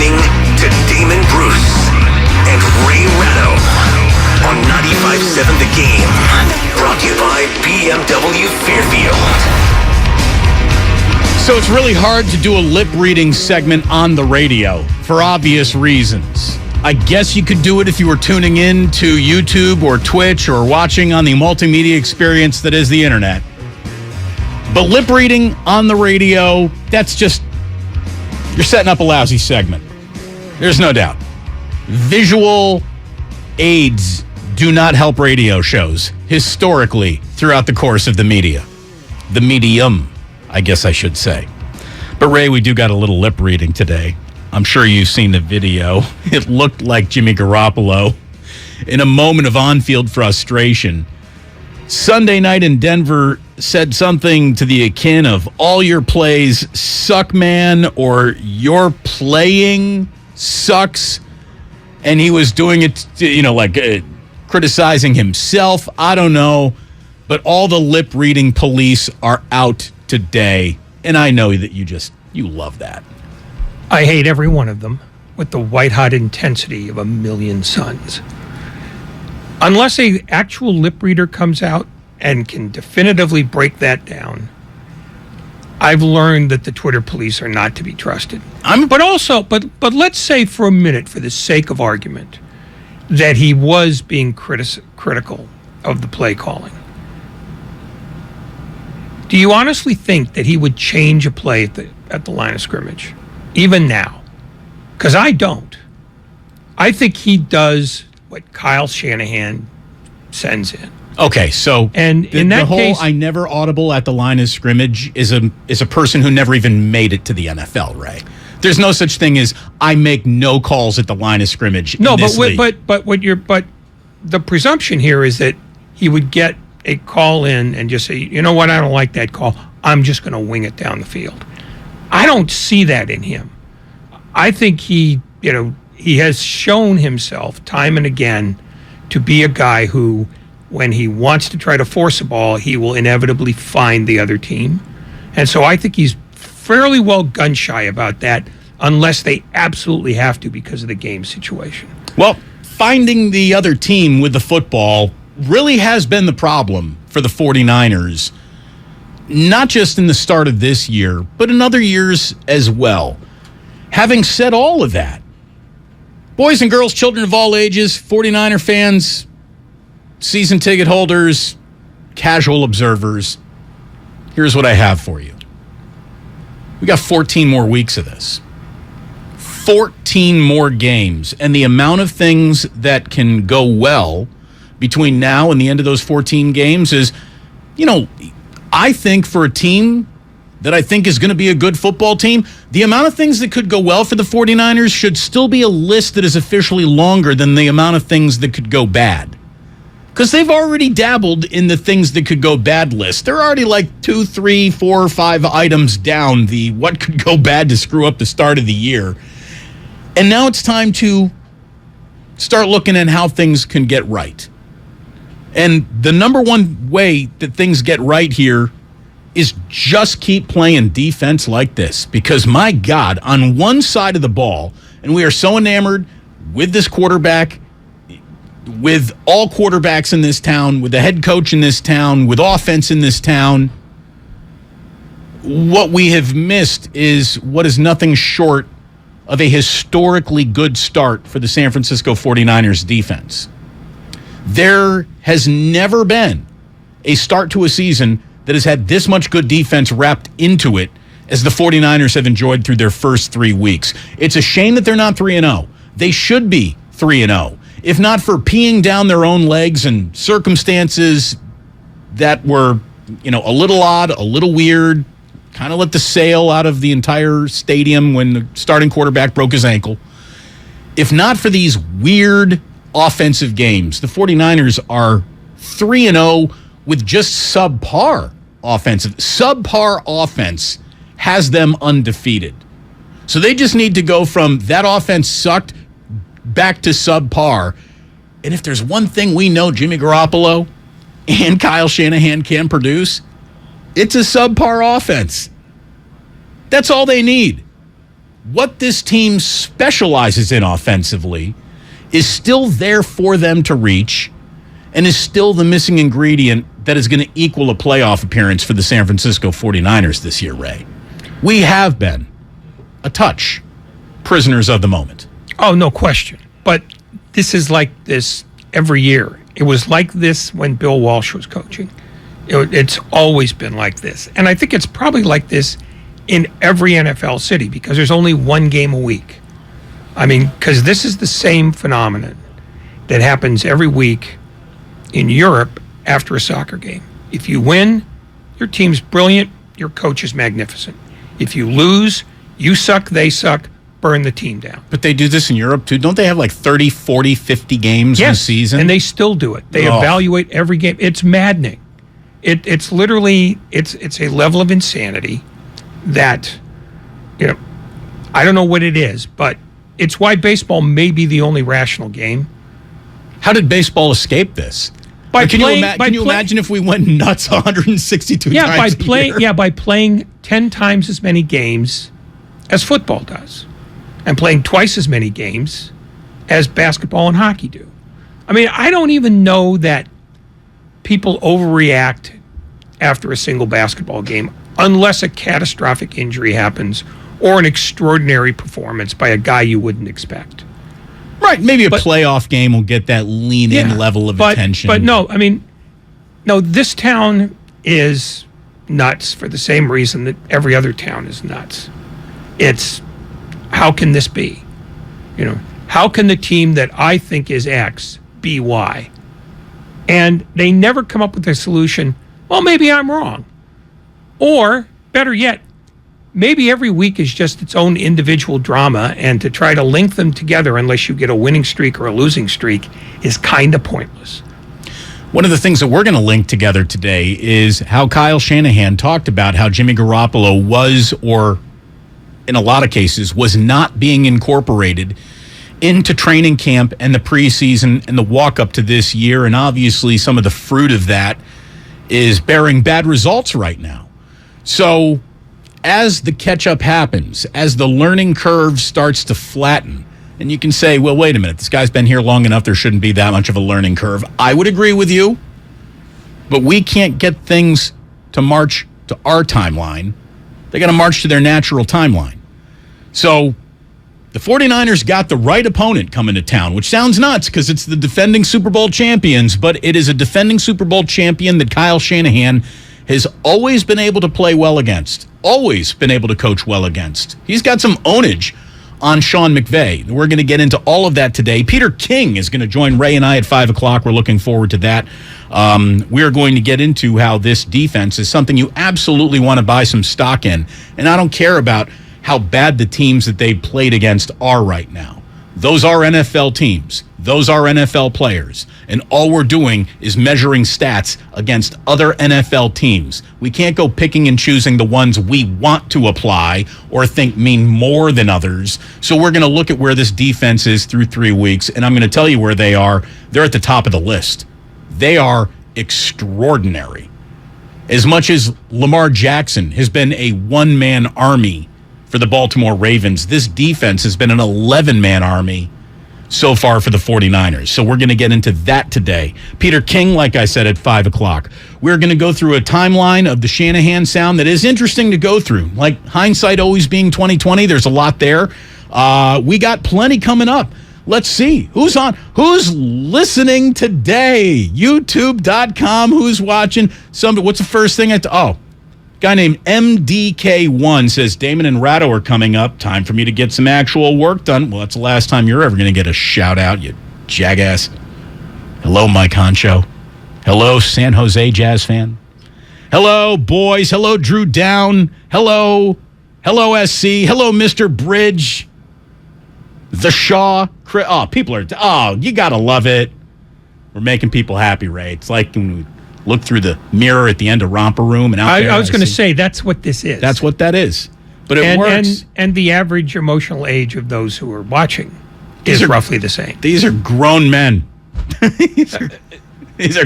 listening to Damon and Ray Ratto on 95.7 The Game. Brought to you by BMW Fairfield. So it's really hard to do a lip-reading segment on the radio for obvious reasons. I guess you could do it if you were tuning in to YouTube or Twitch or watching on the multimedia experience that is the internet. But lip-reading on the radio, that's just... you're setting up a lousy segment. There's no doubt. Visual aids do not help radio shows, historically, throughout the course of the media. The medium, I guess I should say. But Ray, we do got a little lip reading today. I'm sure you've seen the video. It looked like Jimmy Garoppolo in a moment of on-field frustration. Sunday night in Denver said something to the akin of all your plays suck, man, or your playing sucks. And he was doing it, criticizing himself. I don't know. But all the lip-reading police are out today. And I know that you love that. I hate every one of them with the white-hot intensity of a million suns. Unless an actual lip reader comes out and can definitively break that down, I've learned that the Twitter police are not to be trusted. But let's say for a minute, for the sake of argument, that he was being critical of the play calling. Do you honestly think that he would change a play at the line of scrimmage, even now? Because I don't. I think he does what Kyle Shanahan sends in. Okay, so in that case, I never audible at the line of scrimmage is a person who never even made it to the NFL, right? There's no such thing as I make no calls at the line of scrimmage. No, but the presumption here is that he would get a call in and just say, you know what, I don't like that call. I'm just going to wing it down the field. I don't see that in him. I think he has shown himself time and again to be a guy who, when he wants to try to force a ball, he will inevitably find the other team. And so I think he's fairly well gun-shy about that, unless they absolutely have to because of the game situation. Well, finding the other team with the football really has been the problem for the 49ers, not just in the start of this year, but in other years as well. Having said all of that, boys and girls, children of all ages, 49er fans, season ticket holders, casual observers, here's what I have for you. We got 14 more weeks of this. 14 more games. And the amount of things that can go well between now and the end of those 14 games is, I think for a team that I think is going to be a good football team, the amount of things that could go well for the 49ers should still be a list that is officially longer than the amount of things that could go bad. Because they've already dabbled in the things that could go bad list. They're already like 2, 3, 4, 5 items down the what could go bad to screw up the start of the year. And now it's time to start looking at how things can get right. And the number one way that things get right here is just keep playing defense like this. Because, my God, on one side of the ball, and we are so enamored with this quarterback, with all quarterbacks in this town, with the head coach in this town, with offense in this town, what we have missed is what is nothing short of a historically good start for the San Francisco 49ers defense. There has never been a start to a season that has had this much good defense wrapped into it as the 49ers have enjoyed through their first 3 weeks. It's a shame that they're not 3-0. They should be 3-0. If not for peeing down their own legs and circumstances that were, a little odd, a little weird, kind of let the sail out of the entire stadium when the starting quarterback broke his ankle. If not for these weird offensive games, the 49ers are 3-0 with just subpar offensive. Subpar offense has them undefeated. So they just need to go from that offense sucked back to subpar. And if there's one thing we know Jimmy Garoppolo and Kyle Shanahan can produce, it's a subpar offense. That's all they need. what this team specializes in offensively is still there for them to reach and is still the missing ingredient that is going to equal a playoff appearance for the San Francisco 49ers this year, Ray. We have been a touch prisoners of the moment. Oh, no question. But this is like this every year. It was like this when Bill Walsh was coaching. It's always been like this. And I think it's probably like this in every NFL city because there's only one game a week. I mean, because this is the same phenomenon that happens every week in Europe after a soccer game. If you win, your team's brilliant, your coach is magnificent. If you lose, you suck, they suck, burn the team down. But they do this in Europe too. Don't they have like 30, 40, 50 games in a season? And they still do it. They evaluate every game. It's maddening. It's literally, it's a level of insanity that, I don't know what it is, but it's why baseball may be the only rational game. How did baseball escape this? Can you imagine if we went nuts 162 times a year? Yeah, by playing 10 times as many games as football does and playing twice as many games as basketball and hockey do. I mean, I don't even know that people overreact after a single basketball game unless a catastrophic injury happens or an extraordinary performance by a guy you wouldn't expect. Right, maybe a playoff game will get that lean-in level of attention. But no, I mean, no, this town is nuts for the same reason that every other town is nuts. It's, how can this be? How can the team that I think is X be Y? And they never come up with a solution, well, maybe I'm wrong. Or, better yet, maybe every week is just its own individual drama, and to try to link them together unless you get a winning streak or a losing streak is kind of pointless. One of the things that we're going to link together today is how Kyle Shanahan talked about how Jimmy Garoppolo was, or in a lot of cases, was not being incorporated into training camp and the preseason and the walk-up to this year, and obviously some of the fruit of that is bearing bad results right now. So as the catch-up happens, as the learning curve starts to flatten, and you can say, well, wait a minute, this guy's been here long enough, there shouldn't be that much of a learning curve. I would agree with you, but we can't get things to march to our timeline. They got to march to their natural timeline. So the 49ers got the right opponent coming to town, which sounds nuts because it's the defending Super Bowl champions, but it is a defending Super Bowl champion that Kyle Shanahan has always been able to play well against, always been able to coach well against. He's got some ownage on Sean McVay. We're going to get into all of that today. Peter King is going to join Ray and I at 5 o'clock. We're looking forward to that. We're going to get into how this defense is something you absolutely want to buy some stock in. And I don't care about how bad the teams that they played against are right now. Those are NFL teams. Those are NFL players. And all we're doing is measuring stats against other NFL teams. We can't go picking and choosing the ones we want to apply or think mean more than others. So we're going to look at where this defense is through 3 weeks, and I'm going to tell you where they are. They're at the top of the list. They are extraordinary. As much as Lamar Jackson has been a one-man army for the Baltimore Ravens, this defense has been an 11-man army so far for the 49ers. So we're going to get into that today. Peter King, like I said, at 5 o'clock. We're going to go through a timeline of the Shanahan sound that is interesting to go through. Like hindsight always being 20/20, there's a lot there. We got plenty coming up. Let's see. Who's listening today? YouTube.com. Who's watching? What's the first thing guy named MDK1 says Damon and Ratto are coming up. Time for me to get some actual work done. Well, that's the last time you're ever going to get a shout out, you jackass. Hello, Mike Honcho. Hello, San Jose Jazz fan. Hello, boys. Hello, Drew Down. Hello, SC. Hello, Mr. Bridge. The Shaw. People are, you got to love it. We're making people happy, Ray. It's like when we look through the mirror at the end of Romper Room, and I was going to say that's what this is. That's what that is. But it works. And the average emotional age of those who are watching is roughly the same. These are grown men. These are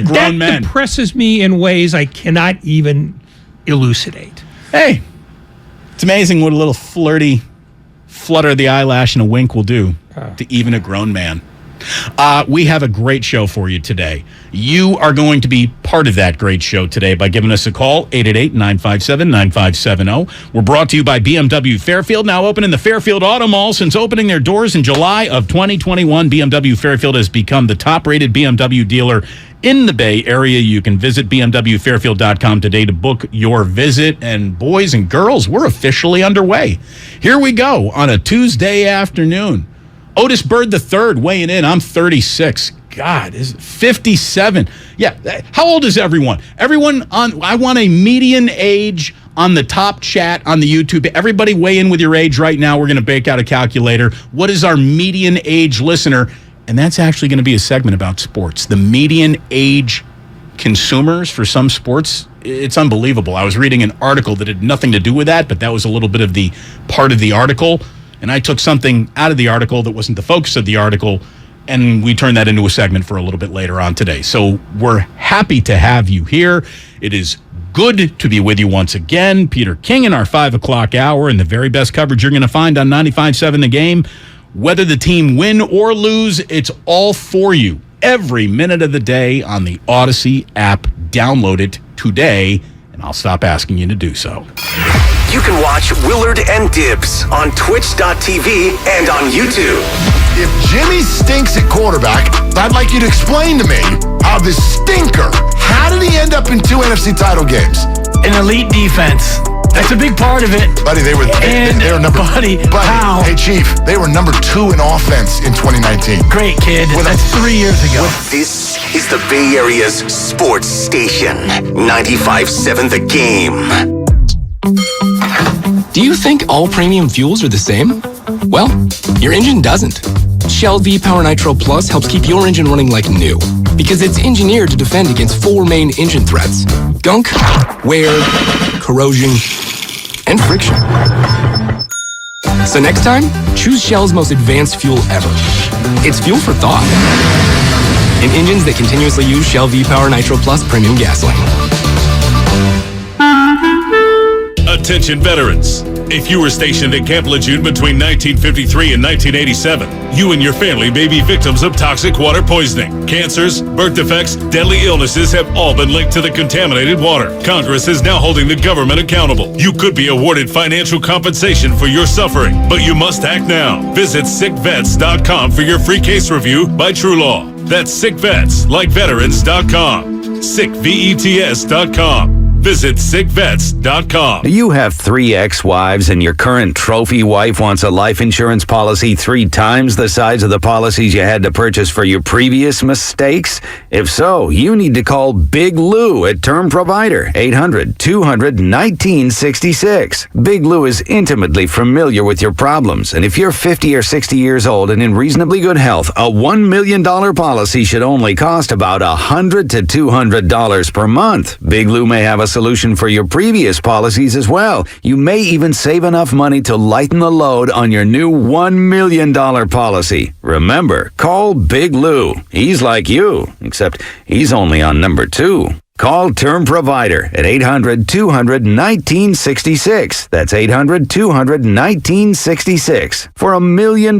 grown men. That depresses me in ways I cannot even elucidate. Hey, it's amazing what a little flirty flutter of the eyelash and a wink will do to even a grown man. We have a great show for you today. You are going to be part of that great show today by giving us a call, 888-957-9570. We're brought to you by BMW Fairfield, now open in the Fairfield Auto Mall. Since opening their doors in July of 2021, BMW Fairfield has become the top-rated BMW dealer in the Bay Area. You can visit bmwfairfield.com today to book your visit. And boys and girls, we're officially underway. Here we go on a Tuesday afternoon. Otis Bird III weighing in. I'm 36. God, is it 57? Yeah. How old is everyone? Everyone I want a median age on the top chat on the YouTube. Everybody weigh in with your age right now. We're going to bake out a calculator. What is our median age listener? And that's actually going to be a segment about sports. The median age consumers for some sports. It's unbelievable. I was reading an article that had nothing to do with that, but that was a little bit of the part of the article. And I took something out of the article that wasn't the focus of the article, and we turned that into a segment for a little bit later on today. So we're happy to have you here. It is good to be with you once again. Peter King in our 5 o'clock hour, and the very best coverage you're going to find on 95.7 The Game. Whether the team win or lose, it's all for you every minute of the day on the Odyssey app. Download it today, and I'll stop asking you to do so. You can watch Willard and Dibs on twitch.tv and on YouTube. If Jimmy stinks at quarterback, I'd like you to explain to me how this stinker, how did he end up in 2 NFC title games? An elite defense. That's a big part of it. Buddy, they were number... Buddy, how? Hey, Chief, they were number 2 in offense in 2019. Great, kid. That's 3 years ago. This is the Bay Area's sports station, 95.7 The Game. Do you think all premium fuels are the same? Well, your engine doesn't. Shell V-Power Nitro Plus helps keep your engine running like new because it's engineered to defend against 4 main engine threats: gunk, wear, corrosion, and friction. So next time, choose Shell's most advanced fuel ever. It's fuel for thought. In engines that continuously use Shell V-Power Nitro Plus premium gasoline. Attention veterans. If you were stationed at Camp Lejeune between 1953 and 1987, you and your family may be victims of toxic water poisoning. Cancers, birth defects, deadly illnesses have all been linked to the contaminated water. Congress is now holding the government accountable. You could be awarded financial compensation for your suffering, but you must act now. Visit sickvets.com for your free case review by True Law. That's sickvets, like veterans.com. sickvets.com. Visit sickvets.com. Do you have 3 ex-wives and your current trophy wife wants a life insurance policy 3 times the size of the policies you had to purchase for your previous mistakes? If so, you need to call Big Lou at Term Provider, 800-200-1966. Big Lou is intimately familiar with your problems, and if you're 50 or 60 years old and in reasonably good health, a $1 million policy should only cost about $100 to $200 per month. Big Lou may have a solution for your previous policies as well. You may even save enough money to lighten the load on your new $1 million policy. Remember, call Big Lou. He's like you, except he's only on number 2. Call Term Provider at 800-200-1966. That's 800-200-1966 for $1 million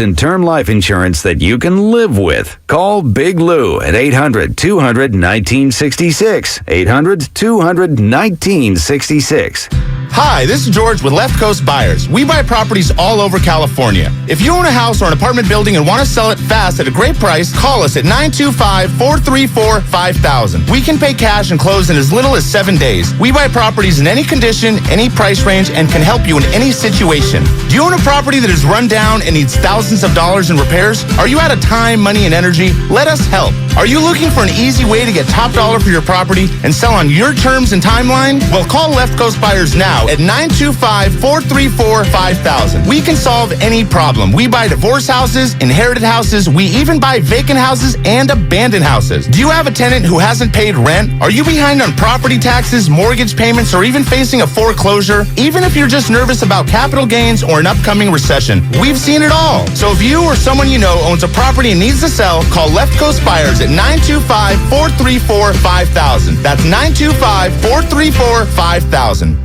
in term life insurance that you can live with. Call Big Lou at 800-200-1966. 800-200-1966. Hi, this is George with Left Coast Buyers. We buy properties all over California. If you own a house or an apartment building and want to sell it fast at a great price, call us at 925-434-5000. We can pay cash and close in as little as 7 days. We buy properties in any condition, any price range, and can help you in any situation. Do you own a property that is run down and needs thousands of dollars in repairs? Are you out of time, money, and energy? Let us help. Are you looking for an easy way to get top dollar for your property and sell on your terms and timeline? Well, call Left Coast Buyers now at 925-434-5000. We can solve any problem. We buy divorce houses, inherited houses. We even buy vacant houses and abandoned houses. Do you have a tenant who hasn't paid rent? Are you behind on property taxes, mortgage payments, or even facing a foreclosure? Even if you're just nervous about capital gains or an upcoming recession, we've seen it all. So if you or someone you know owns a property and needs to sell, call Left Coast Buyers at 925-434-5000. That's 925-434-5000.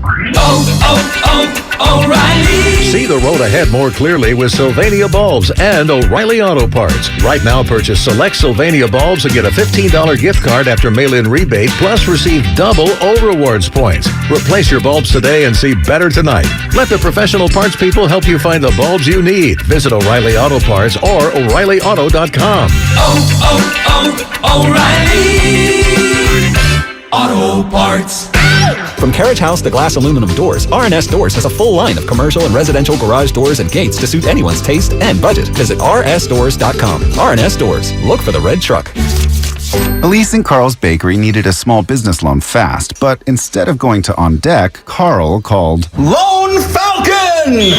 O'Reilly. See the road ahead more clearly with Sylvania Bulbs and O'Reilly Auto Parts. Right now, purchase select Sylvania Bulbs and get a $15 gift card after mail-in rebate, plus receive double O-Rewards points. Replace your bulbs today and see better tonight. Let the professional parts people help you find the bulbs you need. Visit O'Reilly Auto Parts or O'ReillyAuto.com. O'Reilly Auto Parts. From Carriage House to glass aluminum doors, R&S Doors has a full line of commercial and residential garage doors and gates to suit anyone's taste and budget. Visit rsdoors.com. R&S Doors. Look for the red truck. Elise and Carl's Bakery needed a small business loan fast, but instead of going to On Deck, Carl called Lone Falcon!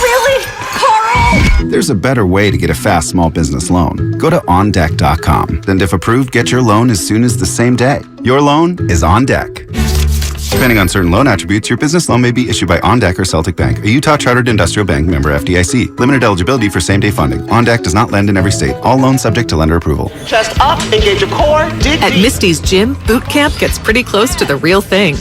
Really? Carl? There's a better way to get a fast small business loan. Go to OnDeck.com. Then if approved, get your loan as soon as the same day. Your loan is on deck. Depending on certain loan attributes, your business loan may be issued by OnDeck or Celtic Bank, a Utah Chartered Industrial Bank member FDIC. Limited eligibility for same-day funding. OnDeck does not lend in every state. All loans subject to lender approval. Chest up, engage your core, dig At Misty's gym, boot camp gets pretty close to the real thing.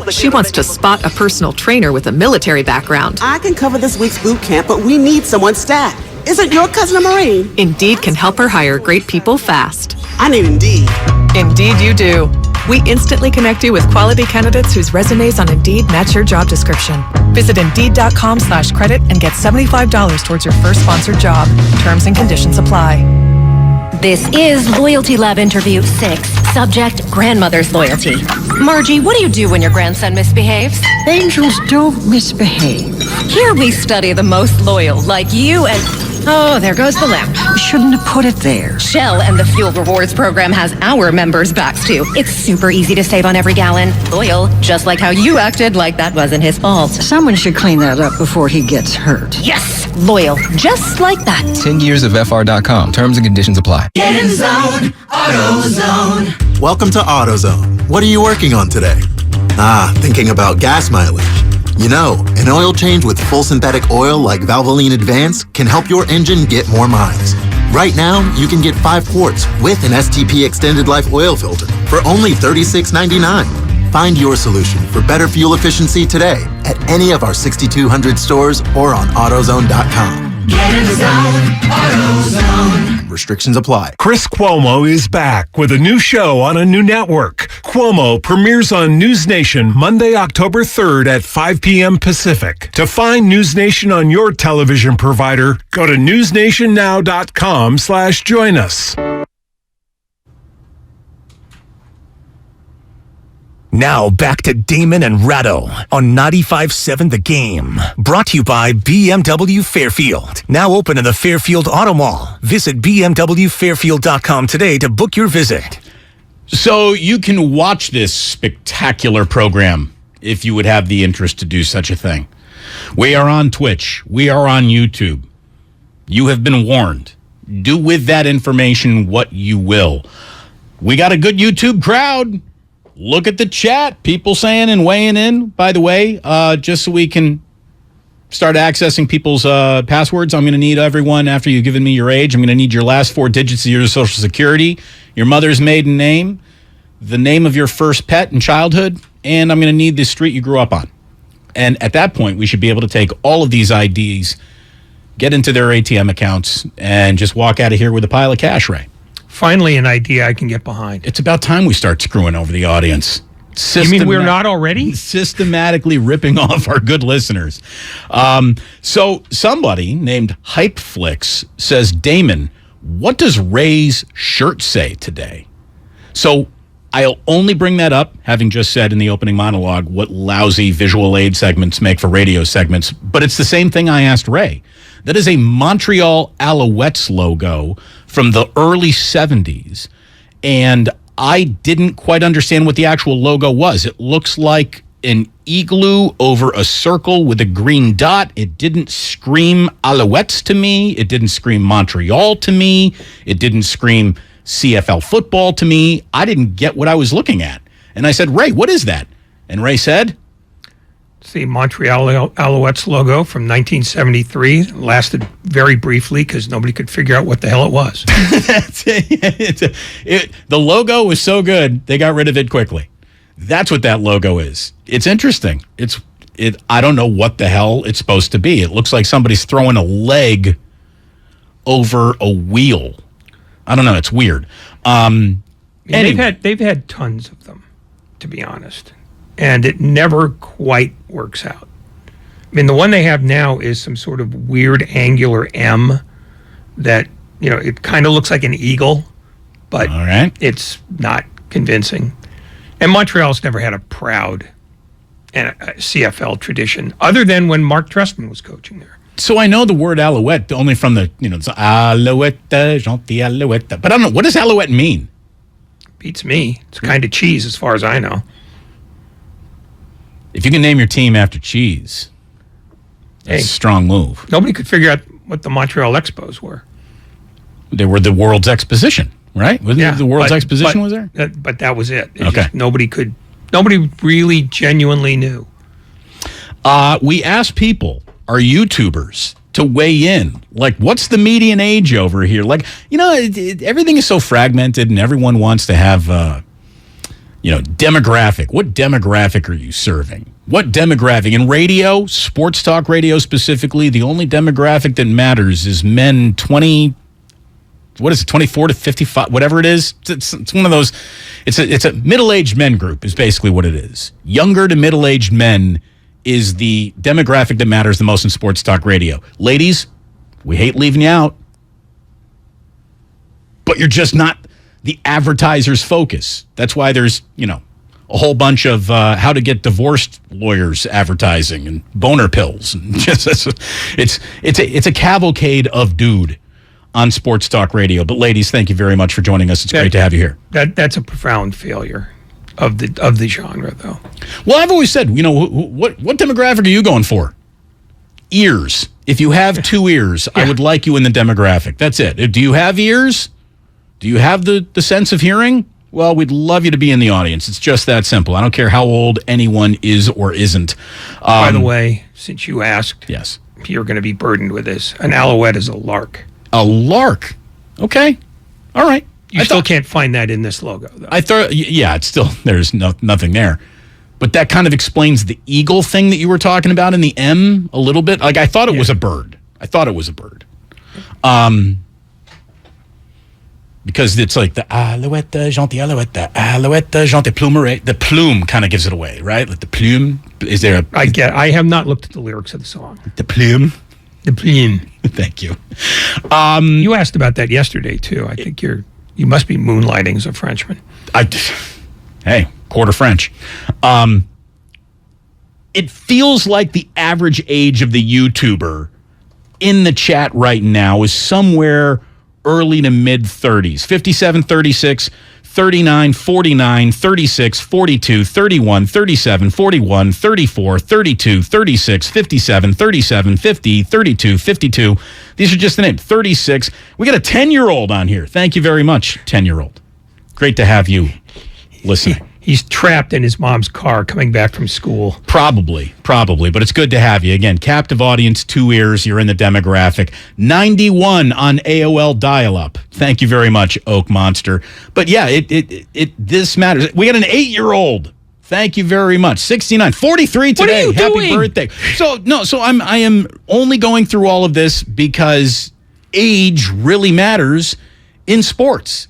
She wants to spot a personal trainer with a military background. I can cover this week's boot camp, but we need someone stat. Isn't your cousin a Marine? Indeed can help her hire great people fast. I need Indeed. Indeed you do. We instantly connect you with quality candidates whose resumes on Indeed match your job description. Visit Indeed.com/credit and get $75 towards your first sponsored job. Terms and conditions apply. This is Loyalty Lab Interview 6. Subject, grandmother's loyalty. Margie, what do you do when your grandson misbehaves? Angels don't misbehave. Here we study the most loyal, like you and... Oh, there goes the lamp. Shouldn't have put it there. Shell and the Fuel Rewards program has our members' backs too. It's super easy to save on every gallon. Loyal, just like how you acted like that wasn't his fault. Someone should clean that up before he gets hurt. Yes! Loyal, just like that. 10 years of FR.com. Terms and conditions apply. Get in zone, AutoZone. Welcome to AutoZone. What are you working on today? Thinking about gas mileage. You know, an oil change with full synthetic oil like Valvoline Advance can help your engine get more miles. Right now, you can get 5 quarts with an STP Extended Life oil filter for only $36.99. Find your solution for better fuel efficiency today at any of our 6,200 stores or on AutoZone.com. Get in zone, AutoZone. Restrictions apply. Chris Cuomo is back with a new show on a new network. Cuomo premieres on News Nation Monday, October 3rd at 5 p.m. Pacific. To find News Nation on your television provider, go to newsnationnow.com/join us. Now back to Damon and Ratto on 95.7 The Game. Brought to you by BMW Fairfield. Now open in the Fairfield Auto Mall. Visit BMWFairfield.com today to book your visit. So you can watch this spectacular program if you would have the interest to do such a thing. We are on Twitch. We are on YouTube. You have been warned. Do with that information what you will. We got a good YouTube crowd. Look at the chat. People saying and weighing in, by the way, just so we can start accessing people's passwords. I'm going to need everyone, after you've given me your age, I'm going to need your last 4 digits of your Social Security, your mother's maiden name, the name of your first pet in childhood, and I'm going to need the street you grew up on. And at that point, we should be able to take all of these IDs, get into their ATM accounts, and just walk out of here with a pile of cash, Ray. Finally, an idea I can get behind. It's about time we start screwing over the audience. You mean we're not already? Systematically ripping off our good listeners. So somebody named Hypeflix says, Damon, what does Ray's shirt say today? So I'll only bring that up, having just said in the opening monologue what lousy visual aid segments make for radio segments. But it's the same thing I asked Ray. That is a Montreal Alouettes logo from the early 70s. And I didn't quite understand what the actual logo was. It looks like an igloo over a circle with a green dot. It didn't scream Alouettes to me. It didn't scream Montreal to me. It didn't scream CFL football to me. I didn't get what I was looking at. And I said, Ray, what is that? And Ray said, It's the Montreal Alouettes logo from 1973. It lasted very briefly because nobody could figure out what the hell it was. That's it. The logo was so good, they got rid of it quickly. That's what that logo is. It's interesting. I don't know what the hell it's supposed to be. It looks like somebody's throwing a leg over a wheel. I don't know. It's weird. Anyway. They've had tons of them, to be honest, and it never quite works out. I mean, the one they have now is some sort of weird angular M that, it kind of looks like an eagle, but it's not convincing. And Montreal's never had a proud CFL tradition, other than when Mark Trestman was coaching there. So I know the word alouette only from the, it's alouette, gentil alouette. But I don't know, what does alouette mean? Beats me. It's kind of cheese as far as I know. If you can name your team after cheese, that's a strong move. Nobody could figure out what the Montreal Expos were. They were the World's Exposition, right? Wasn't the World's Exposition was there? But that was it. Okay. Nobody really genuinely knew. We asked people, our YouTubers, to weigh in. Like, what's the median age over here? Like, everything is so fragmented and everyone wants to have, demographic. What demographic are you serving? What demographic? In radio, sports talk radio specifically, the only demographic that matters is men 24 to 55, whatever it is. It's one of those, it's a middle-aged men group is basically what it is. Younger to middle-aged men is the demographic that matters the most in sports talk radio. Ladies, we hate leaving you out, but you're just not the advertiser's focus. That's why there's, a whole bunch of how to get divorced lawyers advertising and boner pills. And it's a cavalcade of dude on sports talk radio. But ladies, thank you very much for joining us. It's great to have you here. That's a profound failure of the genre, though. Well, I've always said, what demographic are you going for? Ears. If you have 2 ears, I would like you in the demographic. That's it. Do you have ears? Do you have the sense of hearing? Well, we'd love you to be in the audience. It's just that simple. I don't care how old anyone is or isn't. By the way, since you asked, yes, you're going to be burdened with this. An alouette is a lark. A lark? Okay. All right. You still can't find that in this logo, though. I thought, it's still, there's nothing there. But that kind of explains the eagle thing that you were talking about in the M a little bit. Like, I thought it was a bird. Because it's like the alouette, gentil alouette, alouette, gentil plumeret. The plume kind of gives it away, right? Like the plume. Is there I have not looked at the lyrics of the song. The plume? The plume. Thank you. You asked about that yesterday, too. I think you must be moonlighting as a Frenchman. Hey, quarter French. It feels like the average age of the YouTuber in the chat right now is somewhere early to mid 30s. 57, 36, 39, 49, 36, 42, 31, 37, 41, 34, 32, 36, 57, 37, 50, 32, 52. These are just the names. 36. We got a 10-year-old on here. Thank you very much, 10-year-old. Great to have you listening. He's trapped in his mom's car coming back from school. Probably, but it's good to have you. Again, captive audience, 2 ears, you're in the demographic. 91 on AOL dial-up. Thank you very much, Oak Monster. But yeah, this matters. We got an 8-year-old. Thank you very much. 69, 43 today. What are you Happy doing? birthday. I am only going through all of this because age really matters in sports.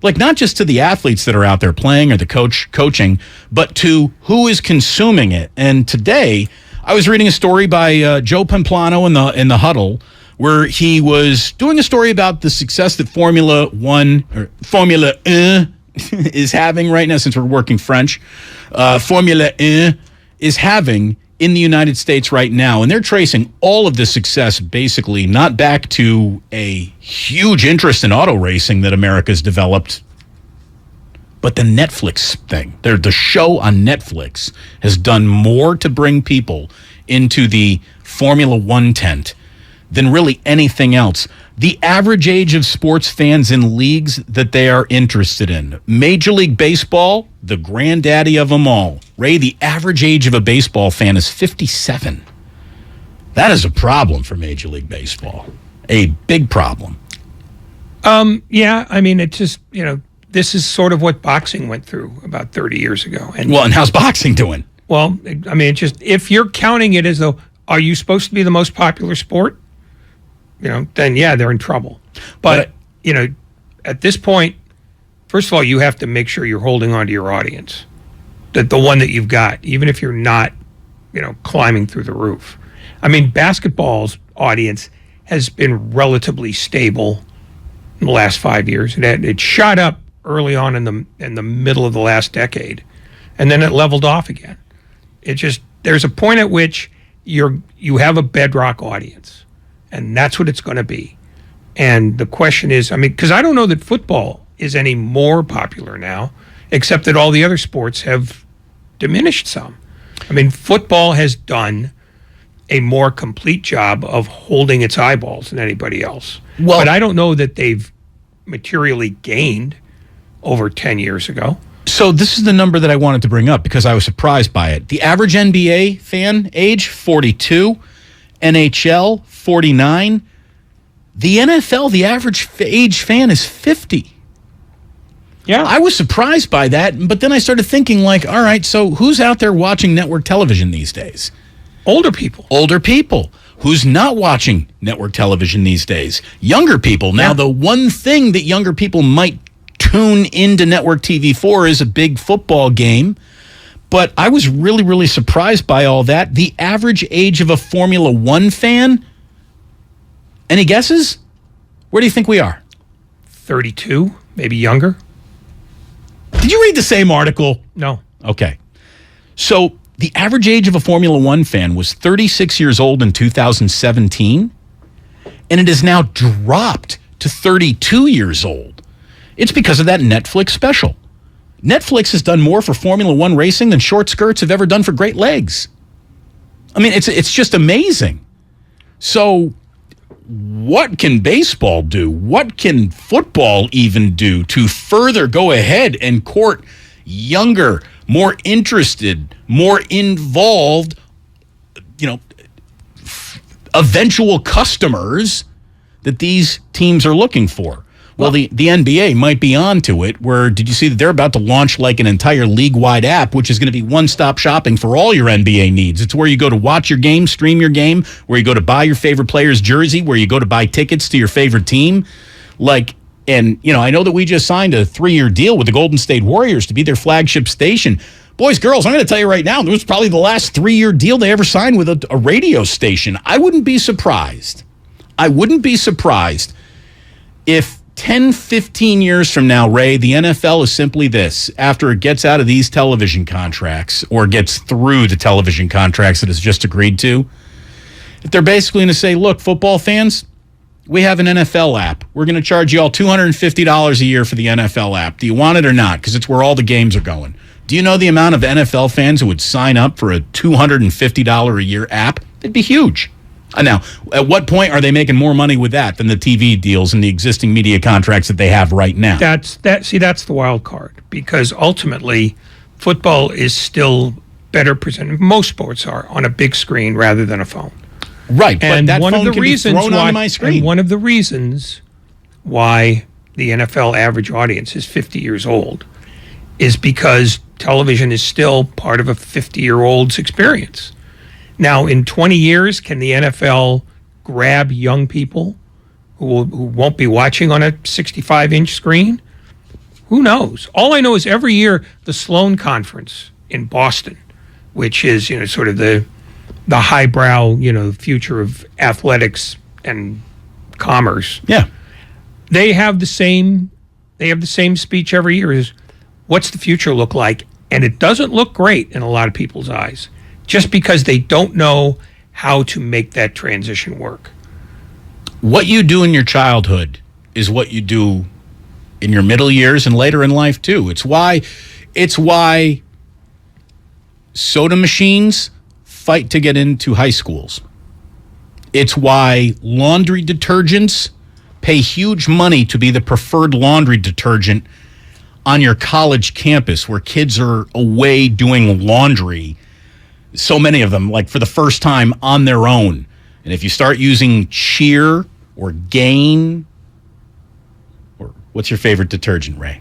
Like, not just to the athletes that are out there playing or the coaching, but to who is consuming it. And today, I was reading a story by Joe Pamplano in the Huddle, where he was doing a story about the success that Formula 1 is having right now, since we're working French. Formula 1 is having in the United States right now. And they're tracing all of the success basically not back to a huge interest in auto racing that America's developed, but the Netflix thing. The show on Netflix has done more to bring people into the Formula 1 tent than really anything else. The average age of sports fans in leagues that they are interested in. Major League Baseball, the granddaddy of them all. Ray, the average age of a baseball fan is 57. That is a problem for Major League Baseball. A big problem. Yeah, I mean, it's just, this is sort of what boxing went through about 30 years ago. And how's boxing doing? Well, I mean, just if you're counting it as though, are you supposed to be the most popular sport? Then yeah, they're in trouble. But at this point, first of all, you have to make sure you're holding on to your audience, the one that you've got, even if you're not, climbing through the roof. I mean, basketball's audience has been relatively stable in the last 5 years. It shot up early on in the middle of the last decade, and then it leveled off again. There's a point at which you have a bedrock audience, and that's what it's going to be. And the question is, I mean, because I don't know that football is any more popular now, except that all the other sports have diminished some. I mean, football has done a more complete job of holding its eyeballs than anybody else. Well, but I don't know that they've materially gained over 10 years ago. So this is the number that I wanted to bring up because I was surprised by it. The average NBA fan age, 42. NHL, 49. The NFL, the average age fan is 50. Yeah. I was surprised by that, but then I started thinking all right, so who's out there watching network television these days? Older people. Older people. Who's not watching network television these days? Younger people. Now, the one thing that younger people might tune into network TV for is a big football game, but I was really, really surprised by all that. The average age of a Formula One fan, any guesses? Where do you think we are? 32, maybe younger. Did you read the same article? No. Okay. So the average age of a Formula One fan was 36 years old in 2017, and it has now dropped to 32 years old. It's because of that Netflix special. Netflix has done more for Formula One racing than short skirts have ever done for great legs. I mean, it's just amazing. So what can baseball do? What can football even do to further go ahead and court younger, more interested, more involved, eventual customers that these teams are looking for? Well, the NBA might be on to it, where did you see that they're about to launch an entire league-wide app, which is going to be one-stop shopping for all your NBA needs. It's where you go to watch your game, stream your game, where you go to buy your favorite player's jersey, where you go to buy tickets to your favorite team. I know that we just signed a 3-year deal with the Golden State Warriors to be their flagship station. Boys, girls, I'm going to tell you right now, it was probably the last 3-year deal they ever signed with a radio station. I wouldn't be surprised. If 10, 15 years from now, Ray, the NFL is simply this. After it gets out of these television contracts or gets through the television contracts that it's just agreed to, they're basically going to say, look, football fans, we have an NFL app. We're going to charge you all $250 a year for the NFL app. Do you want it or not? Because it's where all the games are going. Do you know the amount of NFL fans who would sign up for a $250 a year app? It'd be huge. Now, at what point are they making more money with that than the TV deals and the existing media contracts that they have right now? That's the wild card, because ultimately football is still better presented. Most sports are on a big screen rather than a phone. Right, and but that phone can be thrown onto my screen. And one of the reasons why the NFL average audience is 50 years old is because television is still part of a 50-year-old's experience. Now, in 20 years, can the NFL grab young people who won't be watching on a 65-inch screen? Who knows? All I know is every year the Sloan Conference in Boston, which is sort of the highbrow future of athletics and commerce. Yeah, they have the same speech every year. Is what's the future look like? And it doesn't look great in a lot of people's eyes, just because they don't know how to make that transition work. What you do in your childhood is what you do in your middle years and later in life too. It's why soda machines fight to get into high schools. It's why laundry detergents pay huge money to be the preferred laundry detergent on your college campus where kids are away doing laundry. So many of them, for the first time on their own. And if you start using Cheer or Gain, or what's your favorite detergent, Ray?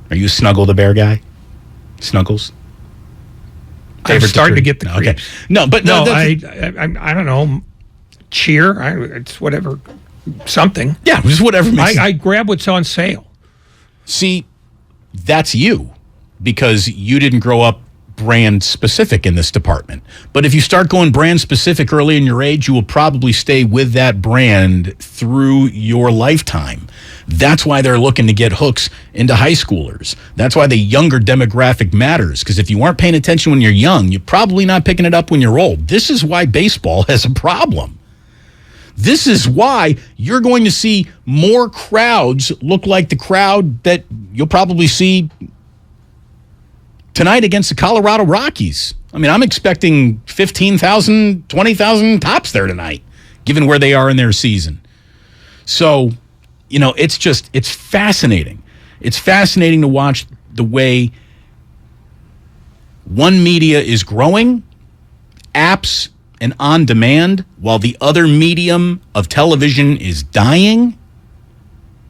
Are you a Snuggle the Bear guy? Snuggles? I'm starting to get the creeps. Okay. No, but no, I don't know. Cheer. It's whatever. Something. Yeah, just whatever makes I grab what's on sale. See, that's you because you didn't grow up brand specific in this department. But if you start going brand specific early in your age, you will probably stay with that brand through your lifetime. That's why they're looking to get hooks into high schoolers. That's why the younger demographic matters, because if you weren't paying attention when you're young, you're probably not picking it up when you're old. This is why baseball has a problem. This is why you're going to see more crowds look like the crowd that you'll probably see tonight against the Colorado Rockies. I mean, I'm expecting 15,000, 20,000 tops there tonight, given where they are in their season. So, it's fascinating. It's fascinating to watch the way one media is growing, apps and on demand, while the other medium of television is dying.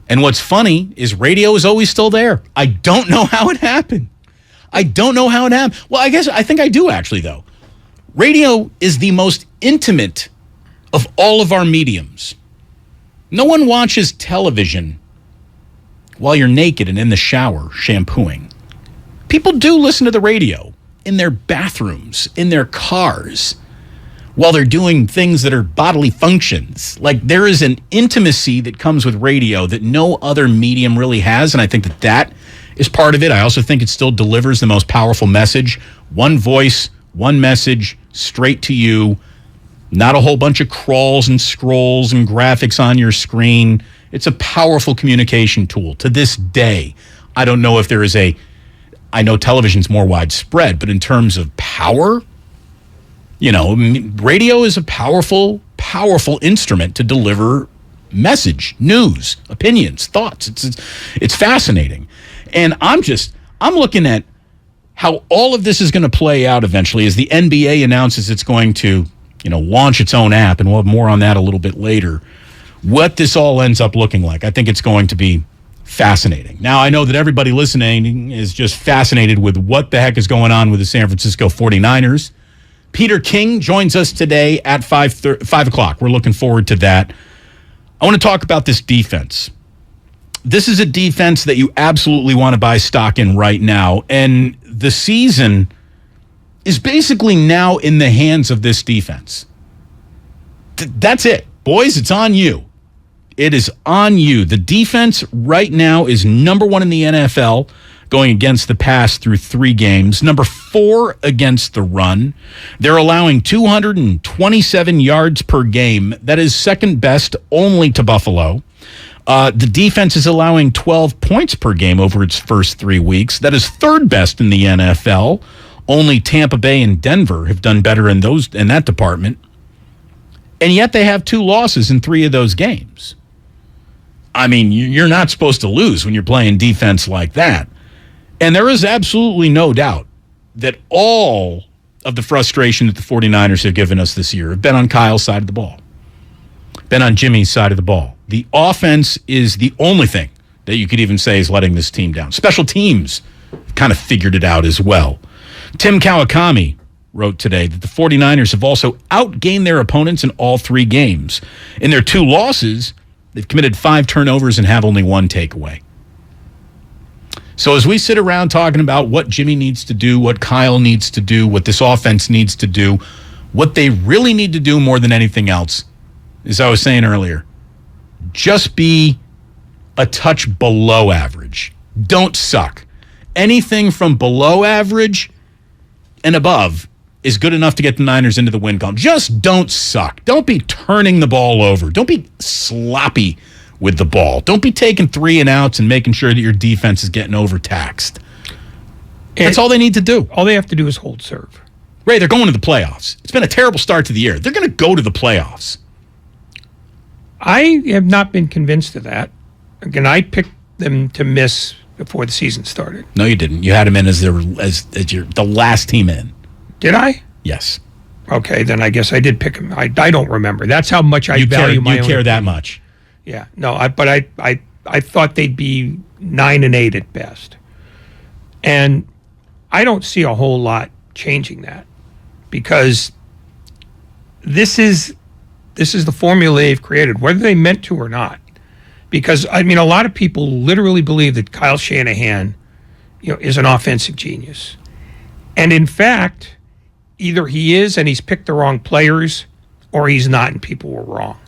And what's funny is radio is always still there. I don't know how it happened. Well, I think I do actually, though. Radio is the most intimate of all of our mediums. No one watches television while you're naked and in the shower shampooing. People do listen to the radio in their bathrooms, in their cars, while they're doing things that are bodily functions. Like, there is an intimacy that comes with radio that no other medium really has, and I think that is part of it. I also think it still delivers the most powerful message. One voice, one message, straight to you. Not a whole bunch of crawls and scrolls and graphics on your screen. It's a powerful communication tool. To this day, I don't know if there is I know television's more widespread, but in terms of power, radio is a powerful, powerful instrument to deliver message, news, opinions, thoughts. It's fascinating. And I'm looking at how all of this is going to play out eventually as the NBA announces it's going to, launch its own app, and we'll have more on that a little bit later. What this all ends up looking like, I think it's going to be fascinating. Now, I know that everybody listening is just fascinated with what the heck is going on with the San Francisco 49ers. Peter King joins us today at 5 o'clock. We're looking forward to that. I want to talk about this defense. This is a defense that you absolutely want to buy stock in right now. And the season is basically now in the hands of this defense. That's it. Boys, it's on you. It is on you. The defense right now is number 1 in the NFL going against the pass through 3 games. Number 4 against the run. They're allowing 227 yards per game. That is second best only to Buffalo. The defense is allowing 12 points per game over its first 3 weeks. That is third best in the NFL. Only Tampa Bay and Denver have done better in that department. And yet they have 2 losses in 3 of those games. I mean, you're not supposed to lose when you're playing defense like that. And there is absolutely no doubt that all of the frustration that the 49ers have given us this year have been on Kyle's side of the ball, been on Jimmy's side of the ball. The offense is the only thing that you could even say is letting this team down. Special teams kind of figured it out as well. Tim Kawakami wrote today that the 49ers have also outgained their opponents in all 3 games. In their 2 losses, they've committed 5 turnovers and have only 1 takeaway. So as we sit around talking about what Jimmy needs to do, what Kyle needs to do, what this offense needs to do, what they really need to do more than anything else, as I was saying earlier, just be a touch below average. Don't suck. Anything from below average and above is good enough to get the Niners into the win column. Just don't suck. Don't be turning the ball over. Don't be sloppy with the ball. Don't be taking 3 and outs and making sure that your defense is getting overtaxed. That's all they need to do. All they have to do is hold serve. Ray, they're going to the playoffs. It's been a terrible start to the year. They're going to go to the playoffs. I have not been convinced of that. Again, I picked them to miss before the season started. No, you didn't. You had them in as the last team in. Did I? Yes. Okay, then I guess I did pick them. I don't remember. That's how much I value my own. You care that much. Yeah. No, but I thought they'd be 9-8 at best. And I don't see a whole lot changing that, because this is the formula they've created, whether they meant to or not. Because, I mean, a lot of people literally believe that Kyle Shanahan, is an offensive genius. And in fact, either he is and he's picked the wrong players, or he's not and people were wrong.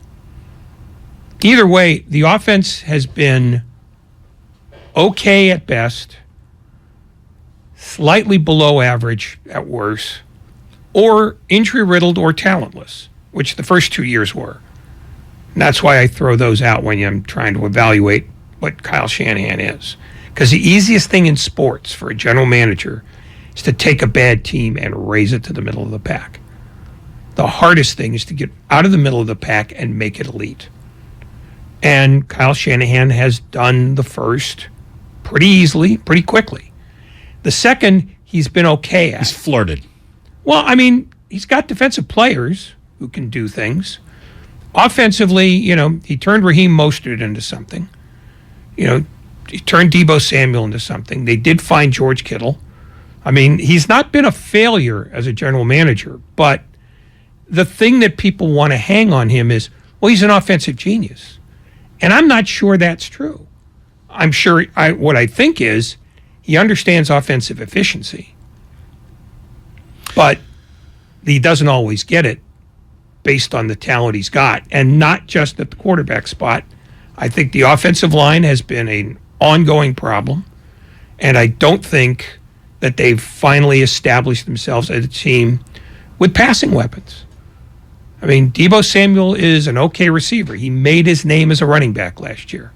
Either way, the offense has been okay at best, slightly below average at worst, or injury-riddled or talentless, which the first 2 years were. And that's why I throw those out when I'm trying to evaluate what Kyle Shanahan is. Because the easiest thing in sports for a general manager is to take a bad team and raise it to the middle of the pack. The hardest thing is to get out of the middle of the pack and make it elite. And Kyle Shanahan has done the first pretty easily, pretty quickly. The second, he's been okay at. He's flirted. Well, I mean, he's got defensive players who can do things. Offensively, he turned Raheem Mostert into something. He turned Deebo Samuel into something. They did find George Kittle. I mean, he's not been a failure as a general manager, but the thing that people want to hang on him is, well, he's an offensive genius. And I'm not sure that's true. I'm sure what I think is he understands offensive efficiency, but he doesn't always get it based on the talent he's got, and not just at the quarterback spot. I think the offensive line has been an ongoing problem, and I don't think that they've finally established themselves as a team with passing weapons. I mean, Deebo Samuel is an okay receiver. He made his name as a running back last year.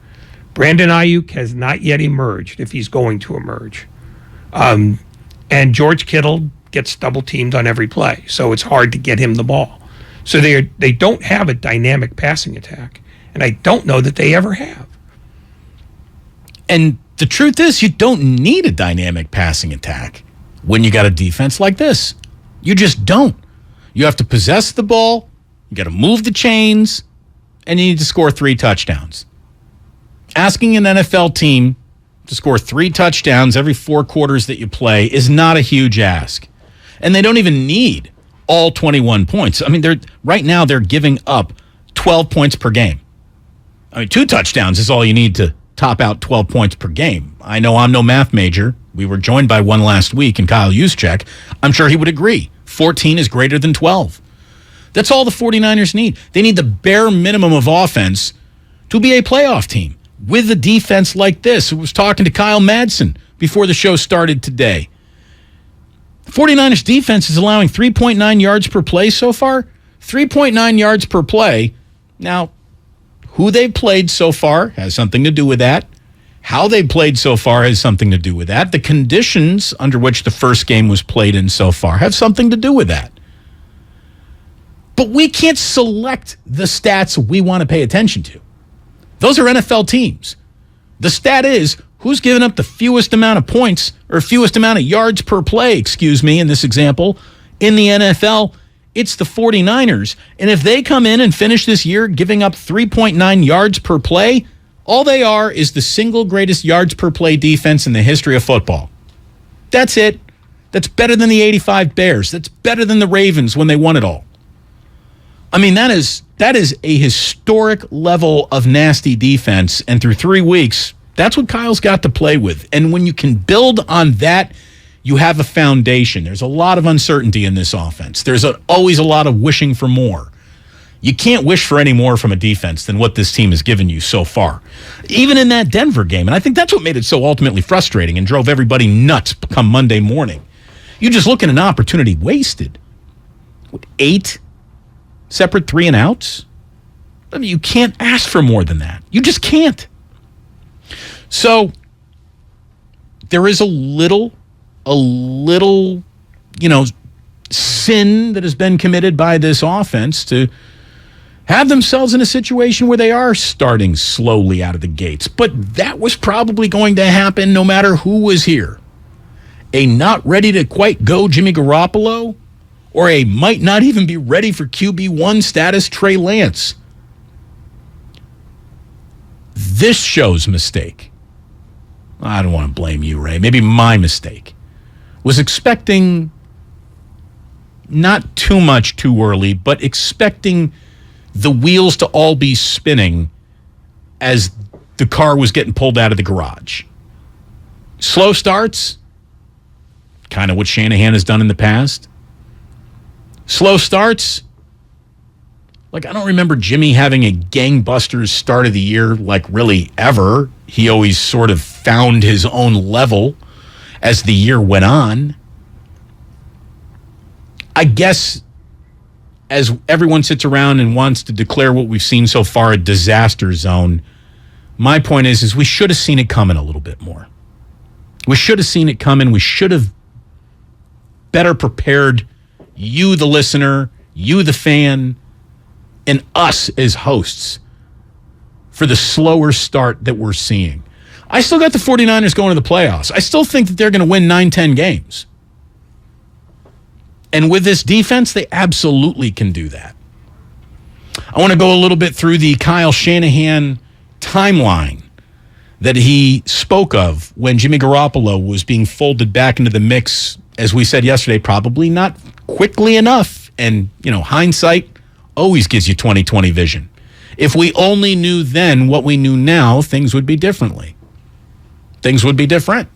Brandon Ayuk has not yet emerged, if he's going to emerge. And George Kittle gets double-teamed on every play, so it's hard to get him the ball. So they don't have a dynamic passing attack, and I don't know that they ever have. And the truth is, you don't need a dynamic passing attack when you got a defense like this. You just don't. You have to possess the ball, you got to move the chains, and you need to score 3 touchdowns. Asking an NFL team to score 3 touchdowns every 4 quarters that you play is not a huge ask. And they don't even need all 21 points. I mean, right now they're giving up 12 points per game. I mean, 2 touchdowns is all you need to top out 12 points per game. I know I'm no math major. We were joined by one last week in Kyle Juszczyk. I'm sure he would agree. 14 is greater than 12. That's all the 49ers need. They need the bare minimum of offense to be a playoff team with a defense like this. I was talking to Kyle Madsen before the show started today. 49ers defense is allowing 3.9 yards per play so far. 3.9 yards per play. Now, who they've played so far has something to do with that. How they played so far has something to do with that. The conditions under which the first game was played in so far have something to do with that. But we can't select the stats we want to pay attention to. Those are NFL teams. The stat is who's given up the fewest amount of points or fewest amount of yards per play, in this example, in the NFL. It's the 49ers. And if they come in and finish this year giving up 3.9 yards per play, all they are is the single greatest yards per play defense in the history of football. That's it. That's better than the 85 Bears. That's better than the Ravens when they won it all. I mean, that is a historic level of nasty defense. And through 3 weeks, that's what Kyle's got to play with. And when you can build on that, you have a foundation. There's a lot of uncertainty in this offense. There's always a lot of wishing for more. You can't wish for any more from a defense than what this team has given you so far. Even in that Denver game. And I think that's what made it so ultimately frustrating and drove everybody nuts come Monday morning. You just look at an opportunity wasted. 8 separate 3-and-outs? I mean, you can't ask for more than that. You just can't. So there is a little, sin that has been committed by this offense to have themselves in a situation where they are starting slowly out of the gates. But that was probably going to happen no matter who was here. A not ready to quite go Jimmy Garoppolo, or a might not even be ready for QB1 status Trey Lance. This shows mistake. I don't want to blame you, Ray. Maybe my mistake. Was expecting not too much too early, but expecting the wheels to all be spinning as the car was getting pulled out of the garage. Slow starts, kind of what Shanahan has done in the past. Slow starts, like I don't remember Jimmy having a gangbusters start of the year, like really ever. He always sort of found his own level as the year went on. I guess as everyone sits around and wants to declare what we've seen so far a disaster zone, my point is we should have seen it coming a little bit more. We should have seen it coming. We should have better prepared you, the listener, you, the fan, and us as hosts for the slower start that we're seeing. I still got the 49ers going to the playoffs. I still think that they're going to win 9-10 games. And with this defense, they absolutely can do that. I want to go a little bit through the Kyle Shanahan timeline that he spoke of when Jimmy Garoppolo was being folded back into the mix, as we said yesterday, probably not quickly enough. And, hindsight always gives you 20/20 vision. If we only knew then what we knew now, things would be differently. Things would be different.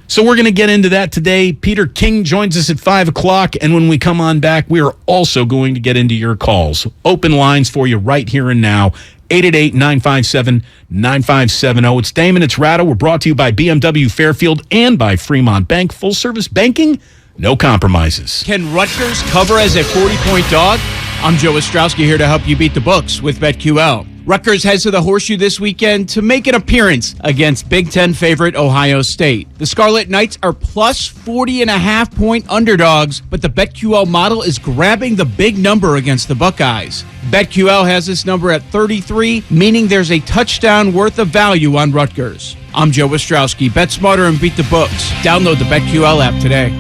So we're going to get into that today. Peter King joins us at 5 o'clock, and when we come on back, we are also going to get into your calls. Open lines for you right here and now. 888-957-9570. It's Damon, it's Ratto. We're brought to you by BMW Fairfield and by Fremont Bank. Full service banking, no compromises. Can Rutgers cover as a 40-point dog? I'm Joe Ostrowski here to help you beat the books with BetQL. Rutgers heads to the Horseshoe this weekend to make an appearance against Big Ten favorite Ohio State. The Scarlet Knights are plus 40.5-point underdogs, but the BetQL model is grabbing the big number against the Buckeyes. BetQL has this number at 33, meaning there's a touchdown worth of value on Rutgers. I'm Joe Ostrowski. Bet smarter and beat the books. Download the BetQL app today.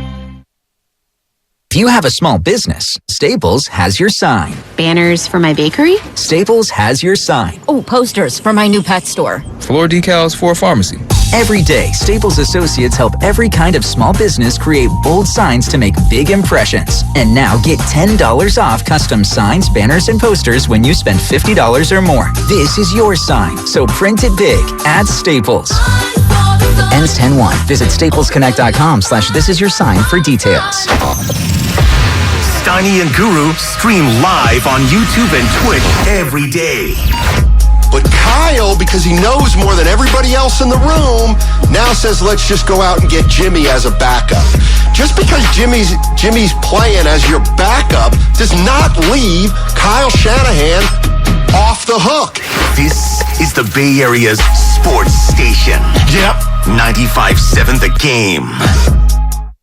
If you have a small business, Staples has your sign. Banners for my bakery? Staples has your sign. Oh, posters for my new pet store. Floor decals for a pharmacy. Every day, Staples associates help every kind of small business create bold signs to make big impressions. And now get $10 off custom signs, banners, and posters when you spend $50 or more. This is your sign, so print it big at Staples. Ends 10/1. Visit staplesconnect.com/thisisyoursign for details. Steiny and Guru stream live on YouTube and Twitch every day. But Kyle, because he knows more than everybody else in the room, now says let's just go out and get Jimmy as a backup. Just because Jimmy's playing as your backup does not leave Kyle Shanahan off the hook. This is the Bay Area's sports station. Yep. 95.7 The Game.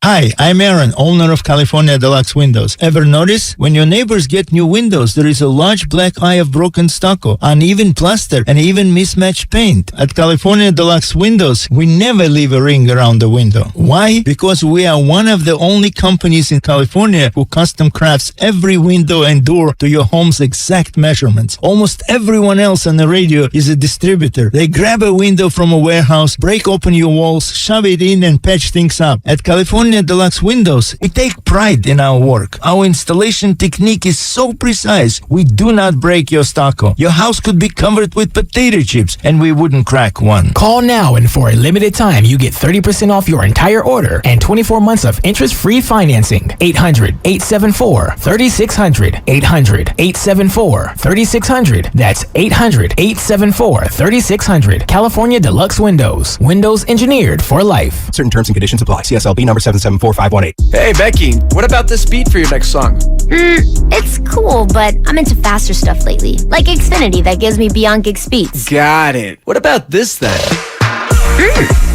Hi, I'm Aaron, owner of California Deluxe Windows. Ever notice? When your neighbors get new windows, there is a large black eye of broken stucco, uneven plaster, and even mismatched paint. At California Deluxe Windows, we never leave a ring around the window. Why? Because we are one of the only companies in California who custom crafts every window and door to your home's exact measurements. Almost everyone else on the radio is a distributor. They grab a window from a warehouse, break open your walls, shove it in, and patch things up. At California Deluxe Windows, we take pride in our work. Our installation technique is so precise, we do not break your stucco. Your house could be covered with potato chips, and we wouldn't crack one. Call now, and for a limited time, you get 30% off your entire order and 24 months of interest-free financing. 800-874-3600. 800-874-3600. That's 800-874-3600. California Deluxe Windows. Windows engineered for life. Certain terms and conditions apply. CSLB number 774518. Hey, Becky, what about this beat for your next song? It's cool, but I'm into faster stuff lately. Like Xfinity that gives me beyond gig speeds. Got it. What about this then?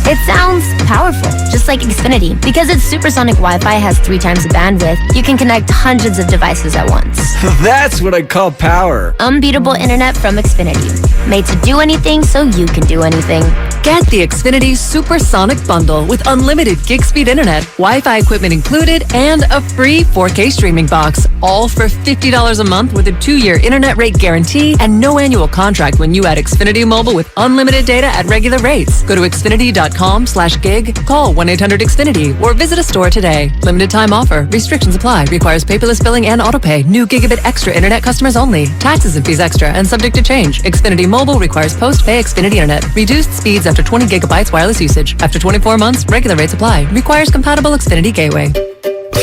It sounds powerful, just like Xfinity. Because its supersonic Wi-Fi has 3 times the bandwidth, you can connect hundreds of devices at once. That's what I call power. Unbeatable internet from Xfinity. Made to do anything so you can do anything. Get the Xfinity Supersonic Bundle with unlimited gig speed internet, Wi-Fi equipment included, and a free 4K streaming box. All for $50 a month with a 2-year internet rate guarantee and no annual contract when you add Xfinity Mobile with unlimited data at regular rates. Go to Xfinity.com/gig, call 1-800-XFINITY, or visit a store today. Limited time offer. Restrictions apply. Requires paperless billing and autopay. New Gigabit Extra internet customers only. Taxes and fees extra and subject to change. Xfinity Mobile requires post-pay Xfinity internet. Reduced speeds after 20 gigabytes wireless usage. After 24 months, regular rates apply. Requires compatible Xfinity gateway.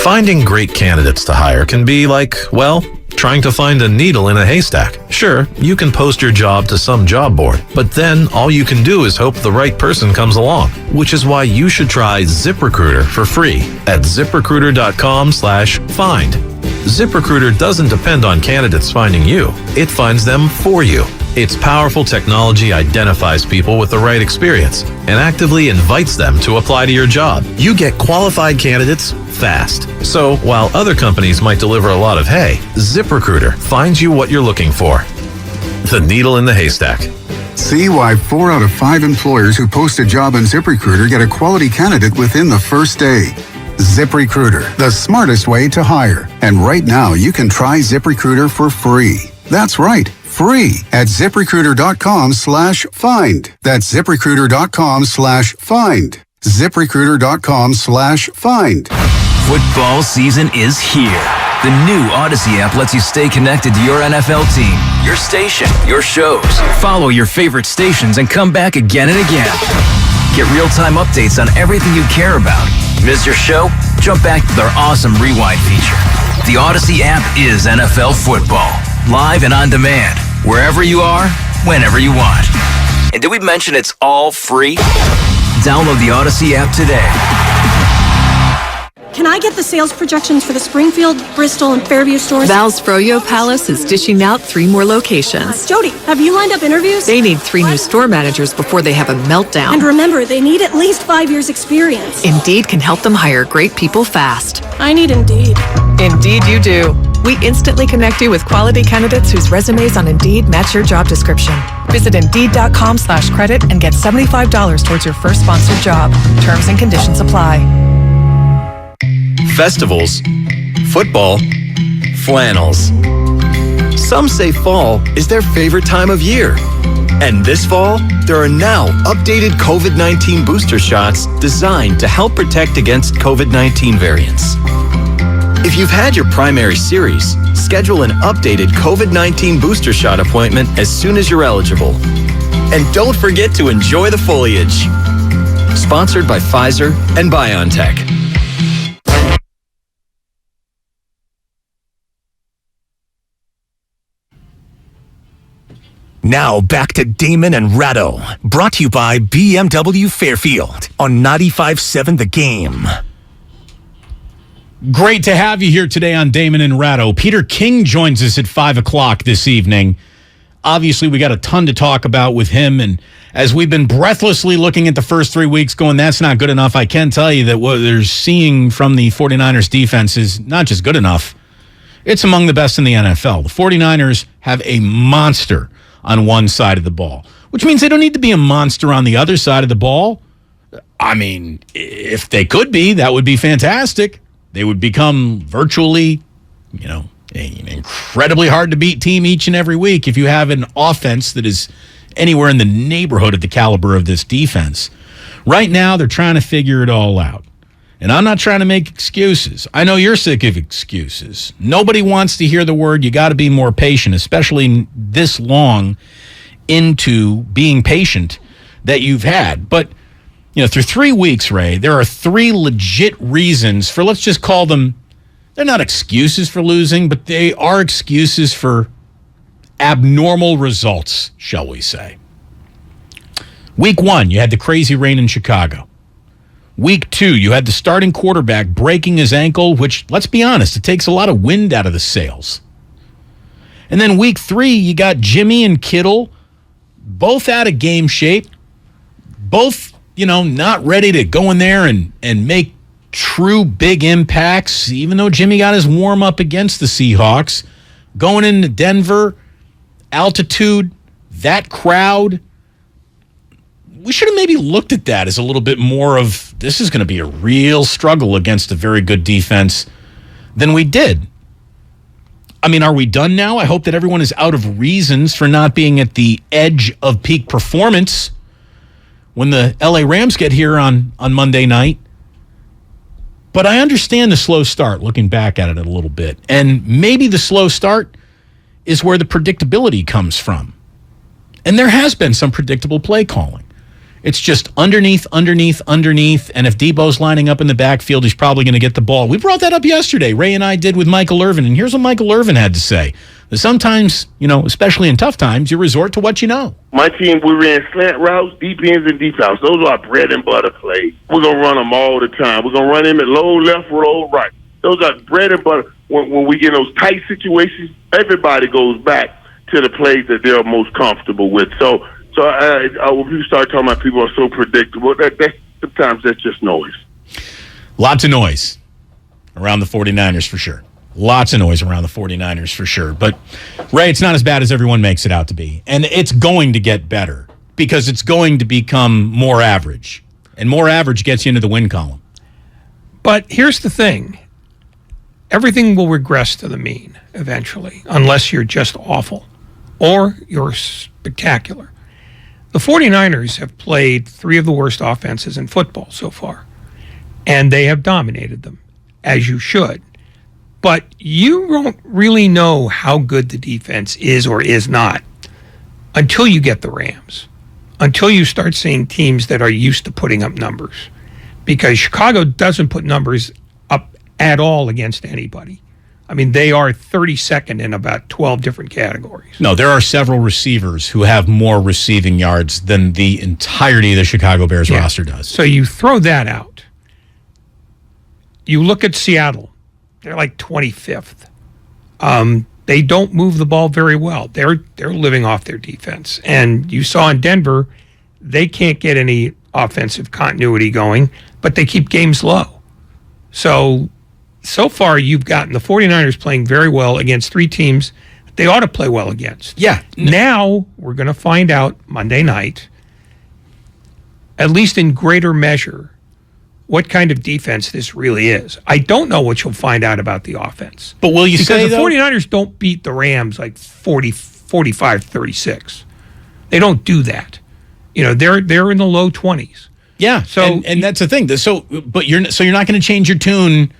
Finding great candidates to hire can be like, well, trying to find a needle in a haystack. Sure, you can post your job to some job board, but then all you can do is hope the right person comes along, which is why you should try ZipRecruiter for free at ZipRecruiter.com/find. ZipRecruiter doesn't depend on candidates finding you. It finds them for you. Its powerful technology identifies people with the right experience and actively invites them to apply to your job. You get qualified candidates fast. So while other companies might deliver a lot of hay, ZipRecruiter finds you what you're looking for. The needle in the haystack. See why 4 out of 5 employers who post a job on ZipRecruiter get a quality candidate within the first day. ZipRecruiter, the smartest way to hire. And right now, you can try ZipRecruiter for free. That's right, free at ZipRecruiter.com/find. That's ZipRecruiter.com/find. ZipRecruiter.com/find. Football season is here. The new Odyssey app lets you stay connected to your NFL team, your station, your shows. Follow your favorite stations and come back again and again. Get real-time updates on everything you care about. Miss your show? Jump back to their awesome rewind feature. The Odyssey app is NFL football. Live and on demand. Wherever you are, whenever you want. And did we mention it's all free? Download the Odyssey app today. Can I get the sales projections for the Springfield, Bristol, and Fairview stores? Val's Froyo Palace is dishing out 3 more locations. Jody, have you lined up interviews? They need 3 new store managers before they have a meltdown. And remember, they need at least 5 years experience. Indeed can help them hire great people fast. I need Indeed. Indeed you do. We instantly connect you with quality candidates whose resumes on Indeed match your job description. Visit Indeed.com/credit and get $75 towards your first sponsored job. Terms and conditions apply. Festivals, football, flannels. Some say fall is their favorite time of year. And this fall, there are now updated COVID-19 booster shots designed to help protect against COVID-19 variants. If you've had your primary series, schedule an updated COVID-19 booster shot appointment as soon as you're eligible. And don't forget to enjoy the foliage. Sponsored by Pfizer and BioNTech. Now back to Damon and Ratto, brought to you by BMW Fairfield on 95.7 The Game. Great to have you here today on Damon and Ratto. Peter King joins us at 5 o'clock this evening. Obviously, we got a ton to talk about with him, and as we've been breathlessly looking at the first 3 weeks going, that's not good enough, I can tell you that what they're seeing from the 49ers defense is not just good enough, it's among the best in the NFL. The 49ers have a monster on one side of the ball, which means they don't need to be a monster on the other side of the ball. I mean, if they could be, that would be fantastic. They would become virtually, an incredibly hard to beat team each and every week if you have an offense that is anywhere in the neighborhood of the caliber of this defense. Right now, they're trying to figure it all out. And I'm not trying to make excuses. I know you're sick of excuses. Nobody wants to hear the word, you got to be more patient, especially this long into being patient that you've had. But, through 3 weeks, Ray, there are 3 legit reasons for, let's just call them, they're not excuses for losing, but they are excuses for abnormal results, shall we say. Week 1, you had the crazy rain in Chicago. Week 2, you had the starting quarterback breaking his ankle, which, let's be honest, it takes a lot of wind out of the sails. And then week 3, you got Jimmy and Kittle, both out of game shape, both not ready to go in there and make true big impacts, even though Jimmy got his warm-up against the Seahawks. Going into Denver, altitude, that crowd, we should have maybe looked at that as a little bit more of, this is going to be a real struggle against a very good defense than we did. I mean, are we done now? I hope that everyone is out of reasons for not being at the edge of peak performance when the LA Rams get here on Monday night. But I understand the slow start, looking back at it a little bit. And maybe the slow start is where the predictability comes from. And there has been some predictable play calling. It's just underneath, and if Debo's lining up in the backfield, he's probably going to get the ball. We brought that up yesterday. Ray and I did with Michael Irvin, and here's what Michael Irvin had to say. That sometimes, especially in tough times, you resort to what you know. My team, we ran slant routes, deep ends, and deep outs. Those are our bread and butter plays. We're going to run them all the time. We're going to run them at low left, low right. Those are bread and butter. When we get in those tight situations, everybody goes back to the plays that they're most comfortable with. So when you start talking about people are so predictable, sometimes that's just noise. Lots of noise around the 49ers for sure. Lots of noise around the 49ers for sure. But, Ray, it's not as bad as everyone makes it out to be. And it's going to get better because it's going to become more average. And more average gets you into the win column. But here's the thing. Everything will regress to the mean eventually, unless you're just awful or you're spectacular. The 49ers have played 3 of the worst offenses in football so far, and they have dominated them, as you should. But you don't really know how good the defense is or is not until you get the Rams, until you start seeing teams that are used to putting up numbers, because Chicago doesn't put numbers up at all against anybody. I mean, they are 32nd in about 12 different categories. No, there are several receivers who have more receiving yards than the entirety of the Chicago Bears roster does. So you throw that out. You look at Seattle. They're like 25th. They don't move the ball very well. They're living off their defense. And you saw in Denver, they can't get any offensive continuity going, but they keep games low. So far, you've gotten the 49ers playing very well against 3 teams they ought to play well against. Yeah. Now, we're going to find out Monday night, at least in greater measure, what kind of defense this really is. I don't know what you'll find out about the offense. But will you say, the 49ers don't beat the Rams like 45-36. They don't do that. They're in the low 20s. Yeah. So and that's the thing. So you're not going to change your tune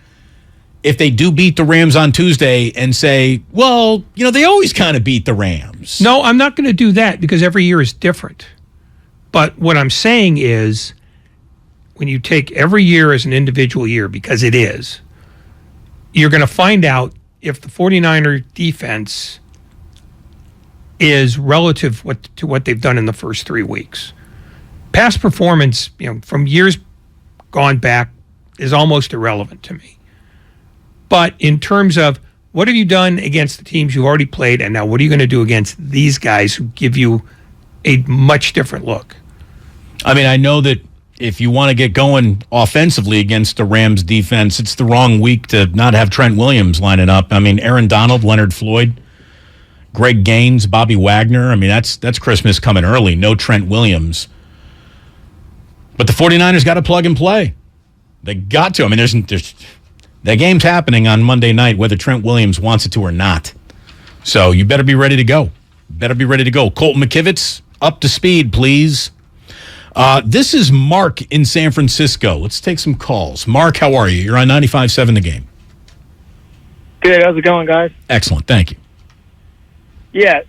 if they do beat the Rams on Tuesday and say, well, they always kind of beat the Rams. No, I'm not going to do that because every year is different. But what I'm saying is, when you take every year as an individual year, because it is, you're going to find out if the 49er defense is relative to what they've done in the first 3 weeks. Past performance, from years gone back is almost irrelevant to me. But in terms of what have you done against the teams you've already played, and now what are you going to do against these guys who give you a much different look? I mean, I know that if you want to get going offensively against the Rams defense, it's the wrong week to not have Trent Williams lining up. I mean, Aaron Donald, Leonard Floyd, Greg Gaines, Bobby Wagner. I mean, that's Christmas coming early. No Trent Williams. But the 49ers got to plug and play. They got to. I mean, there's that game's happening on Monday night, whether Trent Williams wants it to or not. So you better be ready to go. Colton McKivitz, up to speed, please. This is Mark in San Francisco. Let's take some calls. Mark, how are you? You're on 95.7 The Game. Good. How's it going, guys? Excellent. Thank you. Yeah.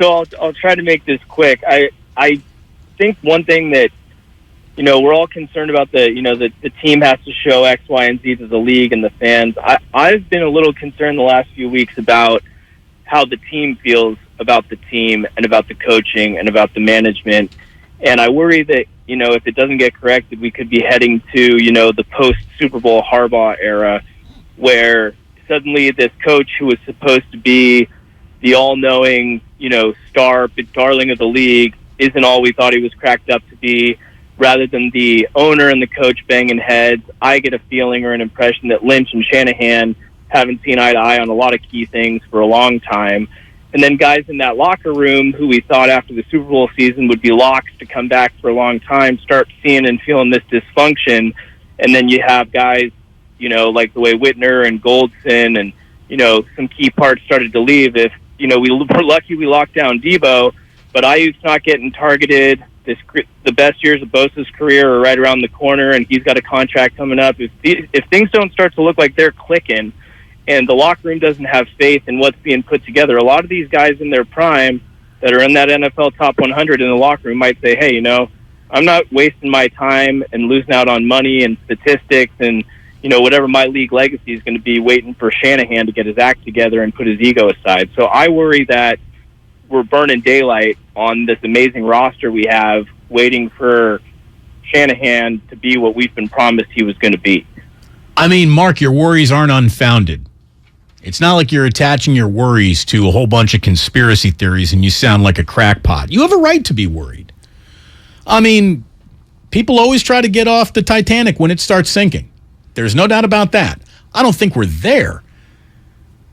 So I'll try to make this quick. I think one thing that we're all concerned about the team has to show X, Y, and Z to the league and the fans. I've been a little concerned the last few weeks about how the team feels about the team and about the coaching and about the management. And I worry that, if it doesn't get corrected, we could be heading to, the post-Super Bowl Harbaugh era where suddenly this coach who was supposed to be the all-knowing, star, big darling of the league isn't all we thought he was cracked up to be. rather than the owner and the coach banging heads, I get a feeling or an impression that Lynch and Shanahan haven't seen eye to eye on a lot of key things for a long time. And then guys in that locker room who we thought after the Super Bowl season would be locks to come back for a long time start seeing and feeling this dysfunction. And then you have guys, like the way Whitner and Goldson and, some key parts started to leave. If, we were lucky we locked down Debo, but Ayuk's not getting targeted. The best years of Bosa's career are right around the corner, and he's got a contract coming up. If things don't start to look like they're clicking, and the locker room doesn't have faith in what's being put together, a lot of these guys in their prime that are in that NFL top 100 in the locker room might say, hey, I'm not wasting my time and losing out on money and statistics and, whatever my league legacy is going to be, waiting for Shanahan to get his act together and put his ego aside. So I worry that we're burning daylight on this amazing roster we have, waiting for Shanahan to be what we've been promised he was going to be. I mean, Mark, your worries aren't unfounded. It's not like you're attaching your worries to a whole bunch of conspiracy theories and you sound like a crackpot. You have a right to be worried. I mean, people always try to get off the Titanic when it starts sinking. There's no doubt about that. I don't think we're there.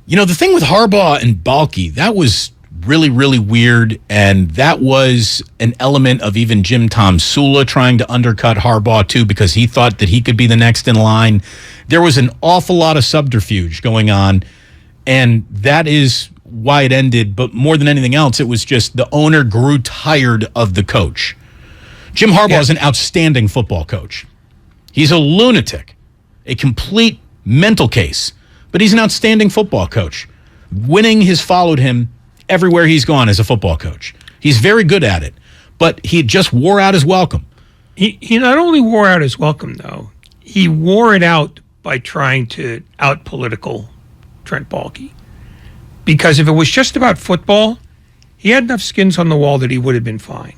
The thing with Harbaugh and Balky, that was really, really weird, and that was an element of even Jim Tomsula trying to undercut Harbaugh, too, because he thought that he could be the next in line. There was an awful lot of subterfuge going on, and that is why it ended. But more than anything else, it was just the owner grew tired of the coach. Jim Harbaugh is an outstanding football coach. He's a lunatic, a complete mental case, but he's an outstanding football coach. Winning has followed him everywhere he's gone as a football coach. He's very good at it, but he just wore out his welcome. He not only wore out his welcome, though, he wore it out by trying to out-political Trent Baalke. Because if it was just about football, he had enough skins on the wall that he would have been fine.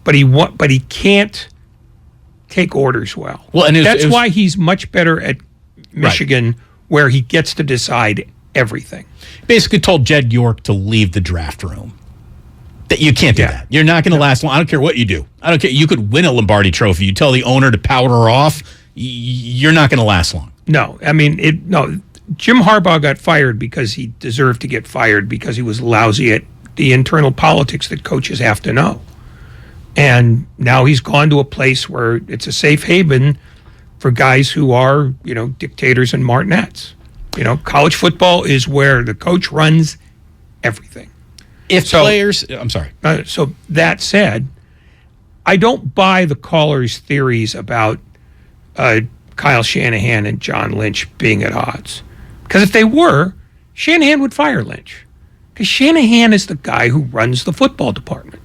But he can't take orders well. Well, and that's why he's much better at Michigan, where he gets to decide everything. Basically told Jed York to leave the draft room. That you can't do that. You're not going to last long. I don't care what you do. I don't care. You could win a Lombardi trophy. You tell the owner to powder off, you're not going to last long. No. I mean, Jim Harbaugh got fired because he deserved to get fired because he was lousy at the internal politics that coaches have to know. And now he's gone to a place where it's a safe haven for guys who are, dictators and martinets. College football is where the coach runs everything. I'm sorry. So that said, I don't buy the caller's theories about Kyle Shanahan and John Lynch being at odds. Because if they were, Shanahan would fire Lynch. Because Shanahan is the guy who runs the football department.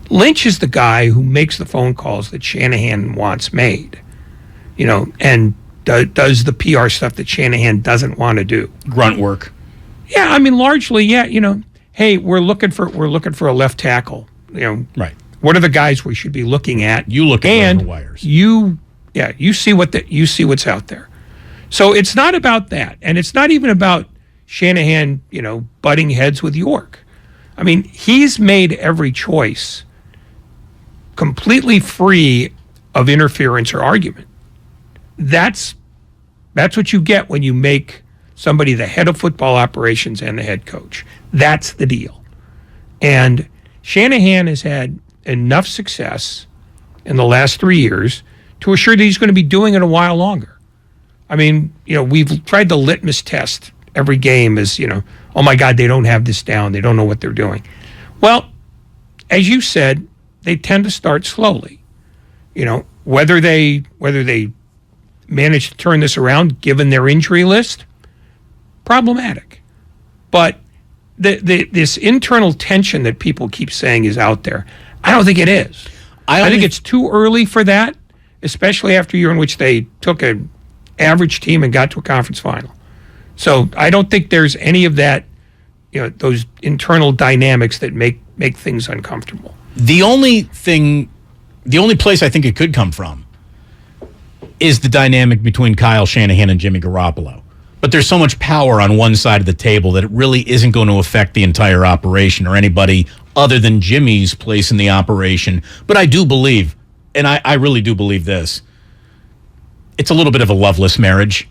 Lynch is the guy who makes the phone calls that Shanahan wants made, and does the PR stuff that Shanahan doesn't want to do. Grunt work. Yeah, I mean, largely, hey, we're looking for a left tackle. Right. What are the guys we should be looking at? You look at the wires. You see what's out there. So it's not about that, and it's not even about Shanahan, butting heads with York. I mean, he's made every choice completely free of interference or argument. That's what you get when you make somebody the head of football operations and the head coach. That's the deal. And Shanahan has had enough success in the last 3 years to assure that he's going to be doing it a while longer. I mean, we've tried the litmus test every game as, oh my God, they don't have this down. They don't know what they're doing. Well, as you said, they tend to start slowly. Whether they manage to turn this around, given their injury list, problematic. But this internal tension that people keep saying is out there, I don't think it is. I think it's too early for that, especially after a year in which they took an average team and got to a conference final. So I don't think there's any of that, those internal dynamics that make things uncomfortable. The only place I think it could come from is the dynamic between Kyle Shanahan and Jimmy Garoppolo. But there's so much power on one side of the table that it really isn't going to affect the entire operation or anybody other than Jimmy's place in the operation. But I do believe and I really do believe this, it's a little bit of a loveless marriage.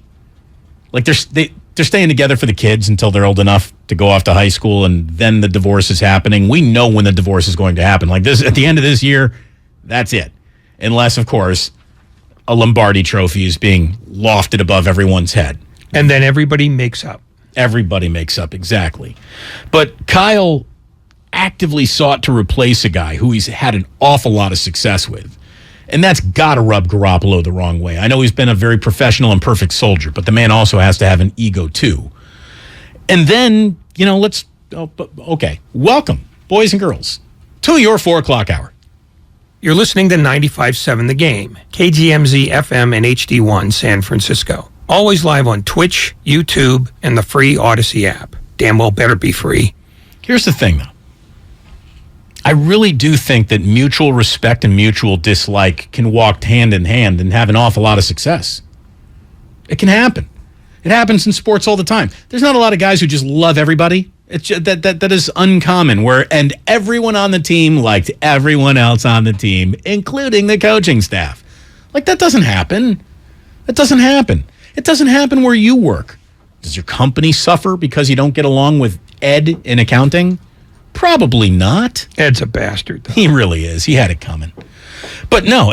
Like they're staying together for the kids until they're old enough to go off to high school, and then the divorce is happening. We know when the divorce is going to happen. Like this, at the end of this year, that's it. Unless, of course, a Lombardi trophy is being lofted above everyone's head. And then everybody makes up. Everybody makes up, exactly. But Kyle actively sought to replace a guy who he's had an awful lot of success with. And that's got to rub Garoppolo the wrong way. I know he's been a very professional and perfect soldier, but the man also has to have an ego too. And then, okay, welcome, boys and girls, to your 4 o'clock hour. You're listening to 95.7 The Game, KGMZ FM and HD1 San Francisco. Always live on Twitch, YouTube, and the free Odyssey app. Damn well better be free. Here's the thing, though. I really do think that mutual respect and mutual dislike can walk hand in hand and have an awful lot of success. It can happen. It happens in sports all the time. There's not a lot of guys who just love everybody. It's just, that is uncommon. And everyone on the team liked everyone else on the team, including the coaching staff. Like, that doesn't happen. That doesn't happen. It doesn't happen where you work. Does your company suffer because you don't get along with Ed in accounting? Probably not. Ed's a bastard, though. He really is. He had it coming. But no,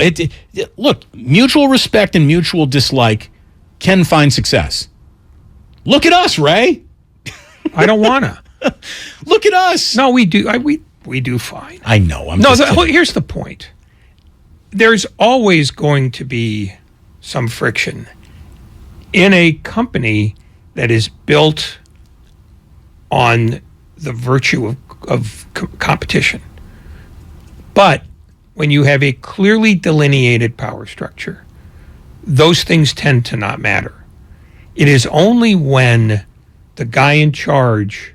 look, mutual respect and mutual dislike can find success. Look at us, Ray. I don't want to. Look at us. No, we do. We do fine. I know. Here's the point. There's always going to be some friction in a company that is built on the virtue of competition. But when you have a clearly delineated power structure, those things tend to not matter. It is only when the guy in charge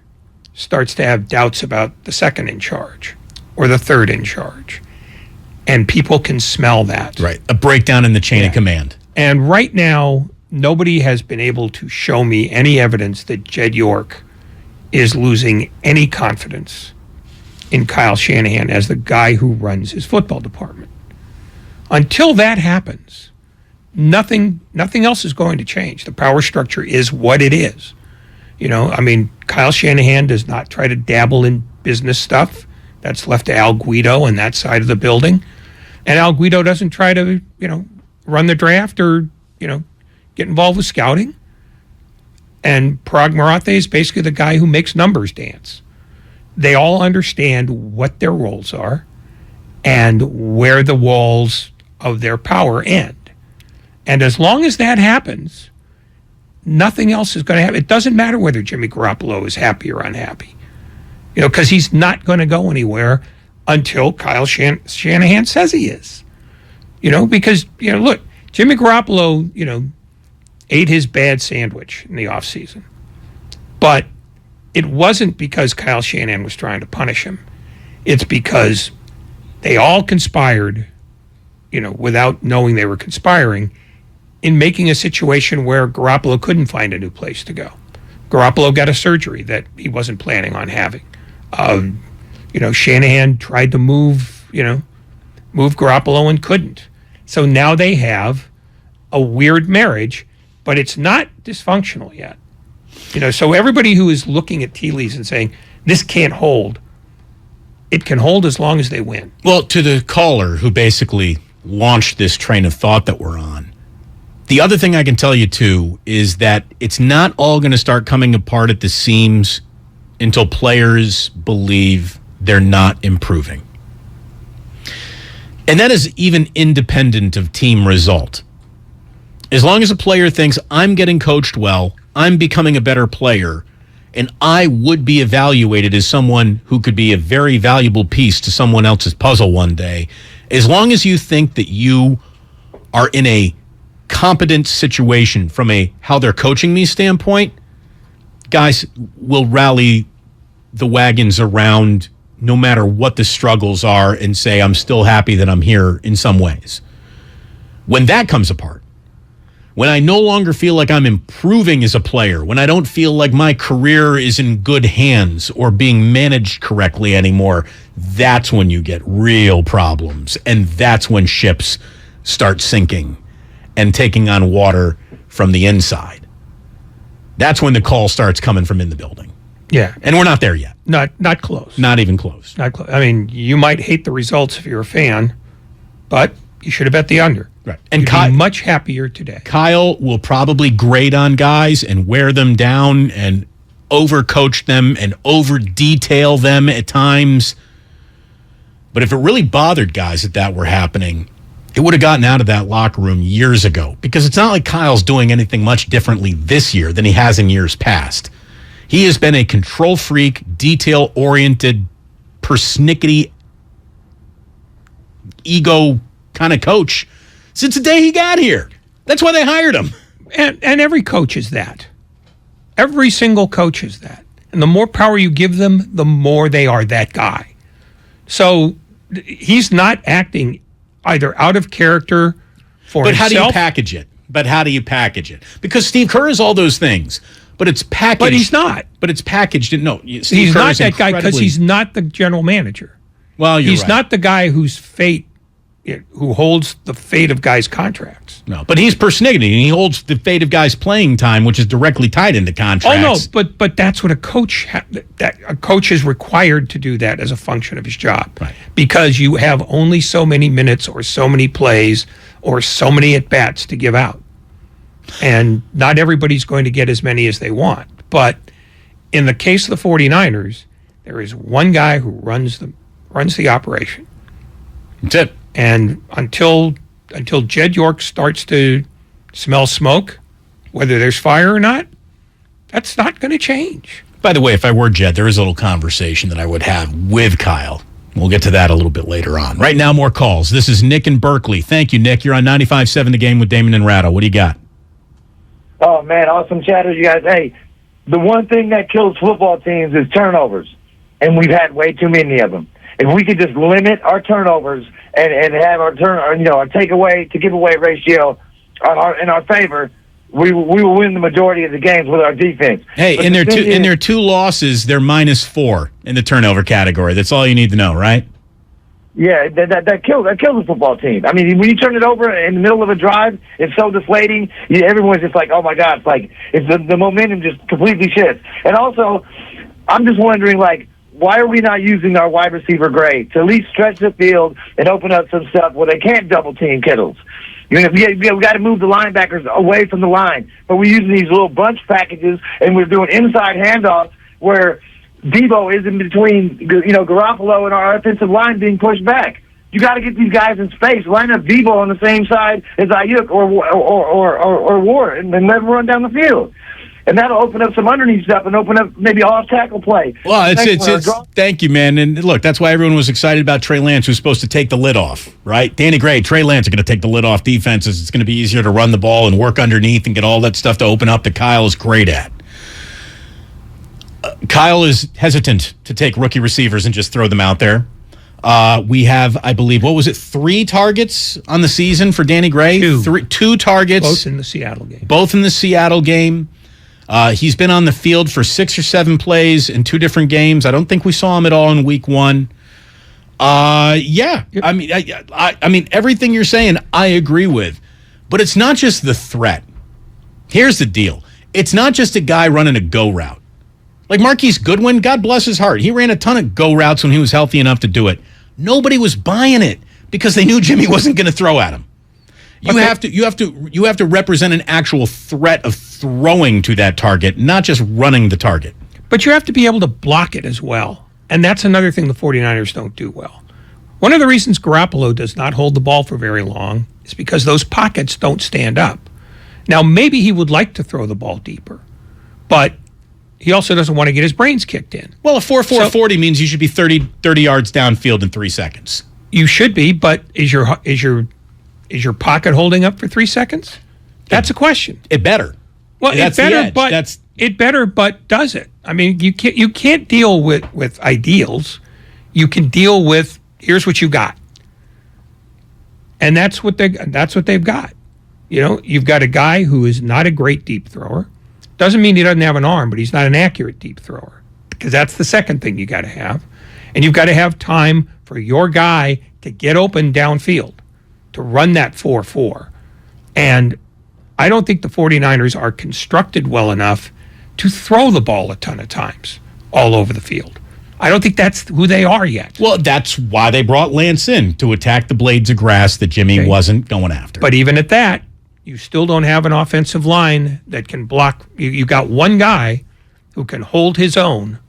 starts to have doubts about the second in charge or the third in charge, and people can smell that. Right. A breakdown in the chain of command. And right now, nobody has been able to show me any evidence that Jed York is losing any confidence in Kyle Shanahan as the guy who runs his football department. Until that happens, nothing else is going to change. The power structure is what it is. Kyle Shanahan does not try to dabble in business stuff. That's left to Al Guido on that side of the building. And Al Guido doesn't try to, run the draft or, get involved with scouting. And Parag Marathe is basically the guy who makes numbers dance. They all understand what their roles are and where the walls of their power end. And as long as that happens, nothing else is going to happen. It doesn't matter whether Jimmy Garoppolo is happy or unhappy, because he's not going to go anywhere until Kyle Shanahan says he is. Because, look, Jimmy Garoppolo, ate his bad sandwich in the offseason. But it wasn't because Kyle Shanahan was trying to punish him. It's because they all conspired, without knowing they were conspiring, in making a situation where Garoppolo couldn't find a new place to go. Garoppolo got a surgery that he wasn't planning on having. Shanahan tried to move Garoppolo and couldn't. So now they have a weird marriage, but it's not dysfunctional yet. So everybody who is looking at tea leaves and saying, this can't hold, it can hold as long as they win. Well, to the caller who basically launched this train of thought that we're on, the other thing I can tell you, too, is that it's not all going to start coming apart at the seams until players believe they're not improving. And that is even independent of team result. As long as a player thinks, I'm getting coached well, I'm becoming a better player, and I would be evaluated as someone who could be a very valuable piece to someone else's puzzle one day, as long as you think that you are in a competent situation from a how they're coaching me standpoint, guys will rally the wagons around no matter what the struggles are and say, I'm still happy that I'm here in some ways. When that comes apart, when I no longer feel like I'm improving as a player, when I don't feel like my career is in good hands or being managed correctly anymore, that's when you get real problems. And that's when ships start sinking and taking on water from the inside. That's when the call starts coming from in the building. Yeah. And we're not there yet. Not close. Not even close. Not close. I mean, you might hate the results if you're a fan, but you should have bet the under. Right. And You'd be much happier today. Kyle will probably grade on guys and wear them down and overcoach them and over-detail them at times. But if it really bothered guys that were happening, it would have gotten out of that locker room years ago, because it's not like Kyle's doing anything much differently this year than he has in years past. He has been a control freak, detail-oriented, persnickety, ego kind of coach since the day he got here. That's why they hired him. And every coach is that. Every single coach is that. And the more power you give them, the more they are that guy. So he's not acting either out of character for himself. But how do you package it? Because Steve Kerr is all those things. But it's packaged. But he's not. But it's packaged. No, he's not that guy because he's not the general manager. Well, he's not the guy who holds the fate of guys' contracts. No, but he's persnickety, and he holds the fate of guys' playing time, which is directly tied into contracts. Oh no, but that's what a coach a coach is required to do that as a function of his job, right? Because you have only so many minutes or so many plays or so many at bats to give out, and not everybody's going to get as many as they want. But in the case of the 49ers, there is one guy who runs the operation. That's it. And until Jed York starts to smell smoke, whether there's fire or not, that's not going to change. By the way, if I were Jed, there is a little conversation that I would have with Kyle. We'll get to that a little bit later on. Right now, more calls. This is Nick in Berkeley. Thank you, Nick. You're on 95.7 The Game with Damon and Ratto. What do you got? Oh, man, awesome chat with you guys. Hey, the one thing that kills football teams is turnovers, and we've had way too many of them. If we could just limit our turnovers and have our our takeaway to giveaway ratio in our favor, we will win the majority of the games with our defense. Hey, in their two losses, they're -4 in the turnover category. That's all you need to know, right? Yeah, that kills a football team. I mean, when you turn it over in the middle of a drive, it's so deflating. Everyone's just like, oh my God, it's the momentum just completely shifts. And also, I'm just wondering, why are we not using our wide receiver grade to at least stretch the field and open up some stuff where they can't double team Kittles? We got to move the linebackers away from the line, but we're using these little bunch packages and we're doing inside handoffs where Debo is in between, Garoppolo and our offensive line being pushed back. You got to get these guys in space. Line up Debo on the same side as Ayuk or Ward, and let them run down the field. And that'll open up some underneath stuff and open up maybe off tackle play. Well, thank you, man. And look, that's why everyone was excited about Trey Lance, who's supposed to take the lid off, right? Danny Gray, Trey Lance are going to take the lid off defenses. It's going to be easier to run the ball and work underneath and get all that stuff to open up that Kyle is great at. Kyle is hesitant to take rookie receivers and just throw them out there. We have, I believe, 3 targets on the season for Danny Gray? 2 targets. Both in the Seattle game. He's been on the field for 6 or 7 plays in 2 different games. I don't think we saw him at all in week 1. Yeah. I mean, everything you're saying, I agree with. But it's not just the threat. Here's the deal. It's not just a guy running a go route. Like Marquise Goodwin, God bless his heart. He ran a ton of go routes when he was healthy enough to do it. Nobody was buying it because they knew Jimmy wasn't going to throw at him. You have to represent an actual threat of throwing to that target, not just running the target. But you have to be able to block it as well. And that's another thing the 49ers don't do well. One of the reasons Garoppolo does not hold the ball for very long is because those pockets don't stand up. Now, maybe he would like to throw the ball deeper, but he also doesn't want to get his brains kicked in. Well, a 4.4 40 means you should be 30 yards downfield in 3 seconds. You should be, but is your pocket holding up for 3 seconds? That's a question. It better. Well, it better, but does it? I mean, you can't deal with ideals. You can deal with here's what you got, and that's what they've got. You've got a guy who is not a great deep thrower. Doesn't mean he doesn't have an arm, but he's not an accurate deep thrower, because that's the second thing you got to have. And you've got to have time for your guy to get open downfield, to run that 4-4. And I don't think the 49ers are constructed well enough to throw the ball a ton of times all over the field. I don't think that's who they are yet. Well, that's why they brought Lance in, to attack the blades of grass that Jimmy wasn't going after. But even at that, you still don't have an offensive line that can block. You got one guy who can hold his own,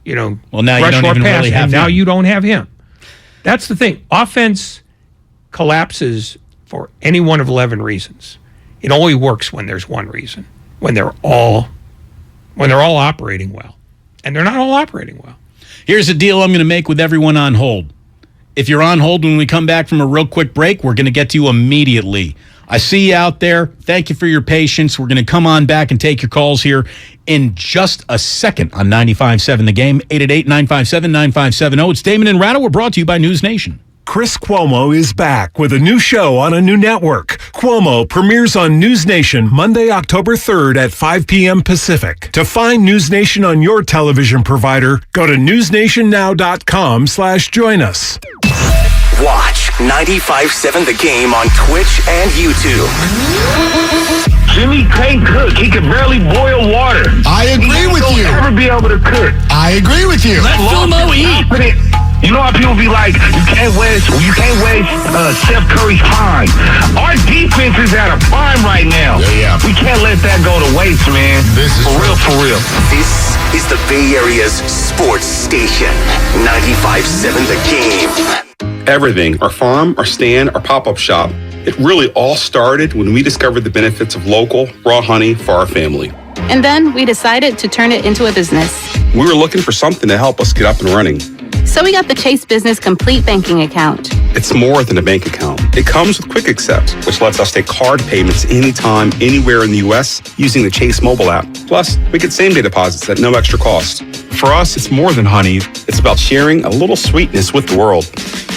well, now you rush don't or even pass, really have and now him. you don't have him. That's the thing. Offense collapses for any one of 11 reasons. It only works when there's one reason, when they're all operating well. And they're not all operating well. Here's a deal I'm going to make with everyone on hold. If you're on hold when we come back from a real quick break, we're going to get to you immediately. I see you out there. Thank you for your patience. We're going to come on back and take your calls here in just a second on 95.7 The Game, 888-957-9570. It's Damon and Ratto. We're brought to you by News Nation. Chris Cuomo is back with a new show on a new network. Cuomo premieres on News Nation Monday, October 3rd at 5 p.m. Pacific. To find News Nation on your television provider, go to newsnation.com/join us. Watch 95.7 The Game on Twitch and YouTube. Jimmy can't cook. He can barely boil water. I agree with you. Never be able to cook. I agree with you. Let Fumo eat. You know how people be like, you can't waste Steph Curry's prime. Our defense is at a prime right now. Yeah. We can't let that go to waste, man. This is for real. This is the Bay Area's sports station. 95.7 The Game. Everything, our farm, our stand, our pop-up shop, it really all started when we discovered the benefits of local, raw honey for our family. And then we decided to turn it into a business. We were looking for something to help us get up and running. So we got the Chase Business Complete Banking Account. It's more than a bank account. It comes with Quick Accept, which lets us take card payments anytime, anywhere in the U.S. using the Chase mobile app. Plus, we get same-day deposits at no extra cost. For us, it's more than honey. It's about sharing a little sweetness with the world.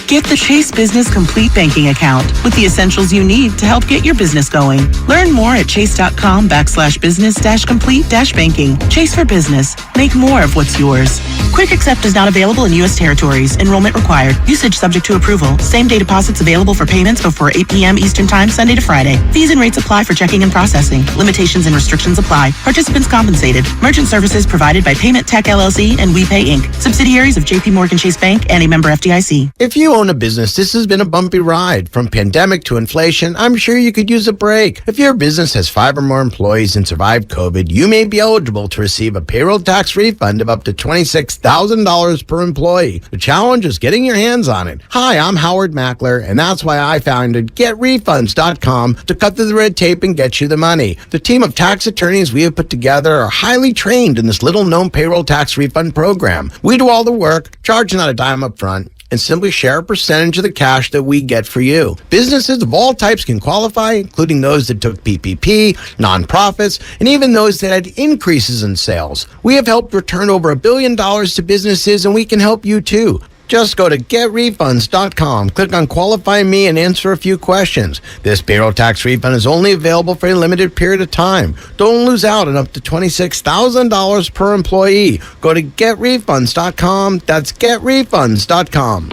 Get the Chase Business Complete Banking Account with the essentials you need to help get your business going. Learn more at chase.com/business-complete-banking. Chase for business. Make more of what's yours. Quick Accept is not available in U.S. territories. Enrollment required. Usage subject to approval. Same-day deposits available for payments before 8 p.m. Eastern Time, Sunday to Friday. Fees and rates apply for checking and processing. Limitations and restrictions apply. Participants compensated. Merchant services provided by Payment Tech LLC and WePay Inc. Subsidiaries of J.P. Morgan Chase Bank and a member FDIC. If you own a business, this has been a bumpy ride. From pandemic to inflation, I'm sure you could use a break. If your business has 5 or more employees and survived COVID, you may be eligible to receive a payroll tax refund of up to $26,000 per employee. The challenge is getting your hands on it. Hi, I'm Howard Mackler, and that's why I founded GetRefunds.com to cut through the red tape and get you the money. The team of tax attorneys we have put together are highly trained in this little-known payroll tax refund program. We do all the work, charge not a dime up front, and simply share a percentage of the cash that we get for you. Businesses of all types can qualify, including those that took PPP, nonprofits, and even those that had increases in sales. We have helped return over $1 billion to businesses, and we can help you too. Just go to GetRefunds.com, click on Qualify Me, and answer a few questions. This payroll tax refund is only available for a limited period of time. Don't lose out on up to $26,000 per employee. Go to GetRefunds.com. That's GetRefunds.com.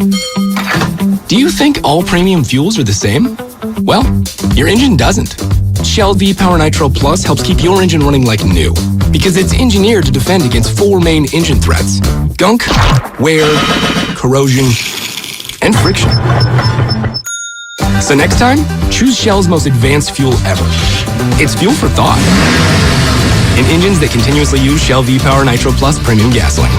Do you think all premium fuels are the same? Well, your engine doesn't. Shell V-Power Nitro Plus helps keep your engine running like new because it's engineered to defend against 4 main engine threats: gunk, wear, corrosion, and friction. So next time, choose Shell's most advanced fuel ever. It's fuel for thought. In engines that continuously use Shell V-Power Nitro Plus premium gasoline.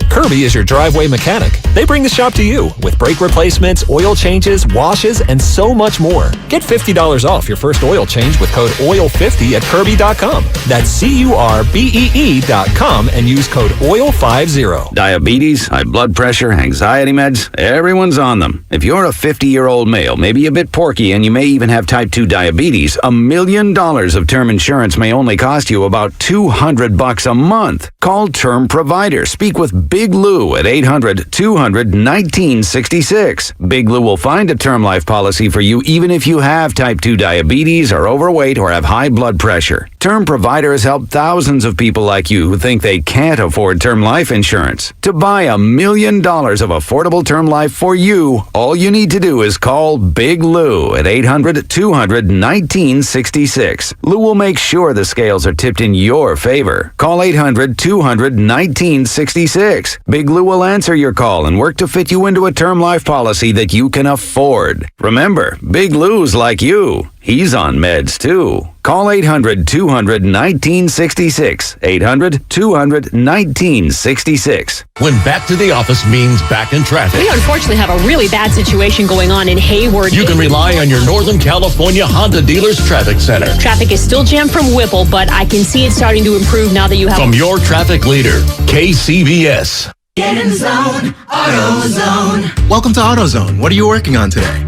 Kirby is your driveway mechanic. They bring the shop to you with brake replacements, oil changes, washes, and so much more. Get $50 off your first oil change with code OIL50 at Kirby.com. That's CURBEE.com and use code OIL50. Diabetes, high blood pressure, anxiety meds, everyone's on them. If you're a 50-year-old male, maybe a bit porky, and you may even have type 2 diabetes, $1 million of term insurance may only cost you about $200 a month. Call Term Provider. Speak with big Lou at 800-200-1966. Big Lou will find a term life policy for you even if you have type 2 diabetes, are overweight, or have high blood pressure. Term Provider has helped thousands of people like you who think they can't afford term life insurance. To buy $1 million of affordable term life for you, all you need to do is call Big Lou at 800-200-1966. Lou will make sure the scales are tipped in your favor. Call 800-200-1966. Big Lou will answer your call and work to fit you into a term life policy that you can afford. Remember, Big Lou's like you. He's on meds, too. Call 800-200-1966. 800-200-1966. When back to the office means back in traffic. We unfortunately have a really bad situation going on in Hayward. You can rely on your Northern California Honda Dealers Traffic Center. Traffic is still jammed from Whipple, but I can see it starting to improve now that you have... From your traffic leader, KCBS. Get in the zone, AutoZone. Welcome to AutoZone. What are you working on today?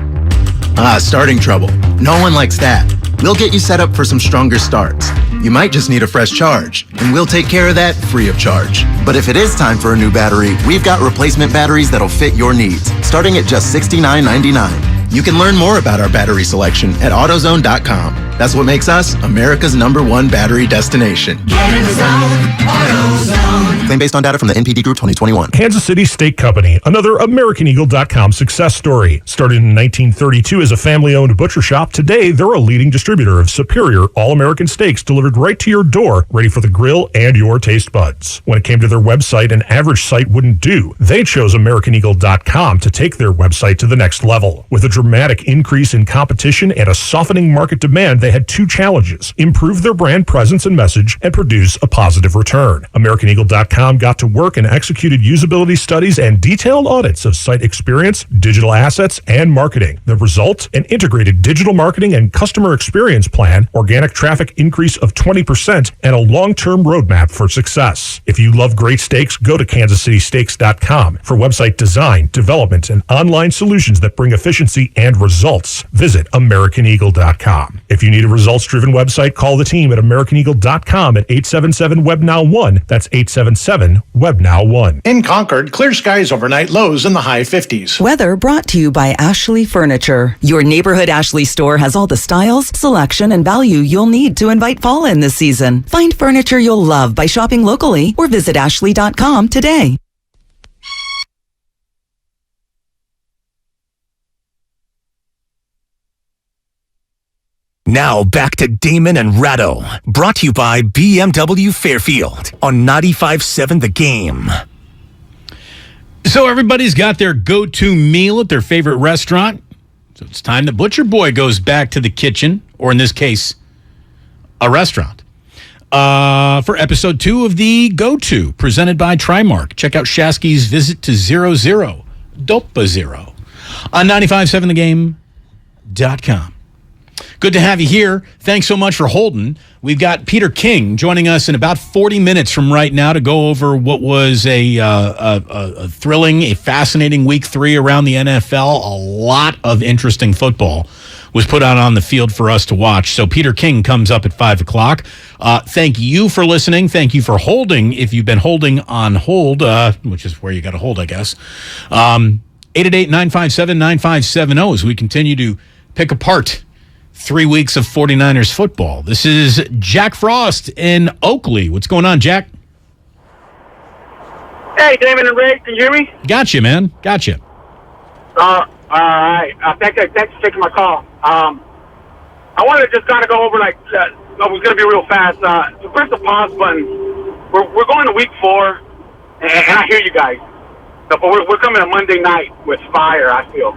Starting trouble. No one likes that. We'll get you set up for some stronger starts. You might just need a fresh charge, and we'll take care of that free of charge. But if it is time for a new battery, we've got replacement batteries that'll fit your needs, starting at just $69.99. You can learn more about our battery selection at AutoZone.com. That's what makes us America's #1 battery destination. Get in the zone, AutoZone. Claim based on data from the NPD Group 2021. Kansas City Steak Company, another AmericanEagle.com success story. Started in 1932 as a family-owned butcher shop, today they're a leading distributor of superior all-American steaks delivered right to your door, ready for the grill and your taste buds. When it came to their website, an average site wouldn't do. They chose AmericanEagle.com to take their website to the next level. With a dramatic increase in competition and a softening market demand, they had two challenges: improve their brand presence and message and produce a positive return. AmericanEagle.com got to work and executed usability studies and detailed audits of site experience, digital assets, and marketing. The result? An integrated digital marketing and customer experience plan, organic traffic increase of 20%, and a long-term roadmap for success. If you love great steaks, go to KansasCitySteaks.com for website design, development, and online solutions that bring efficiency and results. Visit AmericanEagle.com. If you need a results-driven website, call the team at AmericanEagle.com at 877-WEBNOW1. That's 877-WEBNOW1. In Concord, clear skies overnight, lows in the high 50s. Weather brought to you by Ashley Furniture. Your neighborhood Ashley store has all the styles, selection, and value you'll need to invite fall in this season. Find furniture you'll love by shopping locally or visit Ashley.com today. Now back to Damon and Ratto, brought to you by BMW Fairfield on 95.7 The Game. So everybody's got their go-to meal at their favorite restaurant. So it's time the Butcher Boy goes back to the kitchen, or in this case, a restaurant, for episode 2 of the Go-To, presented by Trimark. Check out Shasky's visit to 00, Dopa Zero, on 957thegame.com. Good to have you here. Thanks so much for holding. We've got Peter King joining us in about 40 minutes from right now to go over what was a thrilling, a fascinating week 3 around the NFL. A lot of interesting football was put out on the field for us to watch. So Peter King comes up at 5 o'clock. Thank you for listening. Thank you for holding. If you've been holding on hold, which is where you got to hold, I guess. 888-957-9570 as we continue to pick apart 3 weeks of 49ers football. This is Jack Frost in Oakley. What's going on, Jack? Hey, Damon and Ray, can you hear me? Gotcha, man. Gotcha. All right. Thanks for taking my call. I wanted to just kind of go over, it was going to be real fast. So press the pause button. We're going to week 4, and I hear you guys. But we're coming to Monday night with fire, I feel.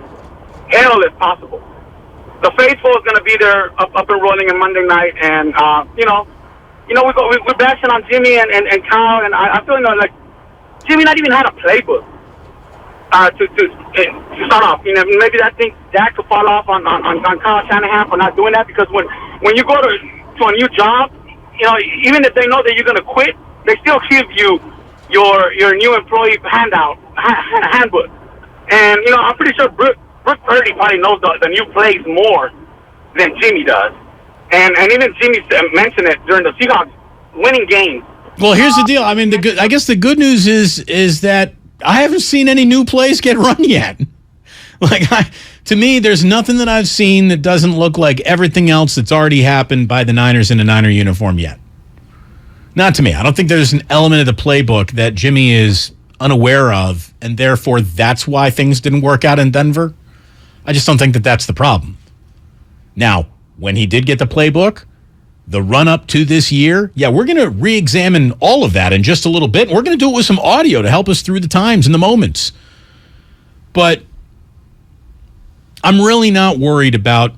Hell is possible. The faithful is going to be there up and rolling on Monday night, and we're bashing on Jimmy and Kyle, and I feel like Jimmy not even had a playbook to start off. Maybe I think Dak could fall off on Kyle Shanahan for not doing that, because when you go to a new job, even if they know that you're going to quit, they still give you your new employee handbook, and I'm pretty sure Brooke Purdy probably knows the new plays more than Jimmy does. And even Jimmy mentioned it during the Seahawks winning games. Well, here's the deal. I mean, I guess the good news is that I haven't seen any new plays get run yet. To me, there's nothing that I've seen that doesn't look like everything else that's already happened by the Niners in a Niner uniform yet. Not to me. I don't think there's an element of the playbook that Jimmy is unaware of, and therefore that's why things didn't work out in Denver. I just don't think that that's the problem. Now, when he did get the playbook, the run-up to this year, we're going to re-examine all of that in just a little bit, and we're going to do it with some audio to help us through the times and the moments. But I'm really not worried about,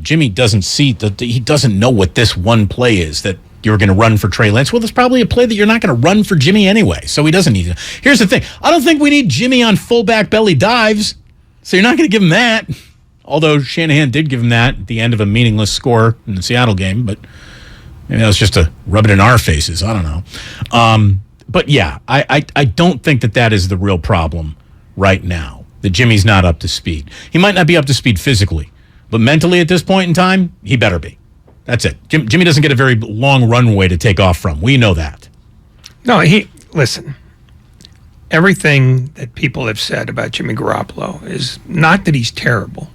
Jimmy doesn't see that he doesn't know what this one play is that you're going to run for Trey Lance. Well, there's probably a play that you're not going to run for Jimmy anyway, so he doesn't need to. Here's the thing. I don't think we need Jimmy on fullback belly dives, so you're not going to give him that. Although Shanahan did give him that at the end of a meaningless score in the Seattle game, but maybe that was just to rub it in our faces. I don't know. But yeah, I don't think that is the real problem right now, that Jimmy's not up to speed. He might not be up to speed physically, but mentally at this point in time, he better be. That's it. Jimmy doesn't get a very long runway to take off from. We know that. No, listen. Everything that people have said about Jimmy Garoppolo is not that he's terrible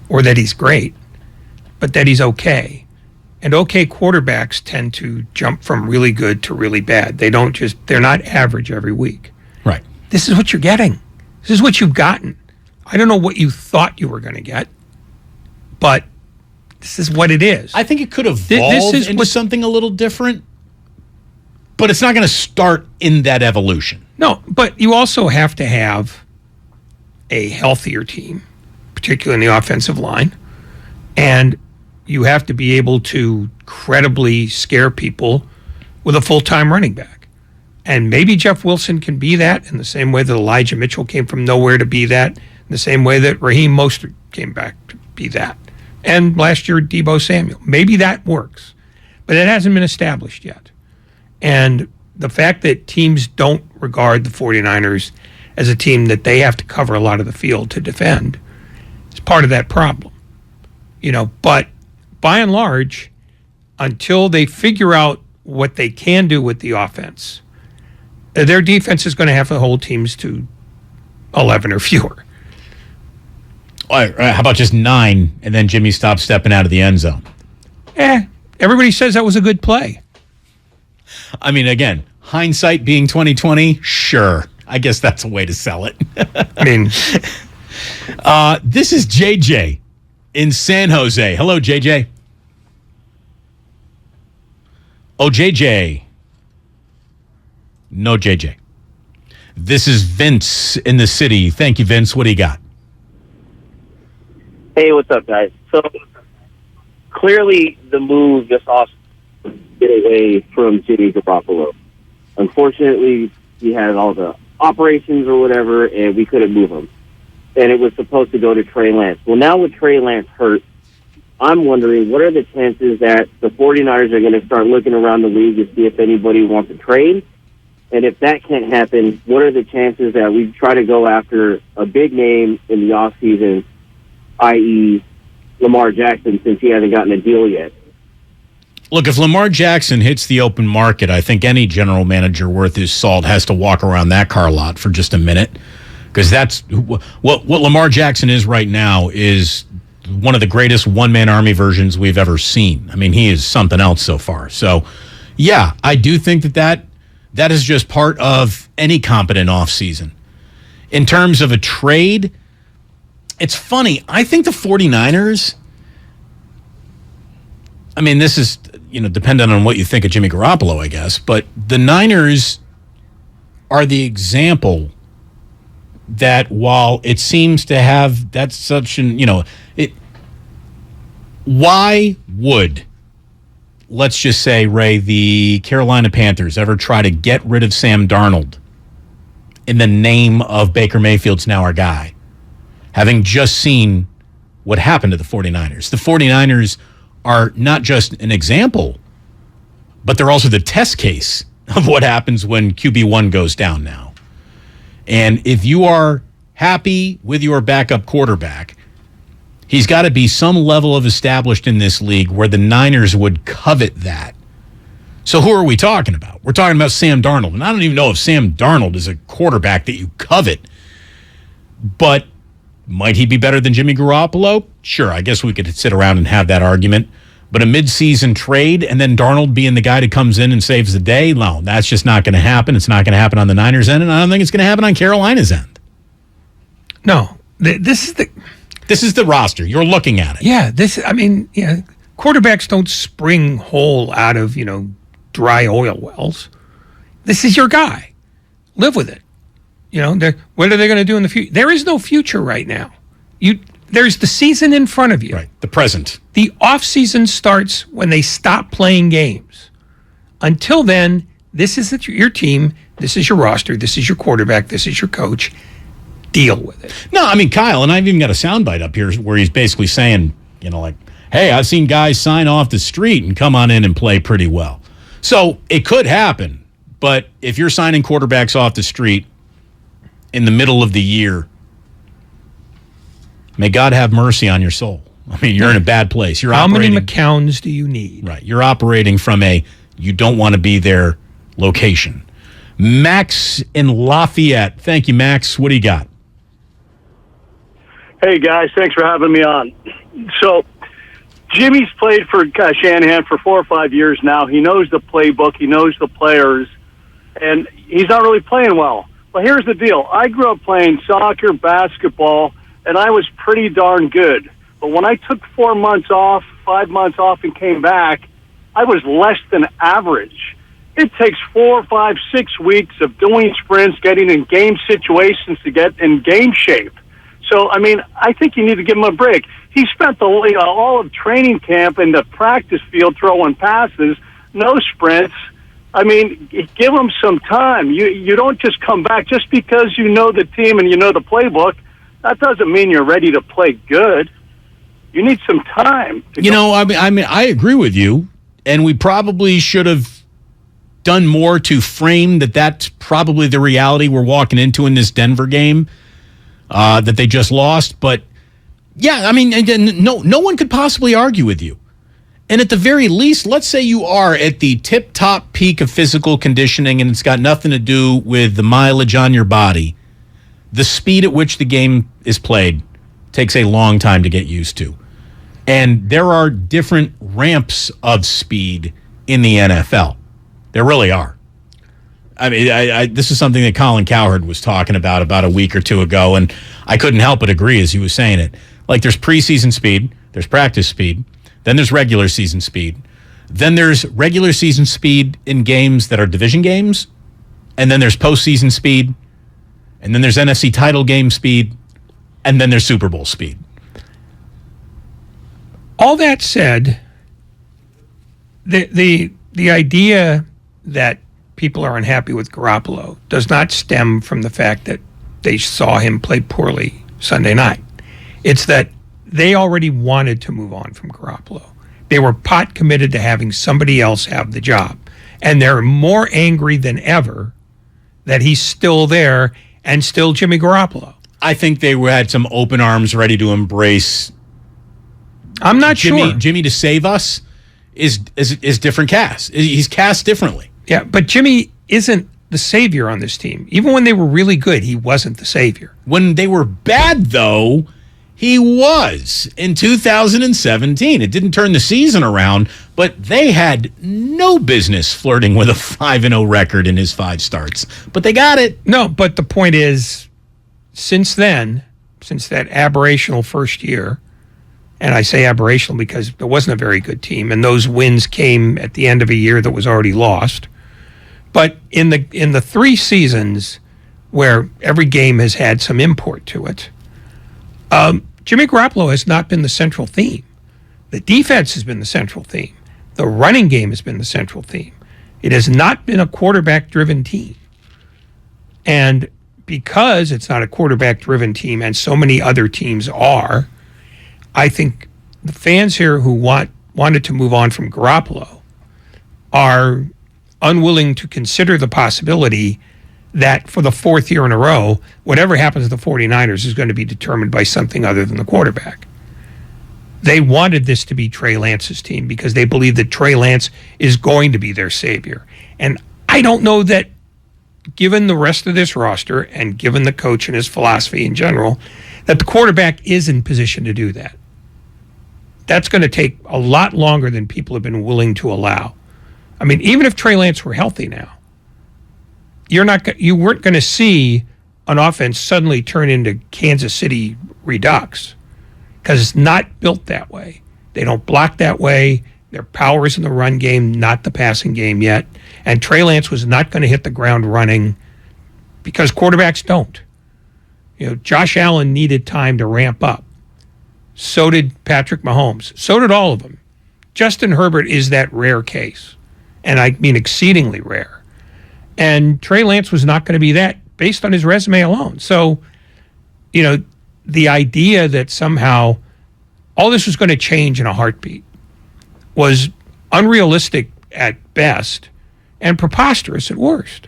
or that he's great, but that he's okay. And okay quarterbacks tend to jump from really good to really bad. They're not average every week. Right. This is what you're getting. This is what you've gotten. I don't know what you thought you were going to get, but this is what it is. I think it could evolve into something a little different, but it's not going to start in that evolution. No, but you also have to have a healthier team, particularly in the offensive line, and you have to be able to credibly scare people with a full-time running back. And maybe Jeff Wilson can be that in the same way that Elijah Mitchell came from nowhere to be that, in the same way that Raheem Mostert came back to be that. And last year, Deebo Samuel. Maybe that works, but it hasn't been established yet. And the fact that teams don't regard the 49ers as a team that they have to cover a lot of the field to defend is part of that problem. But by and large, until they figure out what they can do with the offense, their defense is going to have to hold teams to 11 or fewer. All right, how about just 9, and then Jimmy stops stepping out of the end zone? Everybody says that was a good play. I mean, again, hindsight being 2020, sure. I guess that's a way to sell it. I mean, this is JJ in San Jose. Hello, JJ. Oh, JJ. No, JJ. This is Vince in the city. Thank you, Vince. What do you got? Hey, what's up, guys? So, clearly the move this off get away from Jimmy Garoppolo. Unfortunately, he had all the operations or whatever, and we couldn't move him. And it was supposed to go to Trey Lance. Well, now with Trey Lance hurt, I'm wondering, what are the chances that the 49ers are going to start looking around the league to see if anybody wants to trade? And if that can't happen, what are the chances that we try to go after a big name in the offseason, i.e. Lamar Jackson, since he hasn't gotten a deal yet? Look, if Lamar Jackson hits the open market, I think any general manager worth his salt has to walk around that car lot for just a minute, because that's what Lamar Jackson is right now is one of the greatest one-man army versions we've ever seen. I mean, he is something else so far. So, yeah, I do think that is just part of any competent offseason. In terms of a trade, it's funny. I think the 49ers, I mean, this is, dependent on what you think of Jimmy Garoppolo, I guess, but the Niners are the example that while it seems to have that's such an, why would, let's just say, Ray, the Carolina Panthers ever try to get rid of Sam Darnold in the name of Baker Mayfield's now our guy, having just seen what happened to the 49ers? The 49ers are not just an example, but they're also the test case of what happens when QB1 goes down now. And if you are happy with your backup quarterback, he's got to be some level of established in this league where the Niners would covet that. So who are we talking about? We're talking about Sam Darnold. And I don't even know if Sam Darnold is a quarterback that you covet. But might he be better than Jimmy Garoppolo? Sure, I guess we could sit around and have that argument. But a midseason trade and then Darnold being the guy that comes in and saves the day? No, that's just not going to happen. It's not going to happen on the Niners' end, and I don't think it's going to happen on Carolina's end. No. This is the roster. You're looking at it. Yeah, quarterbacks don't spring whole out of, dry oil wells. This is your guy. Live with it. What are they going to do in the future? There is no future right now. There's the season in front of you. Right, the present. The offseason starts when they stop playing games. Until then, this is your team, this is your roster, this is your quarterback, this is your coach. Deal with it. No, I mean, Kyle, and I've even got a soundbite up here where he's basically saying, hey, I've seen guys sign off the street and come on in and play pretty well. So it could happen, but if you're signing quarterbacks off the street in the middle of the year, may God have mercy on your soul. I mean, you're in a bad place. How many McCowns do you need? Right. You're operating from you don't want to be there location. Max in Lafayette. Thank you, Max. What do you got? Hey, guys. Thanks for having me on. So, Jimmy's played for Shanahan for 4 or 5 years now. He knows the playbook. He knows the players. And he's not really playing well. Well, here's the deal. I grew up playing soccer, basketball, and I was pretty darn good. But when I took 4 months off, 5 months off, and came back, I was less than average. It takes 4, 5, 6 weeks of doing sprints, getting in game situations to get in game shape. So, I think you need to give him a break. He spent all of training camp in the practice field throwing passes, no sprints. Give him some time. You don't just come back just because you know the team and you know the playbook. That doesn't mean you're ready to play good. You need some time. I agree with you, and we probably should have done more to frame that's probably the reality we're walking into in this Denver game that they just lost. But yeah, no one could possibly argue with you. And at the very least, let's say you are at the tip-top peak of physical conditioning and it's got nothing to do with the mileage on your body. The speed at which the game is played takes a long time to get used to. And there are different ramps of speed in the NFL. There really are. This is something that Colin Cowherd was talking about a week or two ago, and I couldn't help but agree as he was saying it. Like, there's preseason speed, there's practice speed, then there's regular season speed. Then there's regular season speed in games that are division games, and then there's postseason speed, and then there's NFC title game speed, and then there's Super Bowl speed. All that said, the idea that people are unhappy with Garoppolo does not stem from the fact that they saw him play poorly Sunday night. It's that they already wanted to move on from Garoppolo. They were pot committed to having somebody else have the job. And they're more angry than ever that he's still there and still Jimmy Garoppolo. I think they had some open arms ready to embrace. I'm not sure. Jimmy to save us is different cast. He's cast differently. Yeah, but Jimmy isn't the savior on this team. Even when they were really good, he wasn't the savior. When they were bad, though, he was in 2017. It didn't turn the season around, but they had no business flirting with a 5-0 record in his 5 starts. But they got it. No, but the point is, since then, since that aberrational first year, and I say aberrational because there wasn't a very good team, and those wins came at the end of a year that was already lost. But in the 3 seasons where every game has had some import to it, Jimmy Garoppolo has not been the central theme. The defense has been the central theme. The running game has been the central theme. It has not been a quarterback-driven team. And because it's not a quarterback-driven team, and so many other teams are, I think the fans here who wanted to move on from Garoppolo are unwilling to consider the possibility that for the 4th year in a row, whatever happens to the 49ers is going to be determined by something other than the quarterback. They wanted this to be Trey Lance's team because they believe that Trey Lance is going to be their savior. And I don't know that, given the rest of this roster and given the coach and his philosophy in general, that the quarterback is in position to do that. That's going to take a lot longer than people have been willing to allow. I mean, even if Trey Lance were healthy now, you weren't going to see an offense suddenly turn into Kansas City Redux, because it's not built that way. They don't block that way. Their power is in the run game, not the passing game yet. And Trey Lance was not going to hit the ground running because quarterbacks don't. Josh Allen needed time to ramp up. So did Patrick Mahomes. So did all of them. Justin Herbert is that rare case, and I mean exceedingly rare. And Trey Lance was not going to be that based on his resume alone. So, the idea that somehow all this was going to change in a heartbeat was unrealistic at best and preposterous at worst.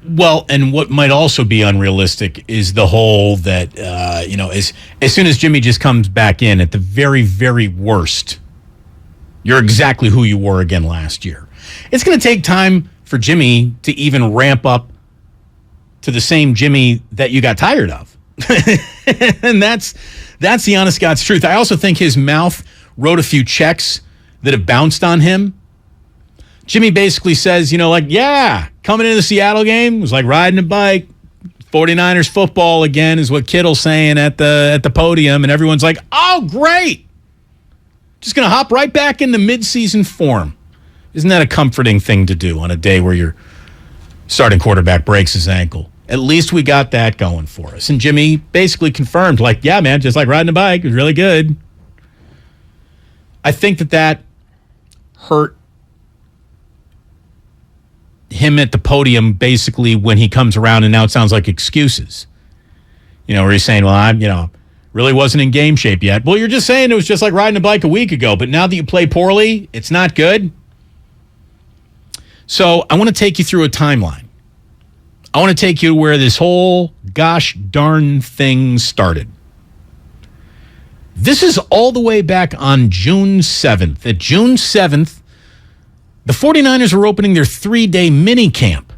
Well, and what might also be unrealistic is the whole that, as soon as Jimmy just comes back in at the very, very worst, you're exactly who you were again last year. It's going to take time for Jimmy to even ramp up to the same Jimmy that you got tired of. And that's the honest God's truth. I also think his mouth wrote a few checks that have bounced on him. Jimmy basically says, coming into the Seattle game was like riding a bike. 49ers football again is what Kittle's saying at the podium, and everyone's like, oh, great. Just going to hop right back into midseason form. Isn't that a comforting thing to do on a day where your starting quarterback breaks his ankle? At least we got that going for us. And Jimmy basically confirmed, yeah, man, just like riding a bike. It was really good. I think that hurt him at the podium basically when he comes around, and now it sounds like excuses. Where he's saying, well, I'm, really wasn't in game shape yet. Well, you're just saying it was just like riding a bike a week ago, but now that you play poorly, it's not good. So I want to take you through a timeline. I want to take you to where this whole gosh darn thing started. This is all the way back on June 7th. At June 7th, the 49ers were opening their 3-day mini camp.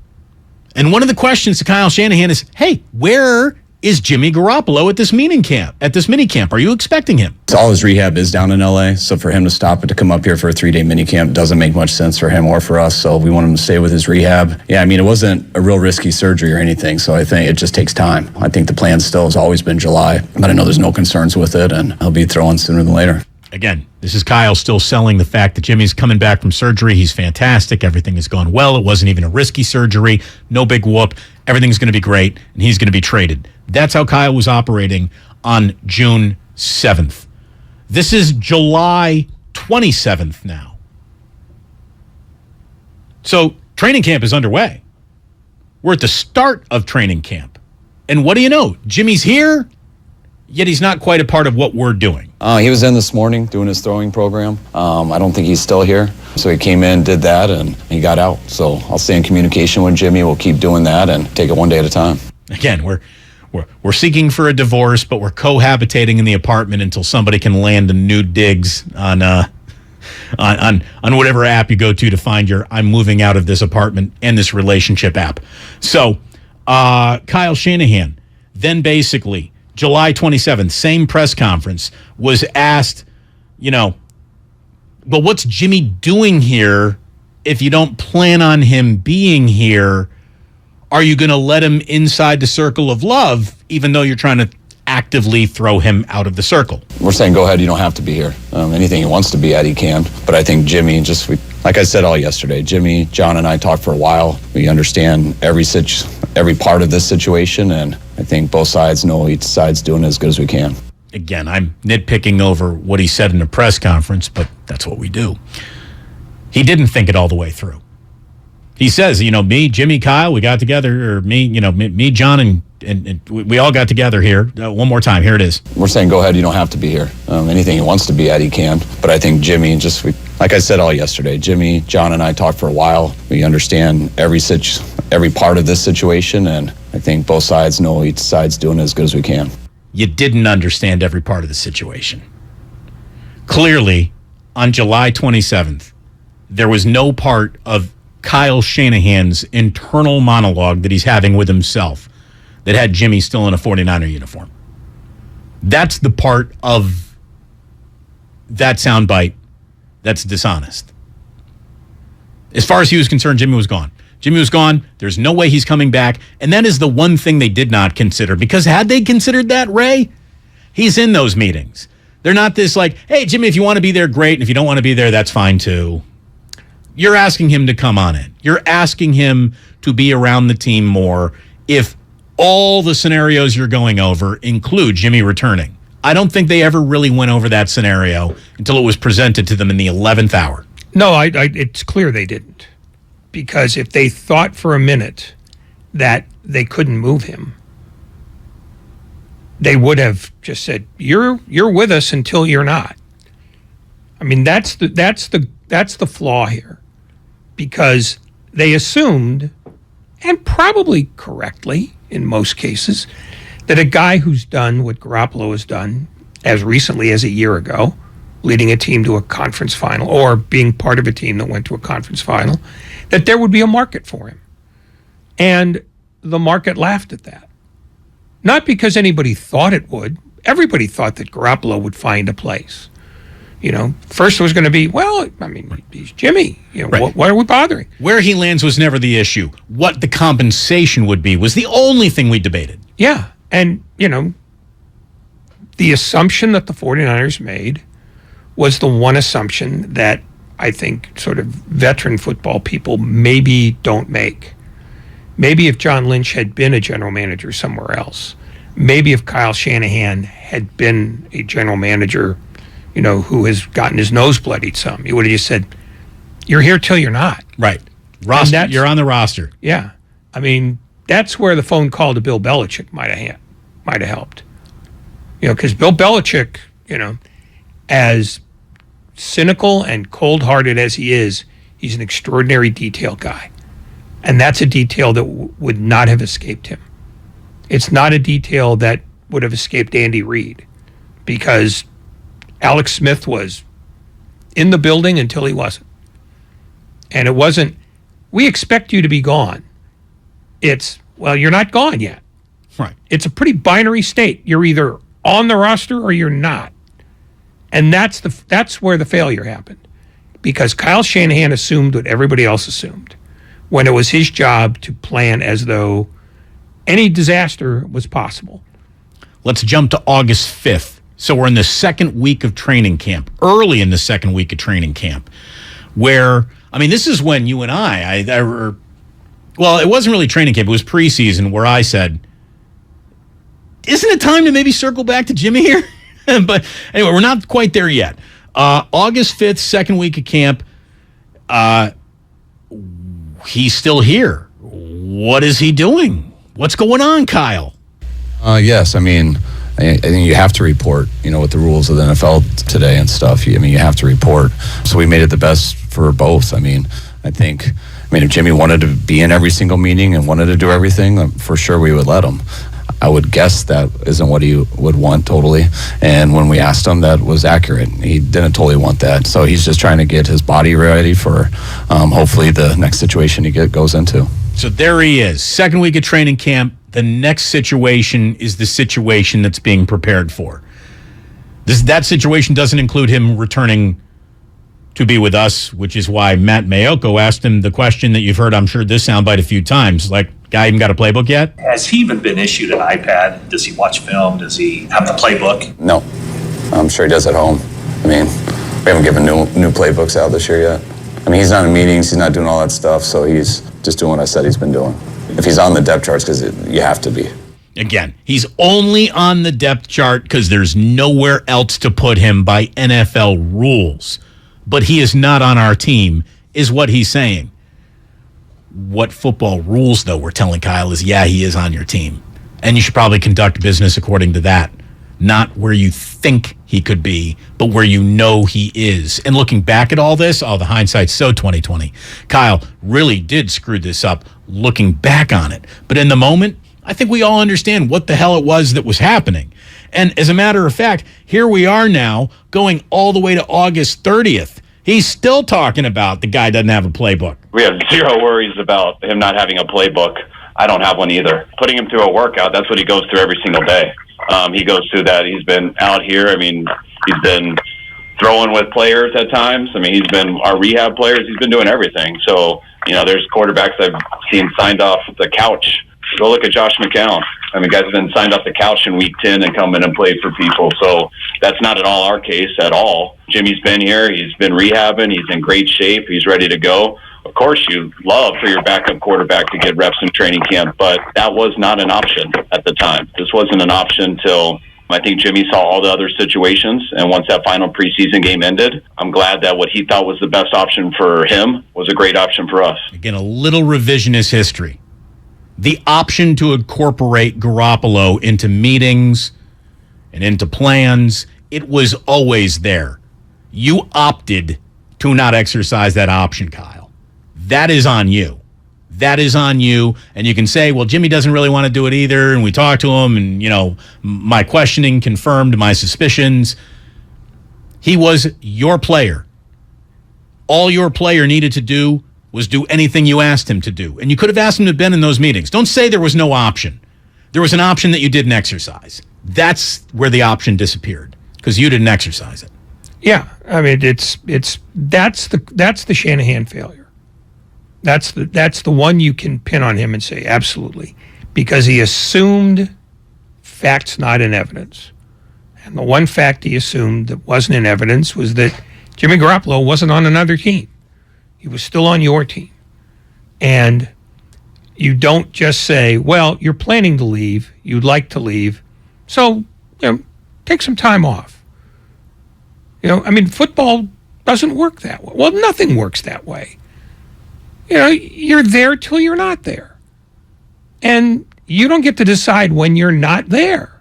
And one of the questions to Kyle Shanahan is, hey, where is Jimmy Garoppolo at this mini camp? Are you expecting him? All his rehab is down in LA, so for him to stop it to come up here for a 3-day mini camp doesn't make much sense for him or for us, so we want him to stay with his rehab. Yeah, I mean, it wasn't a real risky surgery or anything, so I think it just takes time. I think the plan still has always been July, but I know there's no concerns with it, and he'll be throwing sooner than later. Again, this is Kyle still selling the fact that Jimmy's coming back from surgery. He's fantastic. Everything has gone well. It wasn't even a risky surgery. No big whoop. Everything's going to be great, and he's going to be traded. That's how Kyle was operating on June 7th. This is July 27th now. So training camp is underway. We're at the start of training camp. And what do you know? Jimmy's here, yet he's not quite a part of what we're doing. He was in this morning doing his throwing program. I don't think he's still here. So he came in, did that, and he got out. So I'll stay in communication with Jimmy. We'll keep doing that and take it one day at a time. Again, we're seeking for a divorce, but we're cohabitating in the apartment until somebody can land a new digs on whatever app you go to find your I'm moving out of this apartment and this relationship app. So Kyle Shanahan then basically July 27th, same press conference, was asked, well, what's Jimmy doing here if you don't plan on him being here? Are you going to let him inside the circle of love, even though you're trying to actively throw him out of the circle? We're saying, go ahead, you don't have to be here. Anything he wants to be at, he can. But I think Jimmy, like I said all yesterday, Jimmy, John, and I talked for a while. We understand every part of this situation, and I think both sides know each side's doing as good as we can. Again, I'm nitpicking over what he said in a press conference, but that's what we do. He didn't think it all the way through. He says, me, Jimmy, Kyle, we got together, or me, me, John, and we all got together here. One more time, here it is. We're saying, go ahead, you don't have to be here. Anything he wants to be at, he can. But I think Jimmy, like I said all yesterday, Jimmy, John, and I talked for a while. We understand every part of this situation, and I think both sides know each side's doing as good as we can. You didn't understand every part of the situation. Clearly, on July 27th, there was no part of Kyle Shanahan's internal monologue that he's having with himself that had Jimmy still in a 49er uniform. That's the part of that soundbite that's dishonest. As far as he was concerned, Jimmy was gone. Jimmy was gone. There's no way he's coming back. And that is the one thing they did not consider. Because had they considered that, Ray, he's in those meetings. They're not this like, hey, Jimmy, if you want to be there, great. And if you don't want to be there, that's fine too. You're asking him to come on in. You're asking him to be around the team more if all the scenarios you're going over include Jimmy returning. I don't think they ever really went over that scenario until it was presented to them in the 11th hour. No, it's clear they didn't. Because if they thought for a minute that they couldn't move him, they would have just said, "You're with us until you're not." I mean, that's the flaw here, because they assumed, and probably correctly in most cases, that a guy who's done what Garoppolo has done as recently as a year ago, leading a team to a conference final or being part of a team that went to a conference final, that there would be a market for him. And the market laughed at that. Not because anybody thought it would. Everybody thought that Garoppolo would find a place. You know, first it was going to be, well, I mean, he's Jimmy. You know, Right. why are we bothering? Where he lands was never the issue. What the compensation would be was the only thing we debated. Yeah. And, you know, the assumption that the 49ers made was the one assumption that I think sort of veteran football people maybe don't make. Maybe if John Lynch had been a general manager somewhere else, maybe if Kyle Shanahan had been a general manager, you know, who has gotten his nose bloodied some, he would have just said, "You're here till you're not." Right. Roster, you're on the roster. Yeah. I mean, that's where the phone call to Bill Belichick might have helped. You know, because Bill Belichick, you know, as cynical and cold-hearted as he is, he's an extraordinary detail guy. And that's a detail that would not have escaped him. It's not a detail that would have escaped Andy Reid, because Alex Smith was in the building until he wasn't. And it wasn't, "We expect you to be gone." It's, "Well, you're not gone yet." Right. It's a pretty binary state. You're either on the roster or you're not. And that's where the failure happened, because Kyle Shanahan assumed what everybody else assumed, when it was his job to plan as though any disaster was possible. Let's jump to August 5th. So we're in the second week of training camp, early in the second week of training camp, where, I mean, this is when you and well, it wasn't really training camp. It was preseason, where I said, isn't it time to maybe circle back to Jimmy here? But anyway, we're not quite there yet. August 5th, second week of camp. He's still here. What is he doing? What's going on, Kyle? Yes, I mean, I think you have to report, you know, with the rules of the NFL today and stuff. I mean, you have to report. So we made it the best for both. I mean, if Jimmy wanted to be in every single meeting and wanted to do everything, for sure we would let him. I would guess that isn't what he would want totally. And when we asked him, that was accurate. He didn't totally want that. So he's just trying to get his body ready for hopefully the next situation he goes into. So there he is. Second week of training camp. The next situation is the situation that's being prepared for. That situation doesn't include him returning to be with us, which is why Matt Mayoko asked him the question that you've heard, I'm sure, this soundbite a few times. Like, guy even got a playbook yet? Has he even been issued an iPad? Does he watch film? Does he have the playbook? No, I'm sure he does at home. I mean, we haven't given new playbooks out this year yet. I mean, he's not in meetings, he's not doing all that stuff, so he's just doing what I said he's been doing. If he's on the depth charts, because you have to be. Again, he's only on the depth chart because there's nowhere else to put him by NFL rules. But he is not on our team, is what he's saying. What football rules, though, we're telling Kyle is, yeah, he is on your team. And you should probably conduct business according to that. Not where you think he could be, but where you know he is. And looking back at all this, the hindsight's so 2020. Kyle really did screw this up looking back on it. But in the moment, I think we all understand what the hell it was that was happening. And as a matter of fact, here we are now going all the way to August 30th. He's still talking about the guy doesn't have a playbook. We have zero worries about him not having a playbook. I don't have one either. Putting him through a workout, that's what he goes through every single day. He goes through that. He's been out here. I mean, he's been throwing with players at times. I mean, he's been our rehab players. He's been doing everything. So, there's quarterbacks I've seen signed off the couch. Go look at Josh McCown. I mean, guys have been signed off the couch in week 10 and come in and played for people. So that's not at all our case at all. Jimmy's been here. He's been rehabbing. He's in great shape. He's ready to go. Of course, you love for your backup quarterback to get reps in training camp, but that was not an option at the time. This wasn't an option till I think Jimmy saw all the other situations, and once that final preseason game ended, I'm glad that what he thought was the best option for him was a great option for us. Again, a little revisionist history. The option to incorporate Garoppolo into meetings and into plans, it was always there. You opted to not exercise that option, Kyle. That is on you. That is on you. And you can say, well, Jimmy doesn't really want to do it either. And we talked to him and, my questioning confirmed my suspicions. He was your player. All your player needed to do was do anything you asked him to do. And you could have asked him to have been in those meetings. Don't say there was no option. There was an option that you didn't exercise. That's where the option disappeared because you didn't exercise it. Yeah, I mean that's the Shanahan failure. That's the one you can pin on him and say absolutely, because he assumed facts not in evidence, and the one fact he assumed that wasn't in evidence was that Jimmy Garoppolo wasn't on another team. He was still on your team, and you don't just say, well, you're planning to leave, you'd like to leave, so take some time off. Football doesn't work that way. Well, nothing works that way. You're there till you're not there. And you don't get to decide when you're not there.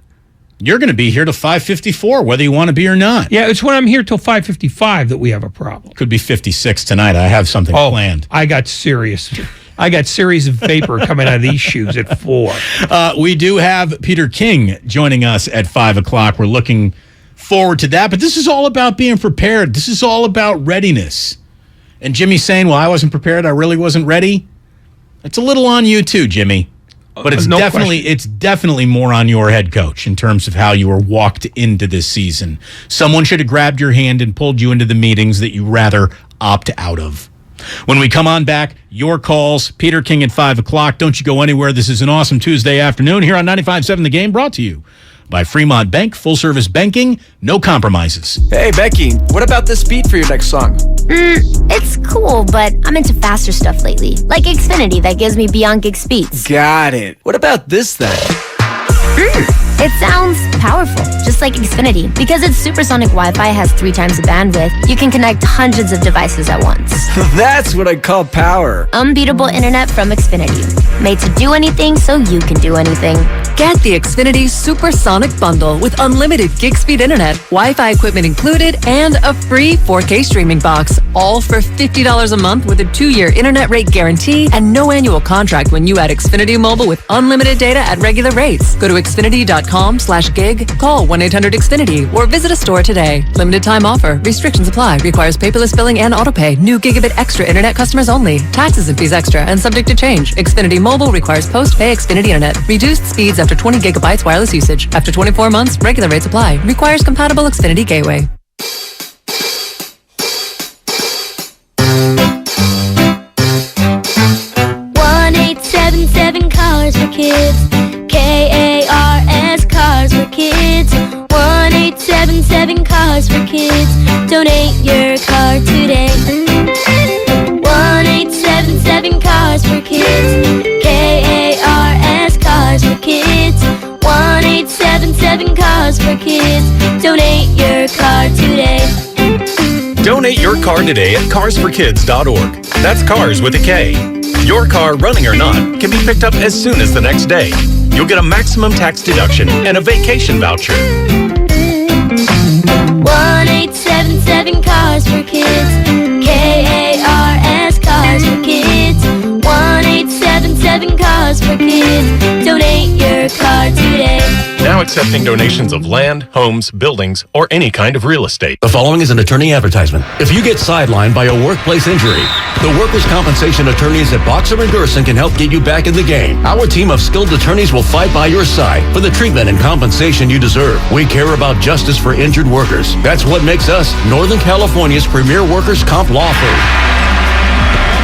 You're going to be here till 5:54, whether you want to be or not. Yeah, it's when I'm here till 5:55 that we have a problem. Could be 56 tonight. I have something planned. I got serious vapor coming out of these shoes at 4. We do have Peter King joining us at 5 o'clock. We're looking forward to that. But this is all about being prepared. This is all about readiness. And Jimmy's saying, well, I wasn't prepared. I really wasn't ready. It's a little on you too, Jimmy. But it's definitely more on your head coach in terms of how you were walked into this season. Someone should have grabbed your hand and pulled you into the meetings that you rather opt out of. When we come on back, your calls, Peter King at 5 o'clock. Don't you go anywhere. This is an awesome Tuesday afternoon here on 95.7 The Game, brought to you by Fremont Bank, full-service banking, no compromises. Hey, Becky, what about this beat for your next song? It's cool, but I'm into faster stuff lately, like Xfinity that gives me beyond gig speeds. Got it. What about this then? It sounds powerful, just like Xfinity. Because its supersonic Wi-Fi has 3 times the bandwidth, you can connect hundreds of devices at once. That's what I call power. Unbeatable internet from Xfinity. Made to do anything so you can do anything. Get the Xfinity Supersonic Bundle with unlimited gig speed internet, Wi-Fi equipment included, and a free 4K streaming box. All for $50 a month with a 2-year internet rate guarantee and no annual contract when you add Xfinity Mobile with unlimited data at regular rates. Go to Xfinity.com/gig, call 1-800-XFINITY, or visit a store today. Limited time offer. Restrictions apply. Requires paperless billing and autopay. New gigabit extra internet customers only. Taxes and fees extra and subject to change. Xfinity Mobile requires post-pay Xfinity internet. Reduced speeds after 20 gigabytes wireless usage. After 24 months, regular rates apply. Requires compatible Xfinity gateway. Cars for Kids. KARS Cars for Kids. 1-877 Cars for Kids. Donate your car today. 1-877 Cars for Kids. KARS Cars for Kids. 1-877 Cars for Kids. Donate your car today. Donate your car today at carsforkids.org. That's cars with a K. Your car, running or not, can be picked up as soon as the next day. You'll get a maximum tax deduction and a vacation voucher. 1-877 Cars for Kids. KARS Cars for Kids. 1-877 Cars for Kids. Donate your car today. Now now accepting donations of land, homes, buildings, or any kind of real estate. The following is an attorney advertisement. If you get sidelined by a workplace injury, the workers' compensation attorneys at Boxer and Gerson can help get you back in the game. Our team of skilled attorneys will fight by your side for the treatment and compensation you deserve. We care about justice for injured workers. That's what makes us Northern California's premier workers' comp law firm.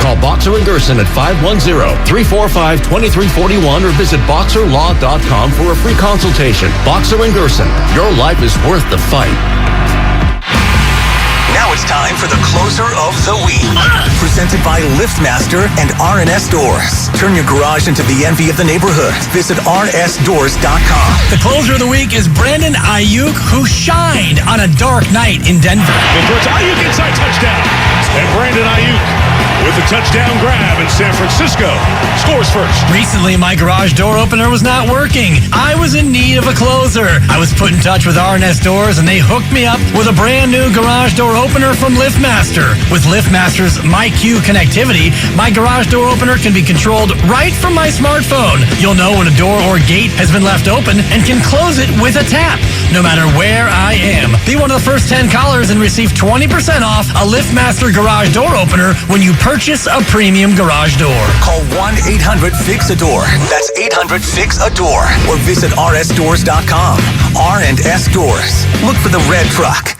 Call Boxer and Gerson at 510-345-2341 or visit boxerlaw.com for a free consultation. Boxer and Gerson, your life is worth the fight. Now it's time for the closer of the week. Presented by LiftMaster and R&S Doors. Turn your garage into the envy of the neighborhood. Visit rsdoors.com. The closer of the week is Brandon Ayuk, who shined on a dark night in Denver. It's Ayuk inside touchdown. And Brandon Ayuk with a touchdown grab in San Francisco scores first. Recently, my garage door opener was not working. I was in need of a closer. I was put in touch with R&S Doors, and they hooked me up with a brand new garage door opener from LiftMaster. With LiftMaster's MyQ connectivity, my garage door opener can be controlled right from my smartphone. You'll know when a door or gate has been left open and can close it with a tap, no matter where I am. Be one of the first 10 callers and receive 20% off a LiftMaster garage door opener when you purchase a premium garage door. Call 1-800-FIX-A-DOOR. That's 800-FIX-A-DOOR. Or visit rsdoors.com. R&S Doors. Look for the red truck.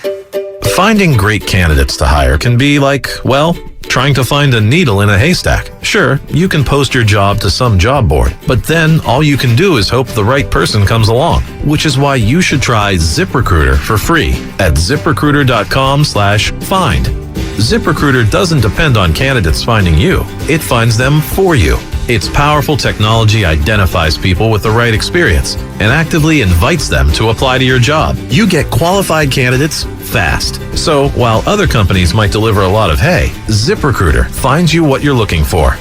Finding great candidates to hire can be like, well, trying to find a needle in a haystack. Sure, you can post your job to some job board, but then all you can do is hope the right person comes along, which is why you should try ZipRecruiter for free at ZipRecruiter.com/find. ZipRecruiter doesn't depend on candidates finding you. It finds them for you. Its powerful technology identifies people with the right experience and actively invites them to apply to your job. You get qualified candidates fast. So while other companies might deliver a lot of hay, ZipRecruiter finds you what you're looking for.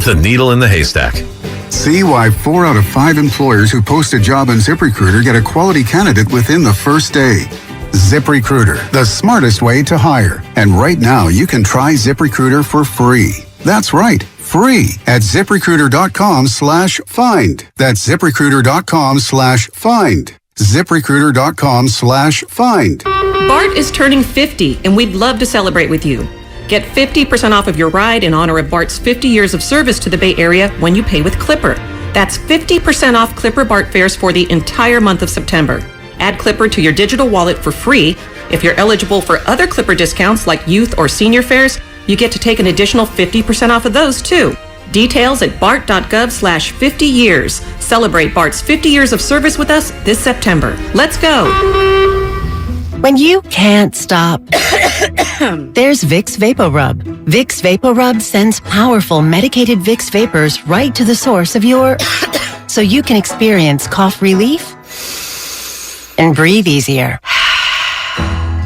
The needle in the haystack. See why 4 out of 5 employers who post a job on ZipRecruiter get a quality candidate within the first day. ZipRecruiter, the smartest way to hire. And right now, you can try ZipRecruiter for free. That's right, free at ZipRecruiter.com/find. That's ZipRecruiter.com/find. ZipRecruiter.com/find. Bart is turning 50, and we'd love to celebrate with you. Get 50% off of your ride in honor of Bart's 50 years of service to the Bay Area when you pay with Clipper. That's 50% off Clipper Bart fares for the entire month of September. Add Clipper to your digital wallet for free. If you're eligible for other Clipper discounts like youth or senior fares, you get to take an additional 50% off of those too. Details at bart.gov/50 years. Celebrate Bart's 50 years of service with us this September. Let's go. When you can't stop, there's Vicks VapoRub. Vicks VapoRub sends powerful medicated Vicks vapors right to the source of your so you can experience cough relief and breathe easier.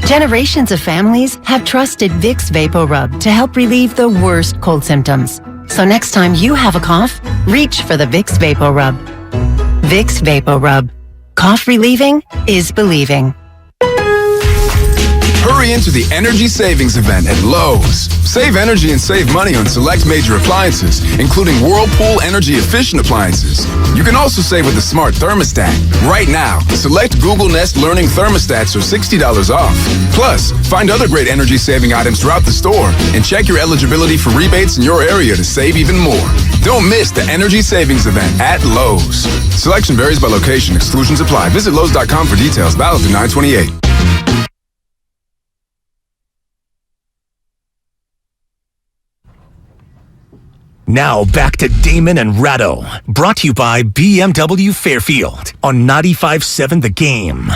Generations of families have trusted Vicks VapoRub to help relieve the worst cold symptoms. So next time you have a cough, reach for the Vicks VapoRub. Vicks VapoRub. Cough relieving is believing. Hurry into the Energy Savings Event at Lowe's. Save energy and save money on select major appliances, including Whirlpool energy efficient appliances. You can also save with the smart thermostat. Right now, select Google Nest Learning thermostats are $60 off. Plus, find other great energy saving items throughout the store and check your eligibility for rebates in your area to save even more. Don't miss the Energy Savings Event at Lowe's. Selection varies by location. Exclusions apply. Visit Lowe's.com for details. Valid through 9/28. Now back to Damon and Ratto, brought to you by BMW Fairfield on 95.7 The Game.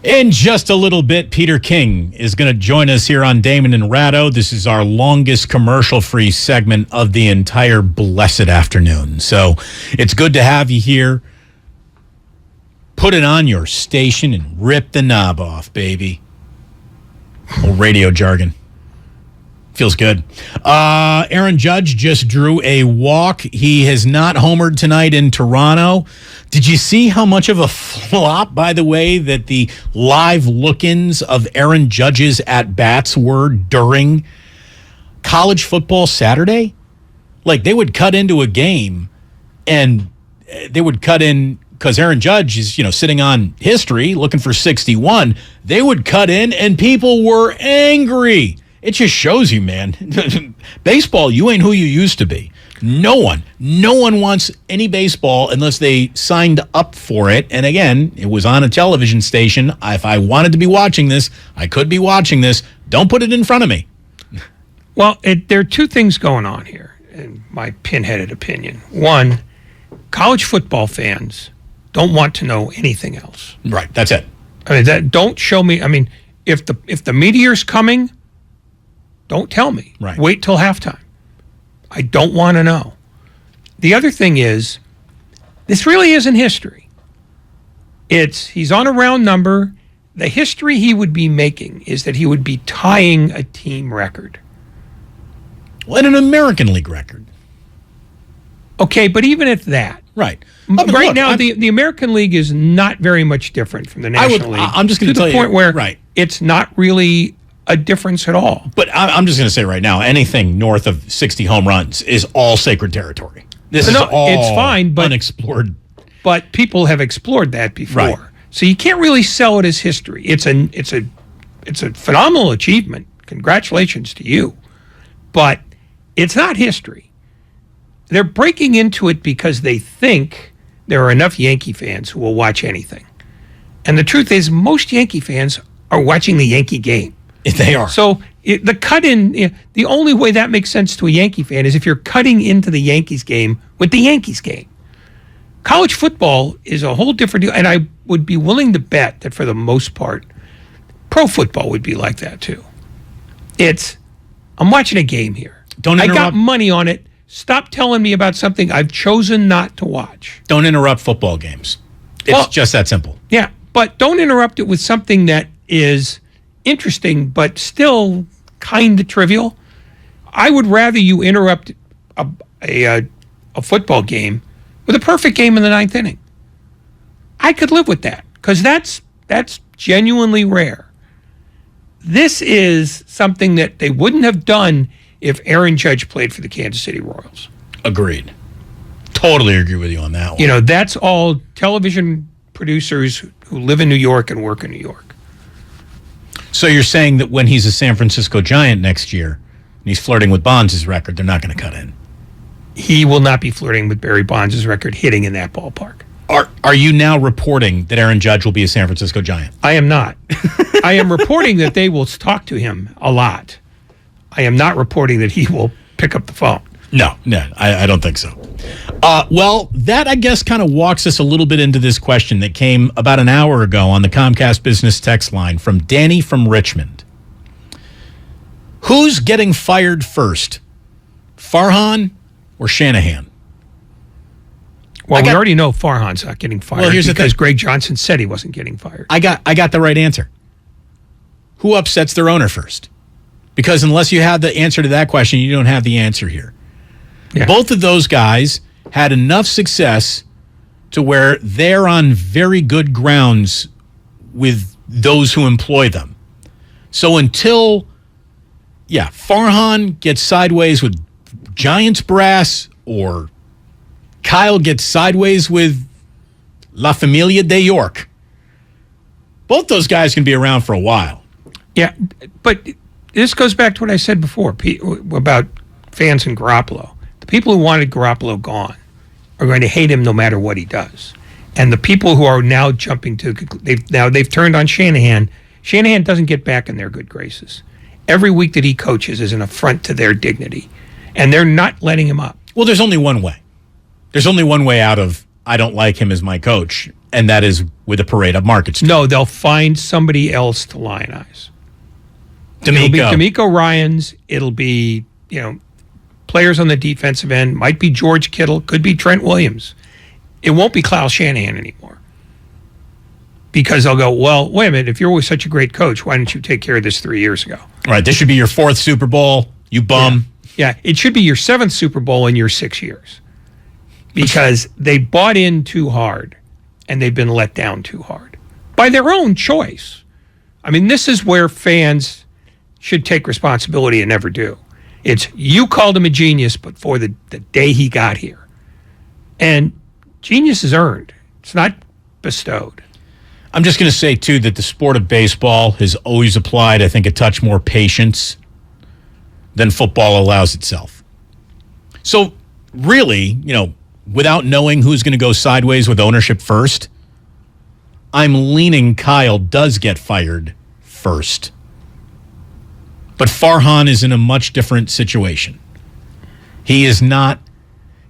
In just a little bit, Peter King is going to join us here on Damon and Ratto. This is our longest commercial-free segment of the entire blessed afternoon. So it's good to have you here. Put it on your station and rip the knob off, baby. Old radio jargon. Feels good. Aaron Judge just drew a walk. He has not homered tonight in Toronto. Did you see how much of a flop, by the way, that the live look-ins of Aaron Judge's at-bats were during college football Saturday? Like, they would cut into a game, and they would cut in because Aaron Judge is, sitting on history looking for 61, they would cut in and people were angry. It just shows you, man. Baseball, you ain't who you used to be. No one wants any baseball unless they signed up for it. And again, it was on a television station. If I wanted to be watching this, I could be watching this. Don't put it in front of me. Well, there are two things going on here, in my pinheaded opinion. One, college football fans don't want to know anything else. Right, that's it. Don't show me. If the meteor's coming, don't tell me. Right. Wait till halftime. I don't want to know. The other thing is, this really isn't history. He's on a round number. The history he would be making is that he would be tying a team record. Well, and an American League record. Okay, but even at that. Right. Right now, the American League is not very much different from the National League. I'm just going to tell you. To the point where it's not really a difference at all. But I'm just going to say right now, anything north of 60 home runs is all sacred territory. This is all it's fine, but unexplored. But people have explored that before. Right. So you can't really sell it as history. It's a phenomenal achievement. Congratulations to you. But it's not history. They're breaking into it because they think there are enough Yankee fans who will watch anything. And the truth is, most Yankee fans are watching the Yankee game. They are. So the cut-in, the only way that makes sense to a Yankee fan is if you're cutting into the Yankees game with the Yankees game. College football is a whole different deal, and I would be willing to bet that for the most part, pro football would be like that too. I'm watching a game here. I got money on it. Stop telling me about something I've chosen not to watch. Don't interrupt football games. It's just that simple. Yeah, but don't interrupt it with something that is interesting but still kind of trivial. I would rather you interrupt a football game with a perfect game in the ninth inning. I could live with that because that's genuinely rare. This is something that they wouldn't have done if Aaron Judge played for the Kansas City Royals. Agreed. Totally agree with you on that one. That's all television producers who live in New York and work in New York. So you're saying that when he's a San Francisco Giant next year and he's flirting with Bonds' record, they're not going to cut in? He will not be flirting with Barry Bonds' record hitting in that ballpark. Are you now reporting that Aaron Judge will be a San Francisco Giant? I am not. I am reporting that they will talk to him a lot. I am not reporting that he will pick up the phone. No, I don't think so. Well, that, I guess, kind of walks us a little bit into this question that came about an hour ago on the Comcast Business text line from Danny from Richmond. Who's getting fired first, Farhan or Shanahan? Well, we already know Farhan's not getting fired because Greg Johnson said he wasn't getting fired. I got the right answer. Who upsets their owner first? Because unless you have the answer to that question, you don't have the answer here. Yeah. Both of those guys had enough success to where they're on very good grounds with those who employ them. So until, Farhan gets sideways with Giants brass or Kyle gets sideways with La Familia de York, both those guys can be around for a while. Yeah, but this goes back to what I said before about fans and Garoppolo. The people who wanted Garoppolo gone are going to hate him no matter what he does. And the people who are now jumping to they've turned on Shanahan. Shanahan doesn't get back in their good graces. Every week that he coaches is an affront to their dignity, and they're not letting him up. Well, there's only one way. There's only one way out of I don't like him as my coach, and that is with a parade of markets. No, they'll find somebody else to lionize. It'll be D'Amico Ryans. It'll be, players on the defensive end. Might be George Kittle. Could be Trent Williams. It won't be Kyle Shanahan anymore. Because they'll go, well, wait a minute. If you're always such a great coach, why didn't you take care of this 3 years ago? Right. This should be your 4th Super Bowl. You bum. Yeah. It should be your 7th Super Bowl in your 6 years. Because they bought in too hard and they've been let down too hard. By their own choice. I mean, this is where fans should take responsibility and never do. It's you called him a genius, but for the day he got here. And genius is earned. It's not bestowed. I'm just going to say, too, that the sport of baseball has always applied, I think, a touch more patience than football allows itself. So, really, without knowing who's going to go sideways with ownership first, I'm leaning Kyle does get fired first. But Farhan is in a much different situation. He's not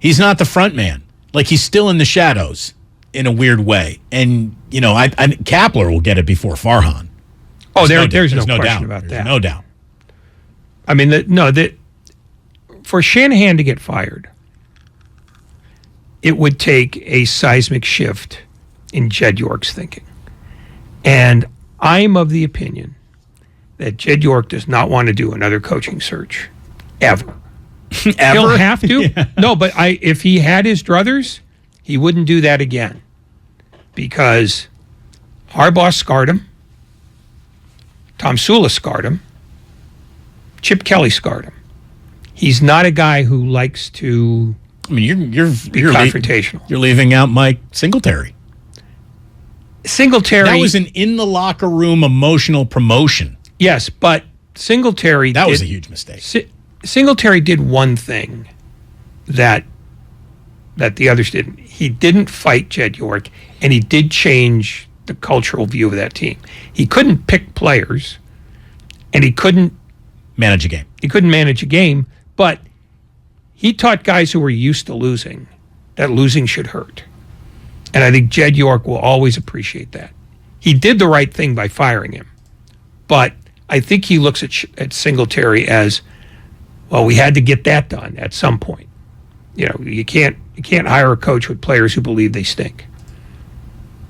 the front man. Like, he's still in the shadows in a weird way. And, Kapler will get it before Farhan. Oh, there's no question doubt about that. There's no doubt. I mean, for Shanahan to get fired, it would take a seismic shift in Jed York's thinking. And I'm of the opinion that Jed York does not want to do another coaching search, ever. He'll have to. Yeah. No, but if he had his druthers, he wouldn't do that again. Because Harbaugh scarred him. Tom Sula scarred him. Chip Kelly scarred him. He's not a guy who likes to you're be confrontational. You're leaving out Mike Singletary. That was an in-the-locker-room emotional promotion. Yes, but Singletary... That was a huge mistake. Singletary did one thing that the others didn't. He didn't fight Jed York, and he did change the cultural view of that team. He couldn't pick players, and he couldn't... manage a game. He couldn't manage a game, but he taught guys who were used to losing that losing should hurt. And I think Jed York will always appreciate that. He did the right thing by firing him, but I think he looks at Singletary as, well, we had to get that done at some point. You can't hire a coach with players who believe they stink.